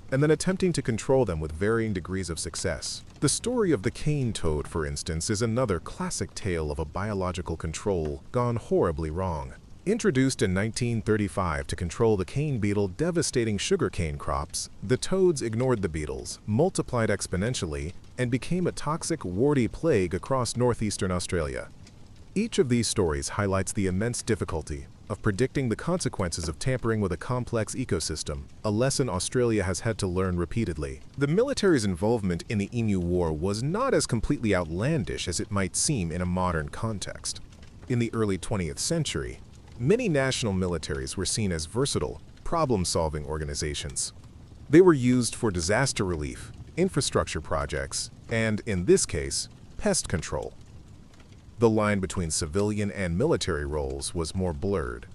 and then attempting to control them with varying degrees of success. The story of the cane toad, for instance, is another classic tale of a biological control gone horribly wrong. Introduced in 1935 to control the cane beetle devastating sugarcane crops, the toads ignored the beetles, multiplied exponentially, and became a toxic, warty plague across northeastern Australia. Each of these stories highlights the immense difficulty of predicting the consequences of tampering with a complex ecosystem, a lesson Australia has had to learn repeatedly. The military's involvement in the Emu War was not as completely outlandish as it might seem in a modern context. In the early 20th century, many national militaries were seen as versatile, problem-solving organizations. They were used for disaster relief, infrastructure projects, and, in this case, pest control. The line between civilian and military roles was more blurred.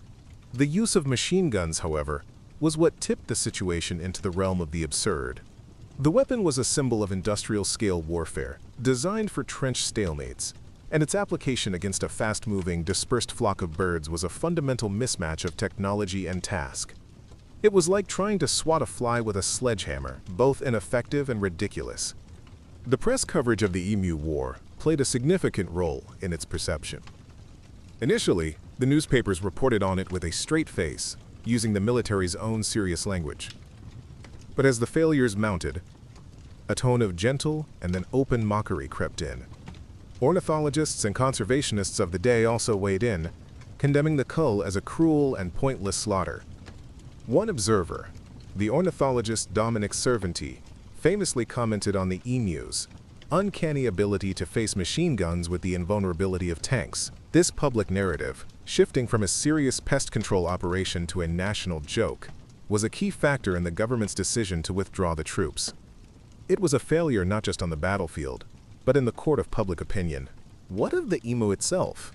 The use of machine guns, however, was what tipped the situation into the realm of the absurd. The weapon was a symbol of industrial-scale warfare, designed for trench stalemates, and its application against a fast-moving, dispersed flock of birds was a fundamental mismatch of technology and task. It was like trying to swat a fly with a sledgehammer, both ineffective and ridiculous. The press coverage of the Emu War played a significant role in its perception. Initially, the newspapers reported on it with a straight face, using the military's own serious language. But as the failures mounted, a tone of gentle and then open mockery crept in. Ornithologists and conservationists of the day also weighed in, condemning the cull as a cruel and pointless slaughter. One observer, The ornithologist Dominic Cervantes famously commented on the emu's uncanny ability to face machine guns with the invulnerability of tanks. This public narrative, shifting from a serious pest control operation to a national joke, was a key factor in the government's decision to withdraw the troops. It was a failure not just on the battlefield, but in the court of public opinion. What of the emu itself?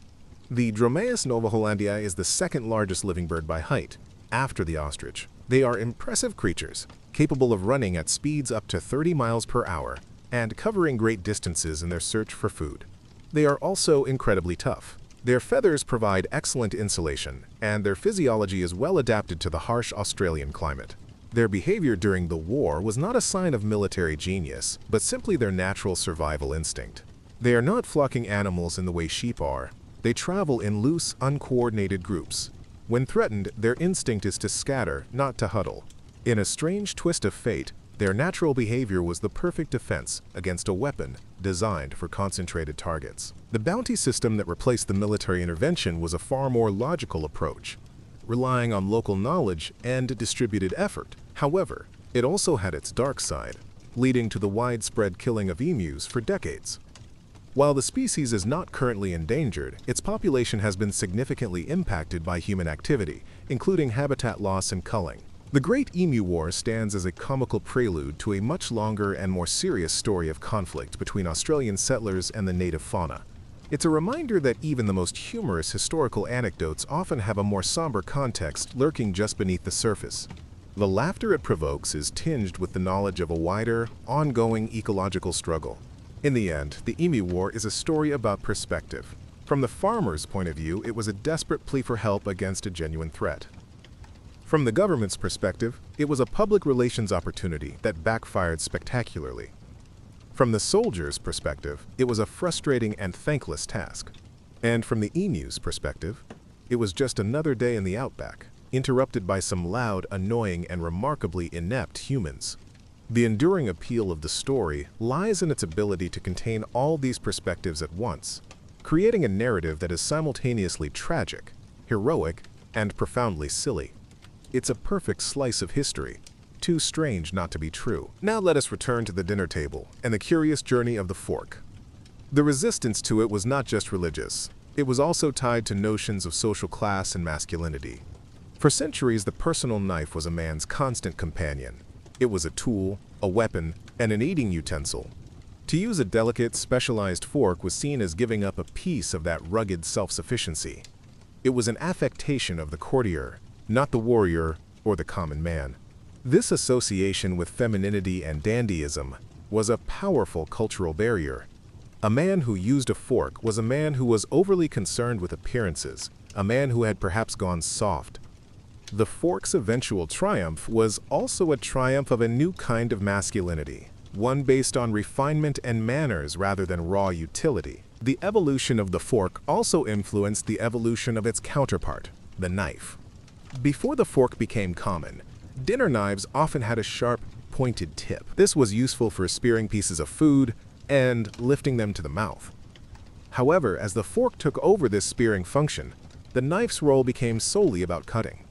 The Dromaeus novaholandiae is the second largest living bird by height, after the ostrich. They are impressive creatures, capable of running at speeds up to 30 miles per hour and covering great distances in their search for food. They are also incredibly tough. Their feathers provide excellent insulation, and their physiology is well adapted to the harsh Australian climate. Their behavior during the war was not a sign of military genius, but simply their natural survival instinct. They are not flocking animals in the way sheep are. They travel in loose, uncoordinated groups. When threatened, their instinct is to scatter, not to huddle. In a strange twist of fate, their natural behavior was the perfect defense against a weapon designed for concentrated targets. The bounty system that replaced the military intervention was a far more logical approach, relying on local knowledge and distributed effort. However, it also had its dark side, leading to the widespread killing of emus for decades. While the species is not currently endangered, its population has been significantly impacted by human activity, including habitat loss and culling. The Great Emu War stands as a comical prelude to a much longer and more serious story of conflict between Australian settlers and the native fauna. It's a reminder that even the most humorous historical anecdotes often have a more somber context lurking just beneath the surface. The laughter it provokes is tinged with the knowledge of a wider, ongoing ecological struggle. In the end, the Emu War is a story about perspective. From the farmer's point of view, it was a desperate plea for help against a genuine threat. From the government's perspective, it was a public relations opportunity that backfired spectacularly. From the soldier's perspective, it was a frustrating and thankless task. And from the emu's perspective, it was just another day in the outback, interrupted by some loud, annoying, and remarkably inept humans. The enduring appeal of the story lies in its ability to contain all these perspectives at once, creating a narrative that is simultaneously tragic, heroic, and profoundly silly. It's a perfect slice of history, too strange not to be true. Now let us return to the dinner table and the curious journey of the fork. The resistance to it was not just religious. It was also tied to notions of social class and masculinity. For centuries, the personal knife was a man's constant companion. It was a tool, a weapon, and an eating utensil. To use a delicate, specialized fork was seen as giving up a piece of that rugged self-sufficiency. It was an affectation of the courtier, not the warrior or the common man. This association with femininity and dandyism was a powerful cultural barrier. A man who used a fork was a man who was overly concerned with appearances, a man who had perhaps gone soft. The fork's eventual triumph was also a triumph of a new kind of masculinity, one based on refinement and manners rather than raw utility. The evolution of the fork also influenced the evolution of its counterpart, the knife. Before the fork became common, dinner knives often had a sharp, pointed tip. This was useful for spearing pieces of food and lifting them to the mouth. However, as the fork took over this spearing function, the knife's role became solely about cutting.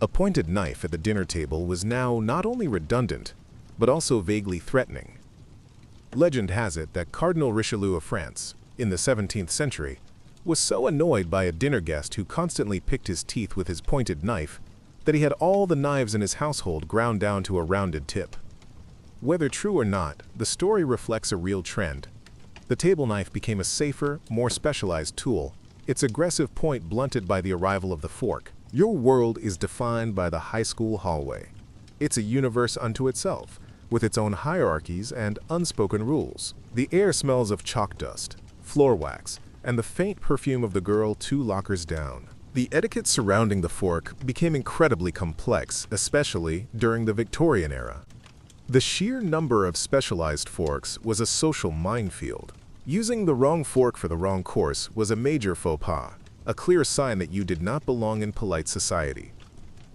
A pointed knife at the dinner table was now not only redundant, but also vaguely threatening. Legend has it that Cardinal Richelieu of France, in the 17th century, was so annoyed by a dinner guest who constantly picked his teeth with his pointed knife that he had all the knives in his household ground down to a rounded tip. Whether true or not, the story reflects a real trend. The table knife became a safer, more specialized tool, its aggressive point blunted by the arrival of the fork. Your world is defined by the high school hallway. It's a universe unto itself, with its own hierarchies and unspoken rules. The air smells of chalk dust, floor wax, and the faint perfume of the girl 2 lockers down. The etiquette surrounding the fork became incredibly complex, especially during the Victorian era. The sheer number of specialized forks was a social minefield. Using the wrong fork for the wrong course was a major faux pas, a clear sign that you did not belong in polite society.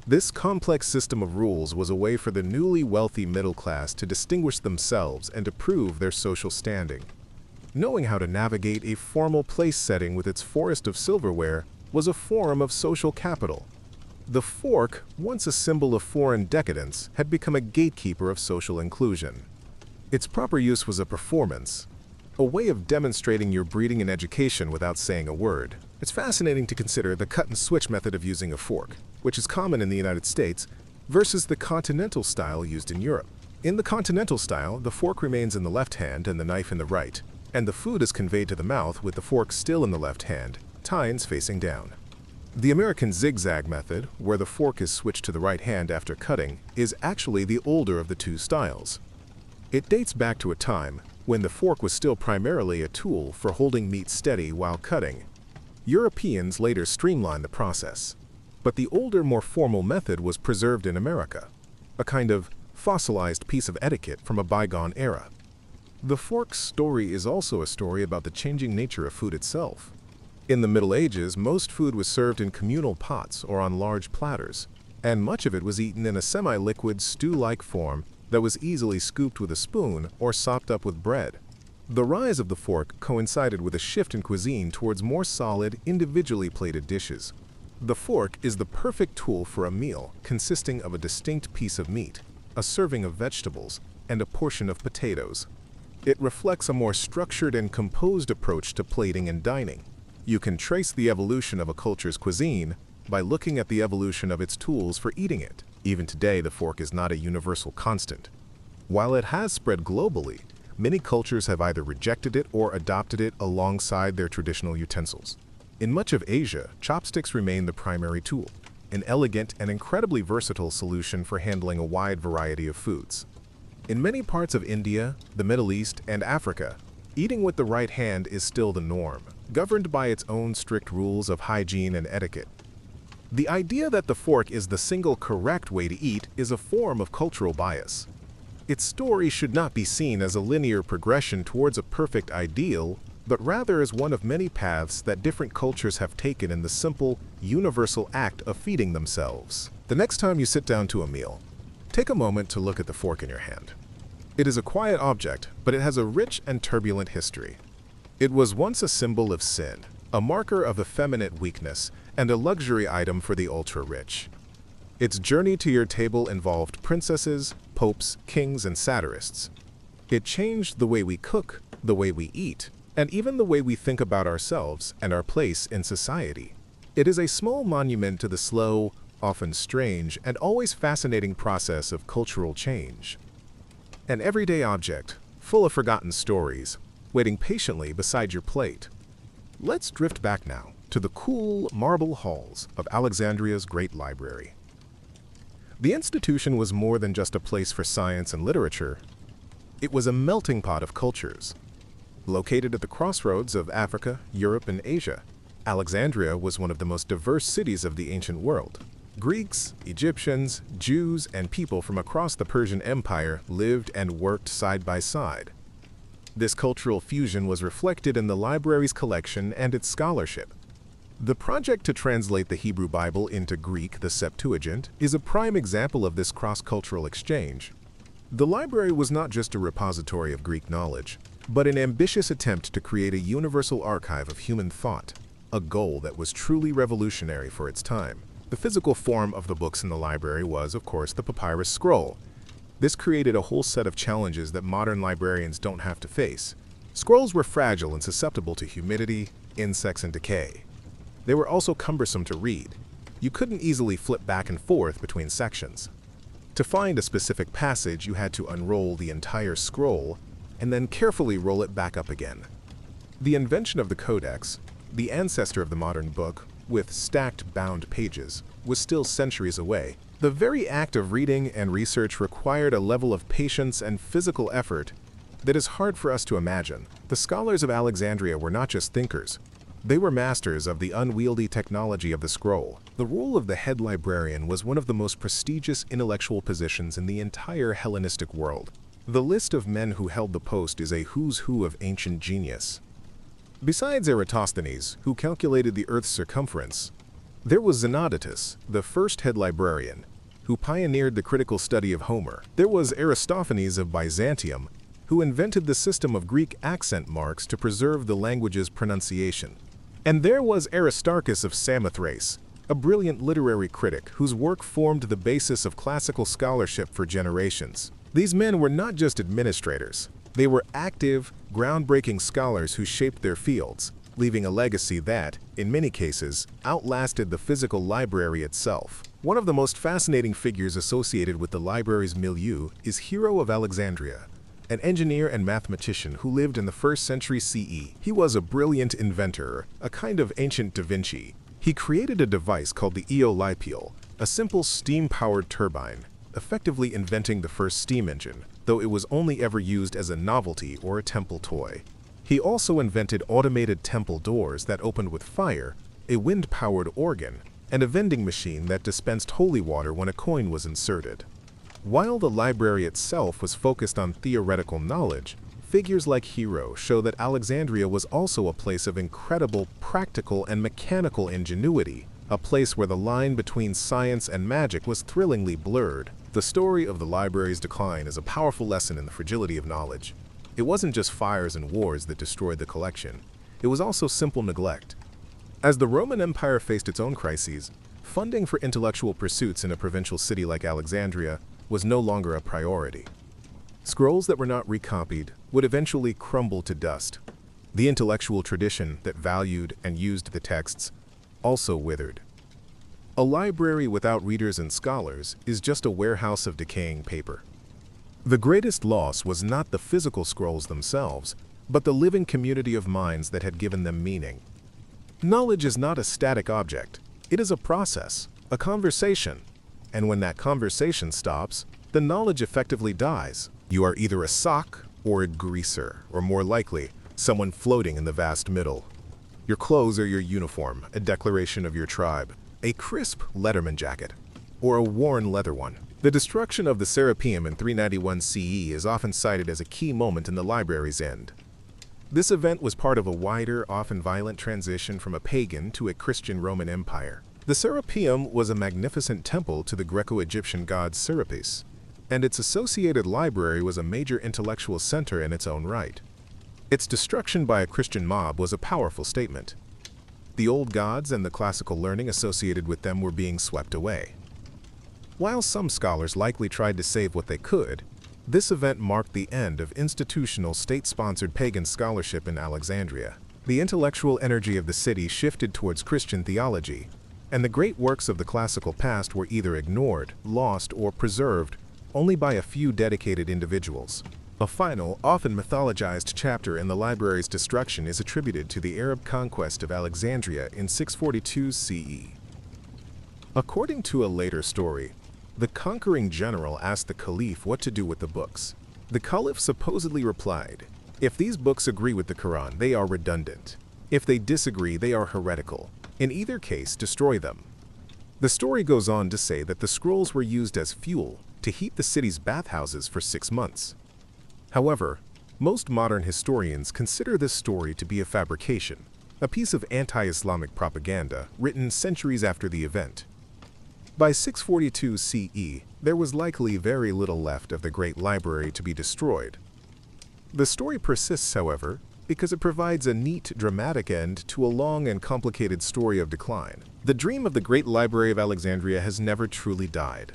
This complex system of rules was a way for the newly wealthy middle class to distinguish themselves and to prove their social standing. Knowing how to navigate a formal place setting with its forest of silverware was a form of social capital. The fork, once a symbol of foreign decadence, had become a gatekeeper of social inclusion. Its proper use was a performance, a way of demonstrating your breeding and education without saying a word. It's fascinating to consider the cut-and-switch method of using a fork, which is common in the United States, versus the continental style used in Europe. In the continental style, the fork remains in the left hand and the knife in the right, and the food is conveyed to the mouth with the fork still in the left hand, tines facing down. The American zigzag method, where the fork is switched to the right hand after cutting, is actually the older of the two styles. It dates back to a time when the fork was still primarily a tool for holding meat steady while cutting. Europeans later streamlined the process, but the older, more formal method was preserved in America, a kind of fossilized piece of etiquette from a bygone era. The fork's story is also a story about the changing nature of food itself. In the Middle Ages, most food was served in communal pots or on large platters, and much of it was eaten in a semi-liquid, stew-like form that was easily scooped with a spoon or sopped up with bread. The rise of the fork coincided with a shift in cuisine towards more solid, individually plated dishes. The fork is the perfect tool for a meal consisting of a distinct piece of meat, a serving of vegetables, and a portion of potatoes. It reflects a more structured and composed approach to plating and dining. You can trace the evolution of a culture's cuisine by looking at the evolution of its tools for eating it. Even today, the fork is not a universal constant. While it has spread globally, many cultures have either rejected it or adopted it alongside their traditional utensils. In much of Asia, chopsticks remain the primary tool, an elegant and incredibly versatile solution for handling a wide variety of foods. In many parts of India, the Middle East, and Africa, eating with the right hand is still the norm, governed by its own strict rules of hygiene and etiquette. The idea that the fork is the single correct way to eat is a form of cultural bias. Its story should not be seen as a linear progression towards a perfect ideal, but rather as one of many paths that different cultures have taken in the simple, universal act of feeding themselves. The next time you sit down to a meal, take a moment to look at the fork in your hand. It is a quiet object, but it has a rich and turbulent history. It was once a symbol of sin, a marker of effeminate weakness, and a luxury item for the ultra-rich. Its journey to your table involved princesses, popes, kings, and satirists. It changed the way we cook, the way we eat, and even the way we think about ourselves and our place in society. It is a small monument to the slow, often strange, and always fascinating process of cultural change. An everyday object, full of forgotten stories, waiting patiently beside your plate. Let's drift back now to the cool marble halls of Alexandria's great library. The institution was more than just a place for science and literature. It was a melting pot of cultures. Located at the crossroads of Africa, Europe, and Asia, Alexandria was one of the most diverse cities of the ancient world. Greeks, Egyptians, Jews, and people from across the Persian Empire lived and worked side by side. This cultural fusion was reflected in the library's collection and its scholarship. The project to translate the Hebrew Bible into Greek, the Septuagint, is a prime example of this cross-cultural exchange. The library was not just a repository of Greek knowledge, but an ambitious attempt to create a universal archive of human thought, a goal that was truly revolutionary for its time. The physical form of the books in the library was, of course, the papyrus scroll. This created a whole set of challenges that modern librarians don't have to face. Scrolls were fragile and susceptible to humidity, insects, and decay. They were also cumbersome to read. You couldn't easily flip back and forth between sections. To find a specific passage, you had to unroll the entire scroll and then carefully roll it back up again. The invention of the codex, the ancestor of the modern book, with stacked bound pages, was still centuries away. The very act of reading and research required a level of patience and physical effort that is hard for us to imagine. The scholars of Alexandria were not just thinkers. They were masters of the unwieldy technology of the scroll. The role of the head librarian was one of the most prestigious intellectual positions in the entire Hellenistic world. The list of men who held the post is a who's who of ancient genius. Besides Eratosthenes, who calculated the Earth's circumference, there was Xenodotus, the first head librarian, who pioneered the critical study of Homer. There was Aristophanes of Byzantium, who invented the system of Greek accent marks to preserve the language's pronunciation. And there was Aristarchus of Samothrace, a brilliant literary critic whose work formed the basis of classical scholarship for generations. These men were not just administrators. They were active, groundbreaking scholars who shaped their fields, leaving a legacy that, in many cases, outlasted the physical library itself. One of the most fascinating figures associated with the library's milieu is Hero of Alexandria, an engineer and mathematician who lived in the 1st century CE. He was a brilliant inventor, a kind of ancient Da Vinci. He created a device called the eolipial, a simple steam-powered turbine, effectively inventing the first steam engine, though it was only ever used as a novelty or a temple toy. He also invented automated temple doors that opened with fire, a wind-powered organ, and a vending machine that dispensed holy water when a coin was inserted. While the library itself was focused on theoretical knowledge, figures like Hero show that Alexandria was also a place of incredible practical and mechanical ingenuity, a place where the line between science and magic was thrillingly blurred. The story of the library's decline is a powerful lesson in the fragility of knowledge. It wasn't just fires and wars that destroyed the collection. It was also simple neglect. As the Roman Empire faced its own crises, funding for intellectual pursuits in a provincial city like Alexandria was no longer a priority. Scrolls that were not recopied would eventually crumble to dust. The intellectual tradition that valued and used the texts also withered. A library without readers and scholars is just a warehouse of decaying paper. The greatest loss was not the physical scrolls themselves, but the living community of minds that had given them meaning. Knowledge is not a static object. It is a process, a conversation. And when that conversation stops, the knowledge effectively dies. You are either a sock or a greaser, or more likely, someone floating in the vast middle. Your clothes are your uniform, a declaration of your tribe, a crisp Letterman jacket, or a worn leather one. The destruction of the Serapeum in 391 CE is often cited as a key moment in the library's end. This event was part of a wider, often violent transition from a pagan to a Christian Roman Empire. The Serapeum was a magnificent temple to the Greco-Egyptian god Serapis, and its associated library was a major intellectual center in its own right. Its destruction by a Christian mob was a powerful statement. The old gods and the classical learning associated with them were being swept away. While some scholars likely tried to save what they could, this event marked the end of institutional state-sponsored pagan scholarship in Alexandria. The intellectual energy of the city shifted towards Christian theology, and the great works of the classical past were either ignored, lost, or preserved only by a few dedicated individuals. A final, often mythologized chapter in the library's destruction is attributed to the Arab conquest of Alexandria in 642 CE. According to a later story, the conquering general asked the caliph what to do with the books. The caliph supposedly replied, "If these books agree with the Quran, they are redundant. If they disagree, they are heretical. In either case, destroy them." The story goes on to say that the scrolls were used as fuel to heat the city's bathhouses for 6 months. However, most modern historians consider this story to be a fabrication, a piece of anti-Islamic propaganda written centuries after the event. By 642 CE, there was likely very little left of the Great Library to be destroyed. The story persists, however, because it provides a neat, dramatic end to a long and complicated story of decline. The dream of the Great Library of Alexandria has never truly died.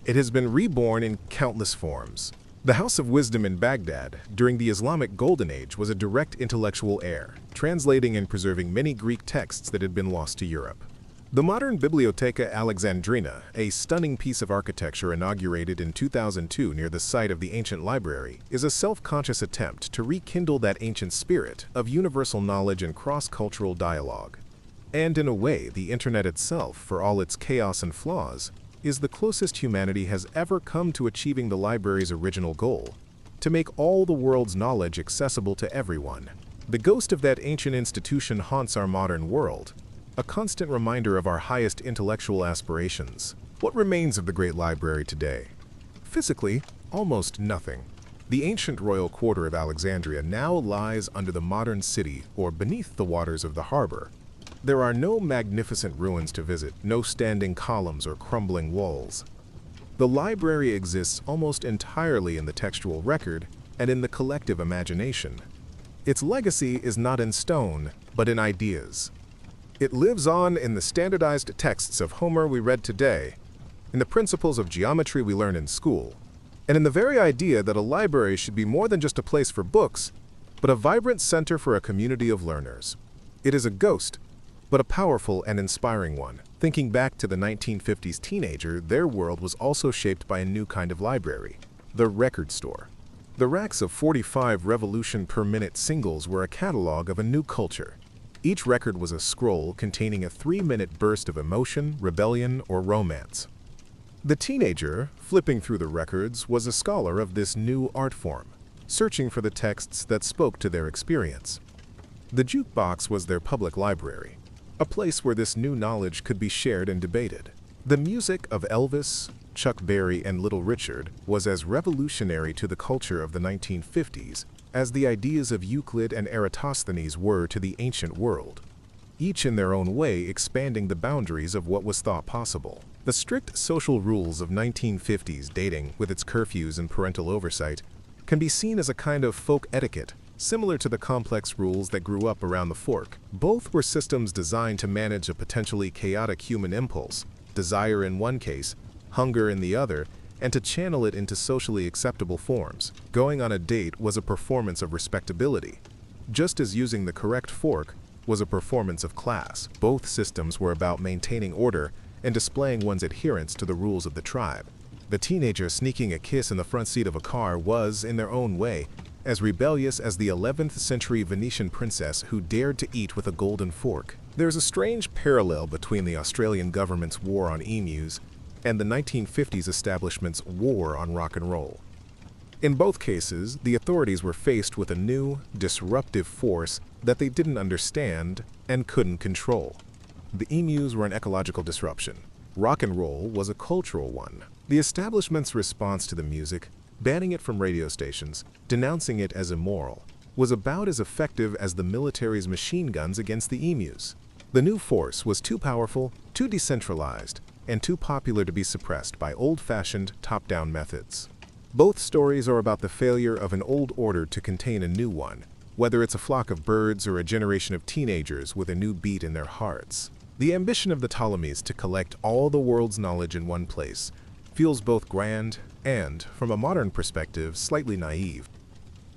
It has been reborn in countless forms. The House of Wisdom in Baghdad, during the Islamic Golden Age, was a direct intellectual heir, translating and preserving many Greek texts that had been lost to Europe. The modern Bibliotheca Alexandrina, a stunning piece of architecture inaugurated in 2002 near the site of the ancient library, is a self-conscious attempt to rekindle that ancient spirit of universal knowledge and cross-cultural dialogue. And in a way, the internet itself, for all its chaos and flaws, is the closest humanity has ever come to achieving the library's original goal, to make all the world's knowledge accessible to everyone. The ghost of that ancient institution haunts our modern world, a constant reminder of our highest intellectual aspirations. What remains of the Great Library today? Physically, almost nothing. The ancient royal quarter of Alexandria now lies under the modern city or beneath the waters of the harbor. There are no magnificent ruins to visit, no standing columns or crumbling walls. The library exists almost entirely in the textual record and in the collective imagination. Its legacy is not in stone, but in ideas. It lives on in the standardized texts of Homer we read today, in the principles of geometry we learn in school, and in the very idea that a library should be more than just a place for books, but a vibrant center for a community of learners. It is a ghost, but a powerful and inspiring one. Thinking back to the 1950s teenager, their world was also shaped by a new kind of library, the record store. The racks of 45 revolution per minute singles were a catalog of a new culture. Each record was a scroll containing a 3-minute burst of emotion, rebellion, or romance. The teenager, flipping through the records, was a scholar of this new art form, searching for the texts that spoke to their experience. The jukebox was their public library, a place where this new knowledge could be shared and debated. The music of Elvis, Chuck Berry, and Little Richard was as revolutionary to the culture of the 1950s as the ideas of Euclid and Eratosthenes were to the ancient world, each in their own way expanding the boundaries of what was thought possible. The strict social rules of 1950s dating, with its curfews and parental oversight, can be seen as a kind of folk etiquette, similar to the complex rules that grew up around the fork. Both were systems designed to manage a potentially chaotic human impulse, desire in one case, hunger in the other, and to channel it into socially acceptable forms. Going on a date was a performance of respectability, just as using the correct fork was a performance of class. Both systems were about maintaining order and displaying one's adherence to the rules of the tribe. The teenager sneaking a kiss in the front seat of a car was, in their own way, as rebellious as the 11th century Venetian princess who dared to eat with a golden fork. There's a strange parallel between the Australian government's war on emus and the 1950s establishment's war on rock and roll. In both cases, the authorities were faced with a new, disruptive force that they didn't understand and couldn't control. The emus were an ecological disruption. Rock and roll was a cultural one. The establishment's response to the music, banning it from radio stations, denouncing it as immoral, was about as effective as the military's machine guns against the emus. The new force was too powerful, too decentralized, and too popular to be suppressed by old-fashioned, top-down methods. Both stories are about the failure of an old order to contain a new one, whether it's a flock of birds or a generation of teenagers with a new beat in their hearts. The ambition of the Ptolemies to collect all the world's knowledge in one place feels both grand and, from a modern perspective, slightly naive.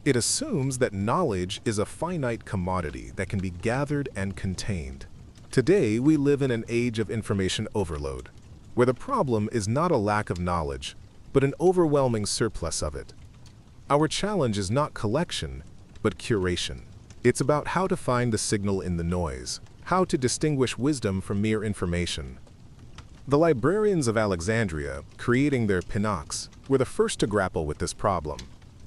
It assumes that knowledge is a finite commodity that can be gathered and contained. Today, we live in an age of information overload, where the problem is not a lack of knowledge, but an overwhelming surplus of it. Our challenge is not collection, but curation. It's about how to find the signal in the noise, how to distinguish wisdom from mere information. The librarians of Alexandria, creating their Pinocs, were the first to grapple with this problem.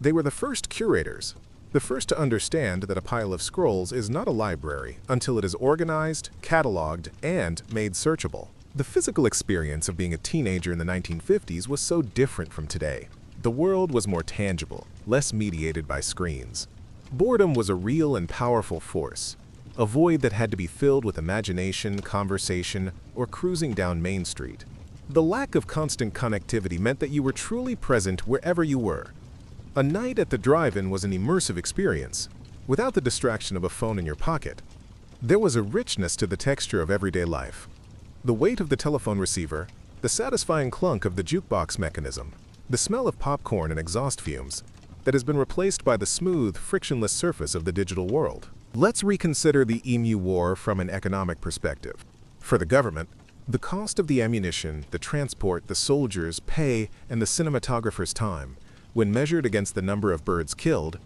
They were the first curators, the first to understand that a pile of scrolls is not a library until it is organized, cataloged, and made searchable. The physical experience of being a teenager in the 1950s was so different from today. The world was more tangible, less mediated by screens. Boredom was a real and powerful force, a void that had to be filled with imagination, conversation, or cruising down Main Street. The lack of constant connectivity meant that you were truly present wherever you were. A night at the drive-in was an immersive experience, without the distraction of a phone in your pocket. There was a richness to the texture of everyday life. The weight of the telephone receiver, the satisfying clunk of the jukebox mechanism, the smell of popcorn and exhaust fumes that has been replaced by the smooth, frictionless surface of the digital world. Let's reconsider the Emu War from an economic perspective. For the government, the cost of the ammunition, the transport, the soldiers' pay, and the cinematographer's time, when measured against the number of birds killed,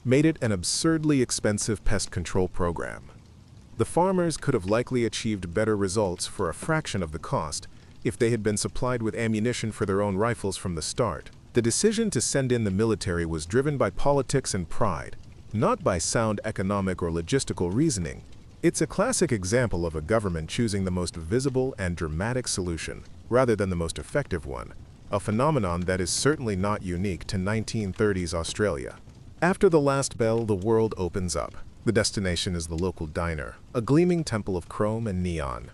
made it an absurdly expensive pest control program. The farmers could have likely achieved better results for a fraction of the cost if they had been supplied with ammunition for their own rifles from the start. The decision to send in the military was driven by politics and pride, not by sound economic or logistical reasoning. It's a classic example of a government choosing the most visible and dramatic solution, rather than the most effective one, a phenomenon that is certainly not unique to 1930s Australia. After the last bell, the world opens up. The destination is the local diner, a gleaming temple of chrome and neon.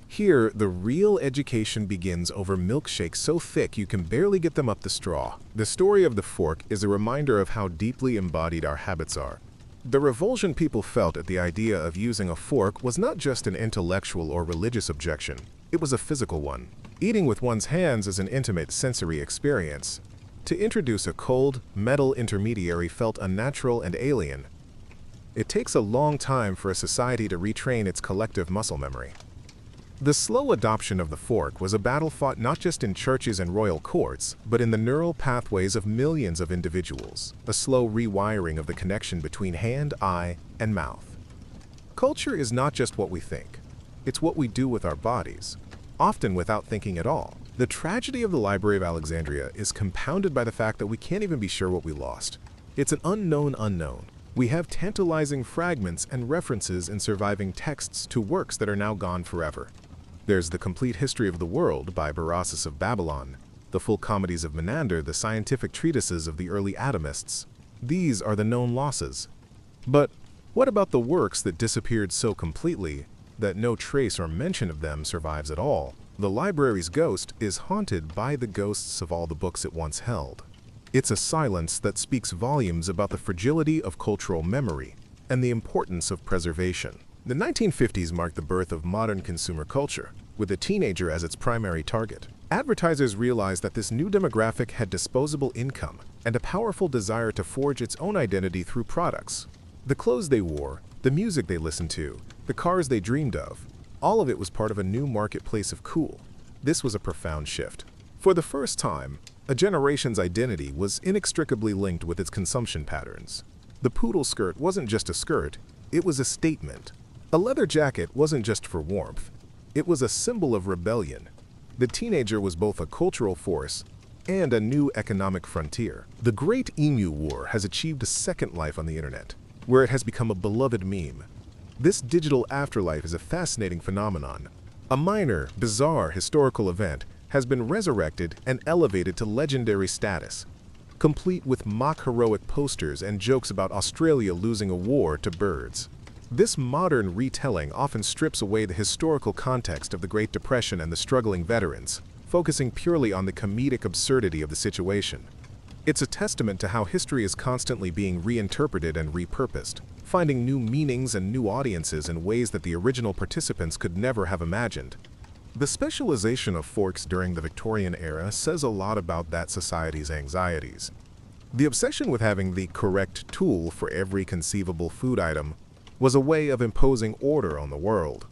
Here, the real education begins over milkshakes so thick you can barely get them up the straw. The story of the fork is a reminder of how deeply embodied our habits are. The revulsion people felt at the idea of using a fork was not just an intellectual or religious objection, it was a physical one. Eating with one's hands is an intimate sensory experience. To introduce a cold, metal intermediary felt unnatural and alien. It takes a long time for a society to retrain its collective muscle memory. The slow adoption of the fork was a battle fought not just in churches and royal courts, but in the neural pathways of millions of individuals, a slow rewiring of the connection between hand, eye, and mouth. Culture is not just what we think. It's what we do with our bodies, often without thinking at all. The tragedy of the Library of Alexandria is compounded by the fact that we can't even be sure what we lost. It's an unknown unknown. We have tantalizing fragments and references in surviving texts to works that are now gone forever. There's the Complete History of the World by Berossus of Babylon, the full comedies of Menander, the scientific treatises of the early atomists. These are the known losses. But what about the works that disappeared so completely that no trace or mention of them survives at all? The library's ghost is haunted by the ghosts of all the books it once held. It's a silence that speaks volumes about the fragility of cultural memory and the importance of preservation. The 1950s marked the birth of modern consumer culture, with a teenager as its primary target. Advertisers realized that this new demographic had disposable income and a powerful desire to forge its own identity through products. The clothes they wore, the music they listened to, the cars they dreamed of, all of it was part of a new marketplace of cool. This was a profound shift. For the first time, a generation's identity was inextricably linked with its consumption patterns. The poodle skirt wasn't just a skirt, it was a statement. A leather jacket wasn't just for warmth, it was a symbol of rebellion. The teenager was both a cultural force and a new economic frontier. The Great Emu War has achieved a second life on the internet, where it has become a beloved meme. This digital afterlife is a fascinating phenomenon. A minor, bizarre historical event has been resurrected and elevated to legendary status, complete with mock-heroic posters and jokes about Australia losing a war to birds. This modern retelling often strips away the historical context of the Great Depression and the struggling veterans, focusing purely on the comedic absurdity of the situation. It's a testament to how history is constantly being reinterpreted and repurposed, finding new meanings and new audiences in ways that the original participants could never have imagined. The specialization of forks during the Victorian era says a lot about that society's anxieties. The obsession with having the correct tool for every conceivable food item was a way of imposing order on the world.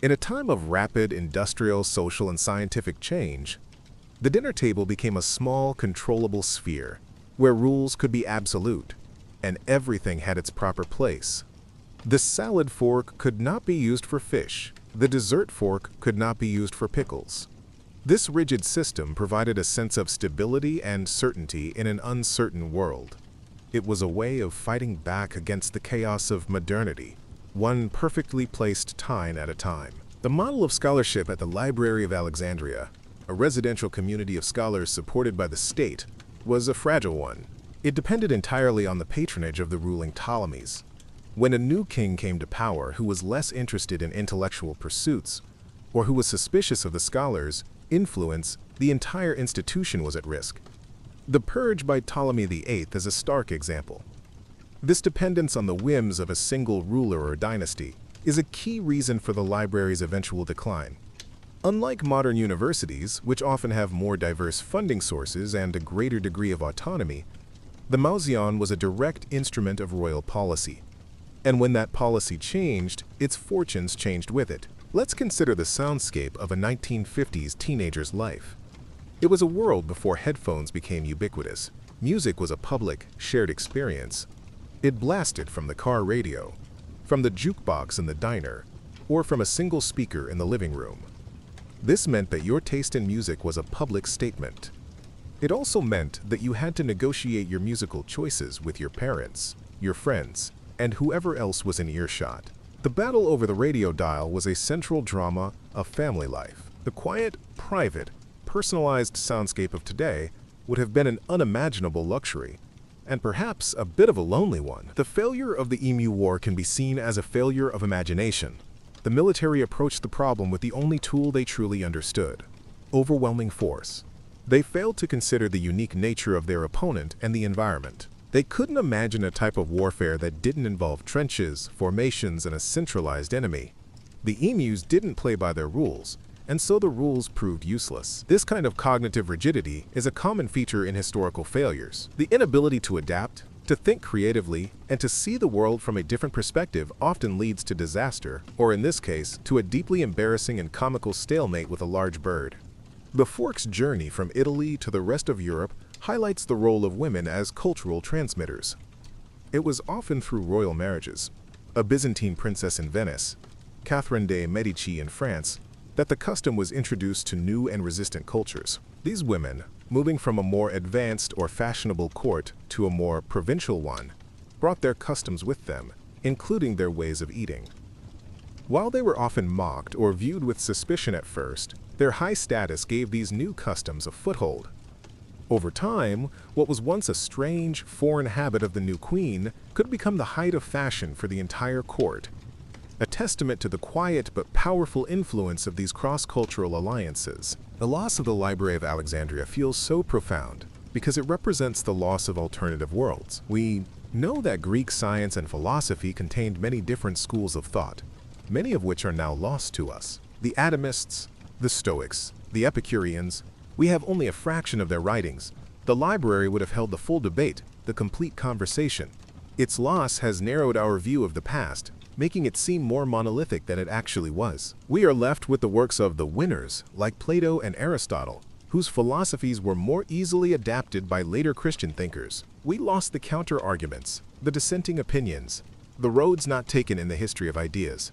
In a time of rapid industrial, social, and scientific change, the dinner table became a small, controllable sphere where rules could be absolute, and everything had its proper place. The salad fork could not be used for fish. The dessert fork could not be used for pickles. This rigid system provided a sense of stability and certainty in an uncertain world. It was a way of fighting back against the chaos of modernity, one perfectly placed tine at a time. The model of scholarship at the Library of Alexandria, a residential community of scholars supported by the state, was a fragile one. It depended entirely on the patronage of the ruling Ptolemies. When a new king came to power who was less interested in intellectual pursuits, or who was suspicious of the scholars' influence, the entire institution was at risk. The purge by Ptolemy VIII is a stark example. This dependence on the whims of a single ruler or dynasty is a key reason for the library's eventual decline. Unlike modern universities, which often have more diverse funding sources and a greater degree of autonomy, the Mausoleum was a direct instrument of royal policy. And when that policy changed, its fortunes changed with it. Let's consider the soundscape of a 1950s teenager's life. It was a world before headphones became ubiquitous. Music was a public, shared experience. It blasted from the car radio, from the jukebox in the diner, or from a single speaker in the living room. This meant that your taste in music was a public statement. It also meant that you had to negotiate your musical choices with your parents, your friends, and whoever else was in earshot. The battle over the radio dial was a central drama of family life. The quiet, private, personalized soundscape of today would have been an unimaginable luxury, and perhaps a bit of a lonely one. The failure of the Emu War can be seen as a failure of imagination. The military approached the problem with the only tool they truly understood: overwhelming force. They failed to consider the unique nature of their opponent and the environment. They couldn't imagine a type of warfare that didn't involve trenches, formations, and a centralized enemy. The emus didn't play by their rules, and so the rules proved useless. This kind of cognitive rigidity is a common feature in historical failures. The inability to adapt, to think creatively, and to see the world from a different perspective often leads to disaster, or in this case, to a deeply embarrassing and comical stalemate with a large bird. The fork's journey from Italy to the rest of Europe highlights the role of women as cultural transmitters. It was often through royal marriages, a Byzantine princess in Venice, Catherine de' Medici in France, that the custom was introduced to new and resistant cultures. These women, moving from a more advanced or fashionable court to a more provincial one, brought their customs with them, including their ways of eating. While they were often mocked or viewed with suspicion at first, their high status gave these new customs a foothold. Over time, what was once a strange, foreign habit of the new queen could become the height of fashion for the entire court, a testament to the quiet but powerful influence of these cross-cultural alliances. The loss of the Library of Alexandria feels so profound because it represents the loss of alternative worlds. We know that Greek science and philosophy contained many different schools of thought, many of which are now lost to us. The atomists, the Stoics, the Epicureans, we have only a fraction of their writings. The library would have held the full debate, the complete conversation. Its loss has narrowed our view of the past, making it seem more monolithic than it actually was. We are left with the works of the winners, like Plato and Aristotle, whose philosophies were more easily adapted by later Christian thinkers. We lost the counter-arguments, the dissenting opinions, the roads not taken in the history of ideas.